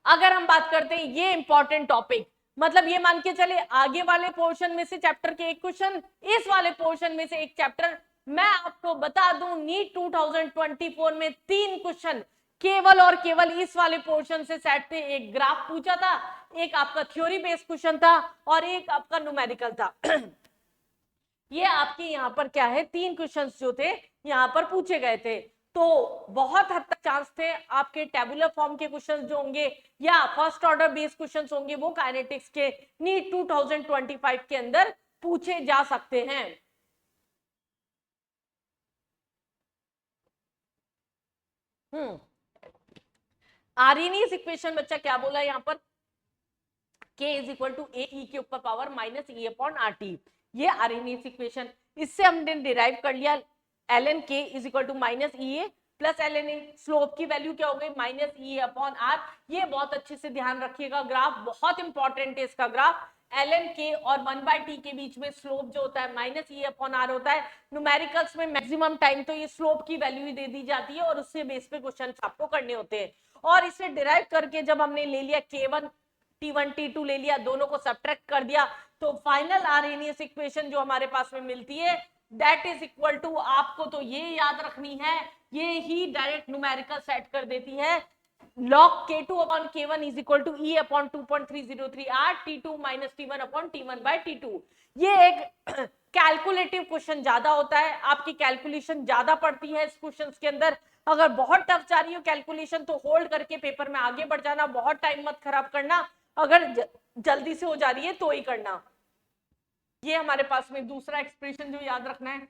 Speaker 1: अगर हम बात करते हैं ये इंपॉर्टेंट टॉपिक, मतलब ये मान के चले आगे वाले पोर्शन में से चैप्टर के एक क्वेश्चन, इस वाले पोर्शन में से एक चैप्टर। मैं आपको बता दूं नीट 2024 में 3 क्वेश्चन केवल और केवल इस वाले पोर्शन से सेट थे। एक ग्राफ पूछा था, एक आपका थ्योरी बेस्ड क्वेश्चन था और एक आपका न्यूमेरिकल था। ये आपके यहाँ पर क्या है, 3 क्वेश्चंस जो थे यहाँ पर पूछे गए थे। तो बहुत हद तक चांस थे आपके टेबुलर फॉर्म के क्वेश्चंस जो होंगे या फर्स्ट ऑर्डर बेस्ड क्वेश्चंस होंगे वो काइनेटिक्स के नीट 2025 के अंदर पूछे जा सकते हैं। आर्हेनियस इक्वेशन बच्चा क्या बोला यहाँ पर, K is equal to A e के ऊपर power minus E upon R T, ये आर्हेनियस इक्वेशन। इससे हमने डिराइव कर लिया ln K is equal to minus E A plus ln A. Slope की वैल्यू क्या हो गई, माइनस ई अपॉन आर। ये बहुत अच्छे से ध्यान रखिएगा, ग्राफ बहुत इंपॉर्टेंट है इसका ग्राफ। ln K और 1/t के बीच में स्लोप जो होता है माइनस ई अपॉन आर होता है। न्यूमेरिकल्स में मैक्सिमम टाइम तो ये स्लोप की वैल्यू ही दे दी जाती है और उससे बेस पे क्वेश्चन आपको करने होते हैं। और इसे डिराइव करके जब हमने ले लिया K1 T1 T2 ले लिया, दोनों को सब्ट्रैक्ट कर दिया, तो फाइनल आर्हेनियस इक्वेशन जो हमारे पास में मिलती है दैट इज इक्वल टू, आपको तो ये याद रखनी है, ये ही डायरेक्ट न्यूमेरिकल सेट कर देती है, log K2 upon K1 is equal to E upon 2.303 R T2 minus T1 upon T1 by T2। ये एक कैलकुलेटिव क्वेश्चन ज्यादा होता है, आपकी कैलकुलेशन ज्यादा पड़ती है इस क्वेश्चन के अंदर। अगर बहुत टफ जा रही हो कैलकुलेशन तो होल्ड करके पेपर में आगे बढ़ जाना, बहुत टाइम मत खराब करना, अगर जल्दी से हो जा रही है तो ही करना। ये हमारे पास में दूसरा एक्सप्रेशन जो याद रखना है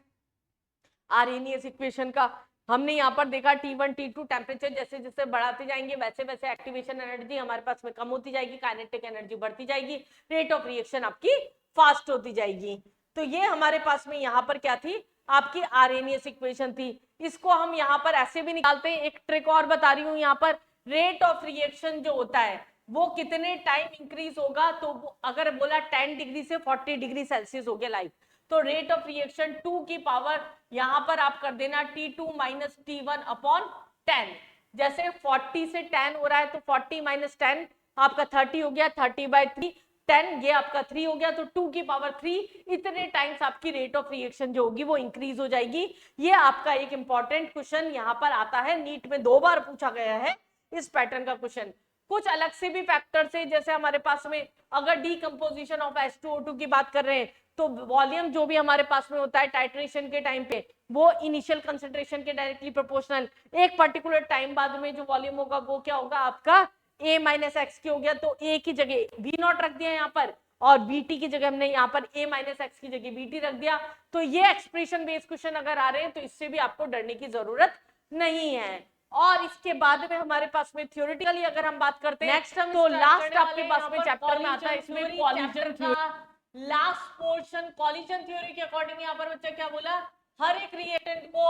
Speaker 1: आर्हेनियस इक्वेशन का, हमने यहाँ पर देखा T1 T2 टेम्परेचर जैसे जैसे बढ़ाते जाएंगे वैसे वैसे एक्टिवेशन एनर्जी हमारे पास में कम होती जाएगी, काइनेटिक एनर्जी बढ़ती जाएगी, रेट ऑफ रिएक्शन आपकी फास्ट होती जाएगी। तो ये हमारे पास में यहाँ पर क्या थी, आपकी आर्हेनियस इक्वेशन थी। इसको हम यहाँ पर ऐसे भी निकालते हैं, एक ट्रिक और बता रही हूँ यहाँ पर, रेट ऑफ रिएक्शन जो होता है वो कितने टाइम इंक्रीज होगा, तो अगर बोला 10 डिग्री से 40 डिग्री सेल्सियस हो गया लाइफ, तो रेट ऑफ रिएक्शन 2 की पावर यहां पर आप कर देना T2 माइनस T1 अपॉन 10। जैसे 40 से 10 हो रहा है तो 40 माइनस 10 आपका 30 हो गया, 30/3 10 ये आपका 3 हो गया, तो 2 की पावर 3 इतने टाइम्स आपकी रेट ऑफ रिएक्शन जो होगी वो इंक्रीज हो जाएगी। ये आपका एक इंपॉर्टेंट क्वेश्चन यहाँ पर आता है, नीट में 2 बार पूछा गया है इस पैटर्न का क्वेश्चन। कुछ अलग से भी फैक्टर से, जैसे हमारे पास में अगर डीकंपोजिशन ऑफ H2O2 की बात कर रहे हैं तो वॉल्यूम जो भी हमारे पास में होता है टाइट्रेशन के टाइम पे वो इनिशियल कंसंट्रेशन के डायरेक्टली प्रोपोर्शनल, एक पर्टिकुलर टाइम बाद में जो वॉल्यूम होगा वो क्या होगा आपका A माइनस एक्स की हो गया, तो A की जगह V0 रख दिया यहाँ पर और BT की जगह हमने यहाँ पर A माइनस एक्स की जगह BT रख दिया। तो ये एक्सप्रेशन बेस्ड क्वेश्चन अगर आ रहे हैं तो इससे भी आपको डरने की जरूरत नहीं है। और इसके बाद में हमारे पास में थ्योरेटिकली अगर हम बात करते हैं नेक्स्ट हम तो लास्ट आपके पास में चैप्टर में आता है इसमें collision theory. Last portion collision theory के अकॉर्डिंग यहाँ पर बच्चा क्या बोला, हर एक रिएक्टेंट को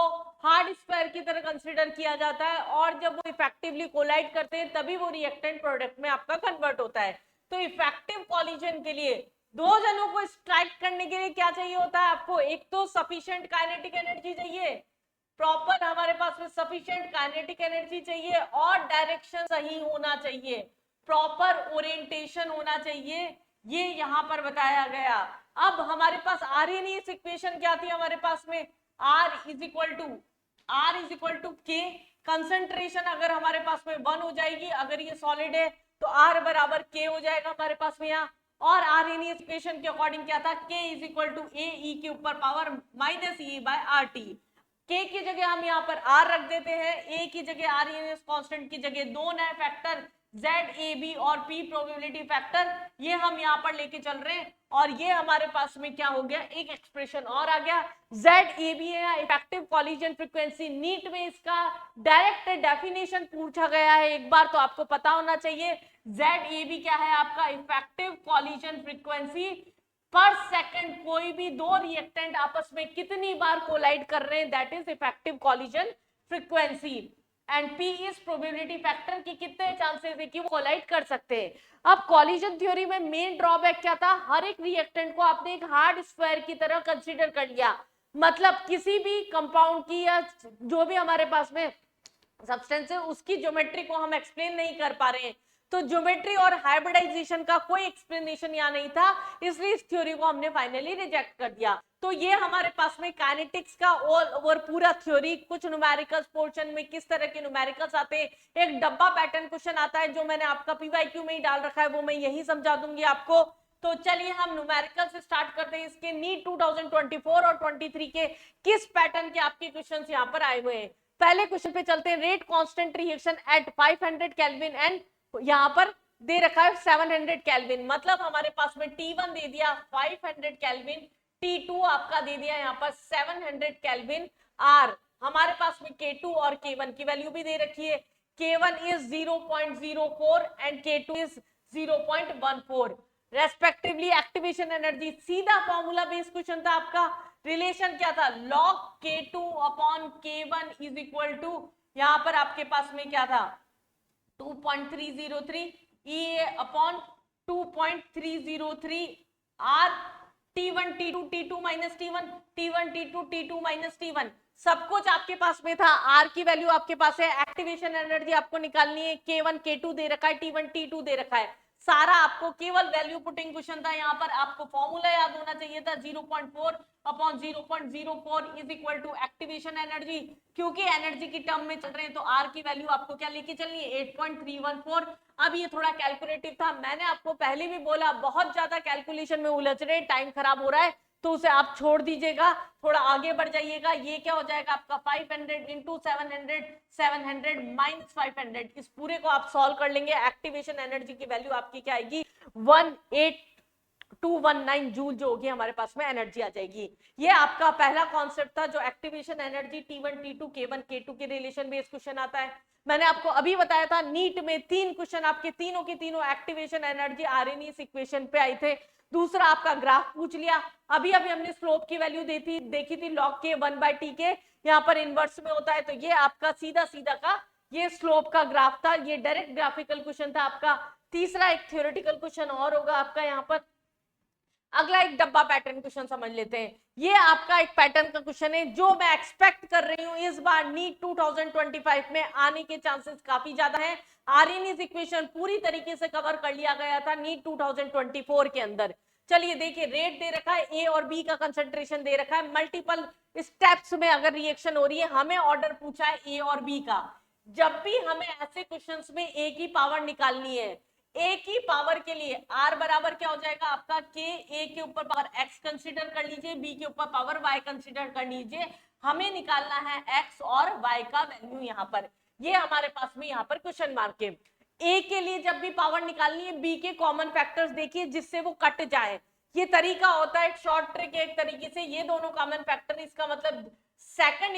Speaker 1: हार्ड स्क्वायर की तरह कंसीडर किया जाता है और जब वो इफेक्टिवली कोलाइड करते हैं तभी वो रिएक्टेंट प्रोडक्ट में आपका कन्वर्ट होता है। तो इफेक्टिव कॉलिजन के लिए दो जनों को स्ट्राइक करने के लिए क्या चाहिए होता है आपको, एक तो सफिशिएंट काइनेटिक एनर्जी चाहिए, प्रॉपर हमारे पास में सफिशिएंट काइनेटिक एनर्जी चाहिए और डायरेक्शन सही होना चाहिए, प्रॉपर ओरिएंटेशन होना चाहिए, ये यहां पर बताया गया। अब हमारे पास आर्हेनियस इक्वेशन क्या थी हमारे पास में, R is equal to K, concentration अगर हमारे पास में 1 हो जाएगी, अगर ये सॉलिड है तो R बराबर K हो जाएगा हमारे पास में यहाँ। और आर्हेनियस इक्वेशन के अकॉर्डिंग क्या था, K is equal to A E के ऊपर power minus E by RT। K की जगह हम यहाँ पर R रख देते हैं, A की जगह आर्हेनियस कांस्टेंट की जगह 2 नए फैक्टर Z, A, B और P प्रोबेबिलिटी फैक्टर, ये हम यहाँ पर लेके चल रहे हैं और ये हमारे पास में क्या हो गया, एक एक्सप्रेशन और आ गया। Z, A, B है इफेक्टिव कॉलिजन फ्रीक्वेंसी, नीट में इसका डायरेक्ट डेफिनेशन पूछा गया है, एक बार तो आपको पता होना चाहिए। Z, A, B क्या है आपका, इफेक्टिव कॉलिजन फ्रीक्वेंसी पर सेकंड, कोई भी दो रिएक्टेंट आपस में कितनी बार कोलाइड कर रहे हैं, that is effective collision frequency. And P is probability factor कि कितने चांसेस है कि वो कोलाइड कर सकते हैं। अब कॉलिजन थ्योरी में मेन ड्रॉबैक क्या था, हर एक रिएक्टेंट को आपने एक हार्ड स्क्वायर की तरह कंसीडर कर लिया, मतलब किसी भी कंपाउंड की या जो भी हमारे पास में सब्सटेंस है उसकी ज्योमेट्री को हम एक्सप्लेन नहीं कर पा रहे हैं, तो ज्योमेट्री और हाइब्रिडाइजेशन का कोई एक्सप्लेनेशन यहाँ नहीं था, इसलिए इस थ्योरी को हमने फाइनली रिजेक्ट कर दिया। तो ये हमारे पास में काइनेटिक्स का ऑल ओवर पूरा थ्योरी, कुछ न्यूमेरिकल्स पोर्शन में किस तरह के न्यूमेरिकल्स आते हैं, एक डब्बा पैटर्न क्वेश्चन आता है जो मैंने आपका पीवाईक्यू में ही डाल रखा है, वो मैं यही समझा दूंगी आपको। तो चलिए हम न्यूमेरिकल से स्टार्ट करते हैं। इसके नीट 2024 और 23 के किस पैटर्न के आपके क्वेश्चंस यहाँ पर आए हुए हैं। पहले क्वेश्चन पे चलते हैं। Rate constant reaction at 500 kelvin and यहाँ पर दे रखा है 700 केल्विन, मतलब हमारे पास में T1 दे दिया 500 केल्विन, T2 आपका दे दिया यहाँ पर 700 केल्विन, R हमारे पास में K2 और K1 की वैल्यू भी दे रखी है। K1 is 0.04 and K2 is 0.14 respectively. Activation energy सीधा फॉर्मूला बेस्ड क्वेश्चन था आपका, रिलेशन क्या था, log K2 upon K1 is equal to यहाँ पर आपके पास में क्या था 2.303 E upon 2.303 R T1 T2 T2 minus T1 T1 T2 T2 minus T1 सब कुछ आपके पास में था। R की वैल्यू आपके पास है, एक्टिवेशन एनर्जी आपको निकालनी है, K1 K2 दे रखा है, T1 T2 दे रखा है, सारा आपको केवल वैल्यू पुटिंग क्वेश्चन था। यहाँ पर आपको फॉर्मूला याद होना चाहिए था 0.4 upon 0.04 is equal to activation energy, क्योंकि एनर्जी की टर्म में चल रहे हैं तो आर की वैल्यू आपको क्या लेके चलनी है 8.314। अब ये थोड़ा कैलकुलेटिव था, मैंने आपको पहले भी बोला बहुत ज्यादा कैलकुलेशन में उलझ रहे, टाइम खराब हो रहा है तो उसे आप छोड़ दीजिएगा, थोड़ा आगे बढ़ जाइएगा। ये क्या हो जाएगा आपका 500 इंटू 700 700 माइनस 500, इस पूरे को आप सॉल्व कर लेंगे, एक्टिवेशन एनर्जी की वैल्यू आपकी क्या आएगी 18219 जूल जो होगी हमारे पास में एनर्जी आ जाएगी। ये आपका पहला कॉन्सेप्ट था जो activation energy T1 T2 K1 K2 के रिलेशन बेस्ड क्वेश्चन आता है। मैंने आपको अभी बताया था नीट में 3 क्वेश्चन आपके तीनों के तीनों एक्टिवेशन एनर्जी आरएनएस इक्वेशन पे आए थे। दूसरा आपका ग्राफ पूछ लिया, अभी हमने स्लोप की वैल्यू देखी थी log के 1/t के, यहाँ पर इनवर्स में होता है, तो ये आपका सीधा सीधा का ये स्लोप का ग्राफ था, ये डायरेक्ट ग्राफिकल क्वेश्चन था आपका। तीसरा एक थ्योरेटिकल क्वेश्चन और होगा आपका यहाँ पर। अगला एक डब्बा पैटर्न क्वेश्चन समझ लेते हैं। ये आपका एक पैटर्न का क्वेश्चन है जो मैं एक्सपेक्ट कर रही हूँ इस बार नीट 2025 में आने के चांसेस काफी ज्यादा हैं। आरएनएस इक्वेशन पूरी तरीके से कवर कर लिया गया था नीट 2024 के अंदर। चलिए देखिए, रेट दे रखा है, ए और बी का कंसंट्रेशन दे रखा है, मल्टीपल स्टेप्स में अगर रिएक्शन हो रही है, हमें ऑर्डर पूछा है ए और बी का। जब भी हमें ऐसे क्वेश्चंस में ए की पावर निकालनी है, ए की पावर के लिए आर बराबर क्या हो जाएगा आपका के, ए के ऊपर पावर एक्स कंसीडर कर लीजिए, बी के ऊपर पावर वाई कंसीडर कर लीजिए, हमें निकालना है एक्स और वाई का वैल्यू यहाँ पर। ये हमारे पास में यहाँ पर क्वेश्चन मार्क है। ए के लिए जब भी पावर निकालनी है, बी के कॉमन फैक्टर्स देखिए जिससे वो कट जाए, ये तरीका होता है शॉर्ट ट्रिक एक तरीके से, ये दोनों कॉमन फैक्टर, इसका मतलब सेकंड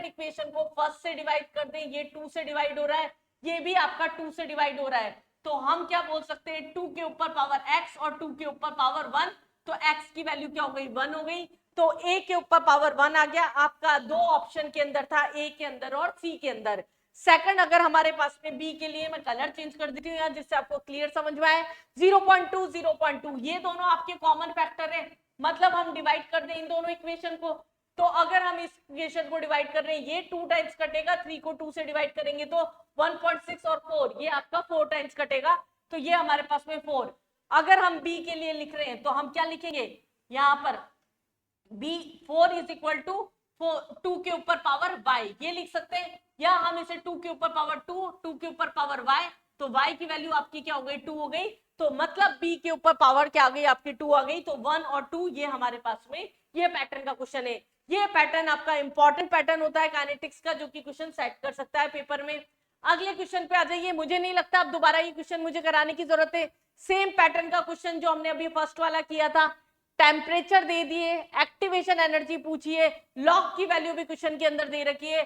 Speaker 1: इक्वेशन को फर्स्ट से डिवाइड कर दें, ये 2 से डिवाइड हो रहा है, ये भी आपका 2 से डिवाइड हो रहा है, तो हम क्या बोल सकते हैं 2 के ऊपर पावर x और 2 के ऊपर पावर 1, तो x की वैल्यू क्या हो गई 1 हो गई, तो a के ऊपर पावर 1 आ गया। आपका दो ऑप्शन के अंदर था, a के अंदर और c के अंदर। सेकंड अगर हमारे पास में b के लिए मैं कलर चेंज कर देती हूँ यहाँ जिससे आपको क्लियर समझ में आए, 0.2 0.2 ये दोनों आपके कॉमन फैक्टर है, मतलब हम डिवाइड कर दें इन दोनों इक्वेशन को, तो अगर हम इस इक्वेशन को डिवाइड कर रहे हैं, ये 2 टाइम्स कटेगा, 3 को 2 से डिवाइड करेंगे तो 1.6 और 4, ये आपका 4 टाइम्स कटेगा, तो ये हमारे पास में 4। अगर हम b के लिए लिख रहे हैं तो हम क्या लिखेंगे यहाँ पर b 4 इज इक्वल टू 2 के ऊपर पावर y, ये लिख सकते हैं, या हम इसे 2 के ऊपर पावर 2 के ऊपर पावर y, तो y की वैल्यू आपकी क्या हो गई 2 हो गई, तो मतलब b के ऊपर पावर क्या आ गई आपकी 2 आ गई, तो 1 और 2 ये हमारे पास में ये पैटर्न का क्वेश्चन है। ये पैटर्न आपका इंपॉर्टेंट पैटर्न होता है काइनेटिक्स का, जो कि क्वेश्चन सेट कर सकता है पेपर में। अगले क्वेश्चन पे आ जाइए, मुझे नहीं लगता अब दोबारा ये क्वेश्चन मुझे कराने की जरूरत है, सेम पैटर्न का क्वेश्चन जो हमने अभी फर्स्ट वाला किया था, टेम्परेचर दे दिए, एक्टिवेशन एनर्जी पूछिए, लॉग की वैल्यू भी क्वेश्चन के अंदर दे रखी है।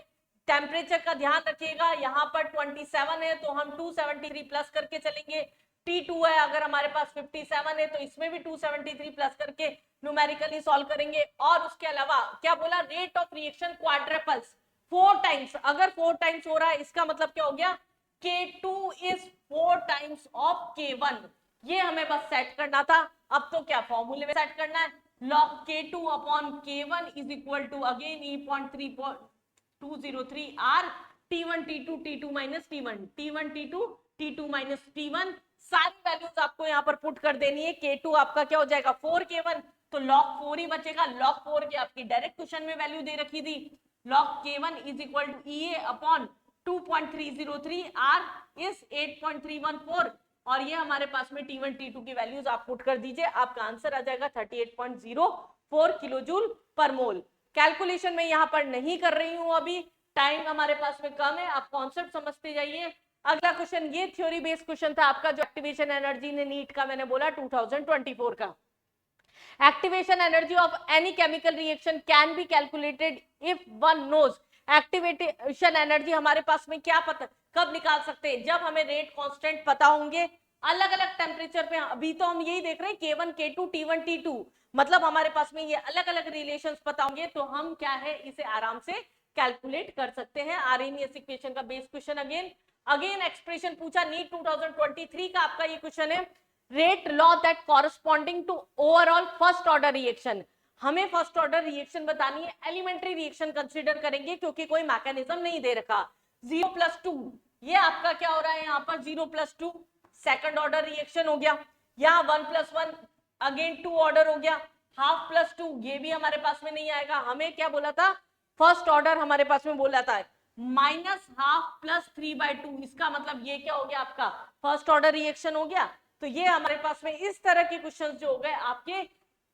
Speaker 1: टेम्परेचर का ध्यान रखिएगा, यहाँ पर 27 है तो हम 273 प्लस करके चलेंगे, T2 है अगर हमारे पास 57 है तो इसमें भी 273 प्लस करके न्यूमेरिकली सॉल्व करेंगे। और उसके अलावा क्या बोला, रेट ऑफ रिएक्शन क्वाड्रपल्स, 4 टाइम्स, अगर 4 टाइम्स हो रहा है इसका मतलब क्या हो गया, K2 is 4 times of K1। ये हमें बस सेट करना था। अब तो क्या फॉर्मूले में सेट करना है, log K2 upon K1 is equal to again E.3203 R T1 T2 T2 minus T1 T1 T2 T2 minus T1। सारी वैल्यूज आपको यहाँ पर पुट कर देनी है। K2 आपका क्या हो जाएगा 4 K1, तो log 4 ही बचेगा। log 4 की आपकी डायरेक्ट क्वेश्चन में वैल्यू दे रखी थी, log K1 is equal to EA upon 2.303 R is 8.314, और ये हमारे पास में T1 T2 की वैल्यूज आप पुट कर दीजिए, आपका आंसर आ जाएगा 38.04 किलोजूल पर मोल। कैलकुलेशन में यहाँ पर नहीं कर रही हूं, अभी टाइम हमारे पास में कम है, आप कॉन्सेप्ट समझते जाइए। अगला क्वेश्चन, ये थ्योरी बेस्ड क्वेश्चन था आपका, जो एक्टिवेशन एनर्जी ने नीट का मैंने बोला 2024 का। Activation energy of any chemical reaction can be calculated if one knows. Activation energy हमारे पास में क्या पता कब निकाल सकते हैं, जब हमें रेट कांस्टेंट पता होंगे अलग अलग टेम्परेचर पे। अभी तो हम यही देख रहे हैं K1 K2 T1 T2, मतलब हमारे पास में ये अलग अलग रिलेशंस पता होंगे, तो हम क्या है इसे आराम से कैलकुलेट कर सकते हैं। आरएनएस इक्वेशन का बेस क्वेश्चन अगेन एक्सप्रेशन पूछा नीट 2023 का आपका ये क्वेश्चन है, rate law that corresponding to overall first order reaction. हमें फर्स्ट ऑर्डर रिएक्शन बतानी है, एलिमेंट्री रिएक्शन कंसीडर करेंगे क्योंकि कोई मैकेनिज्म नहीं दे रखा। 0+2 ये आपका क्या हो रहा है यहाँ पर 0+2 सेकंड ऑर्डर रिएक्शन हो गया। यहाँ 1+1 अगेन 2 ऑर्डर हो गया। 1/2+2 ये भी हमारे पास में नहीं आएगा। हमें क्या बोला था, फर्स्ट ऑर्डर हमारे पास में बोला था -1/2 + 3/2, इसका मतलब ये क्या हो गया आपका फर्स्ट ऑर्डर रिएक्शन हो गया। तो ये हमारे पास में इस तरह के क्वेश्चंस जो हो गए आपके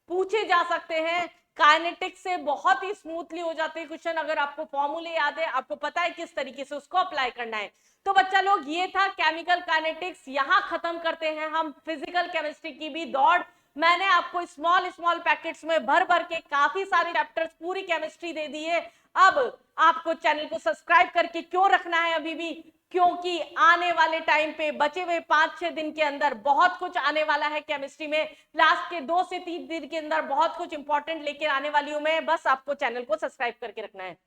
Speaker 1: पूछे जा सकते हैं। काइनेटिक्स से बहुत ही स्मूथली हो जाते हैं क्वेश्चन, अगर आपको फॉर्मूले याद है, आपको पता है किस तरीके से उसको अप्लाई करना है। तो बच्चा लोग ये था केमिकल काइनेटिक्स, यहां खत्म करते हैं हम फिजिकल केमिस्ट्री की भी दौड़। मैंने आपको स्मॉल स्मॉल पैकेट्स में भर भर के काफी सारे चैप्टर्स पूरी केमिस्ट्री दे दी है। अब आपको चैनल को सब्सक्राइब करके क्यों रखना है अभी भी, क्योंकि आने वाले टाइम पे बचे हुए 5-6 दिन के अंदर बहुत कुछ आने वाला है केमिस्ट्री में। लास्ट के 2 से 3 दिन के अंदर बहुत कुछ इंपॉर्टेंट लेकर आने वाली हूं मैं, बस आपको चैनल को सब्सक्राइब करके रखना है।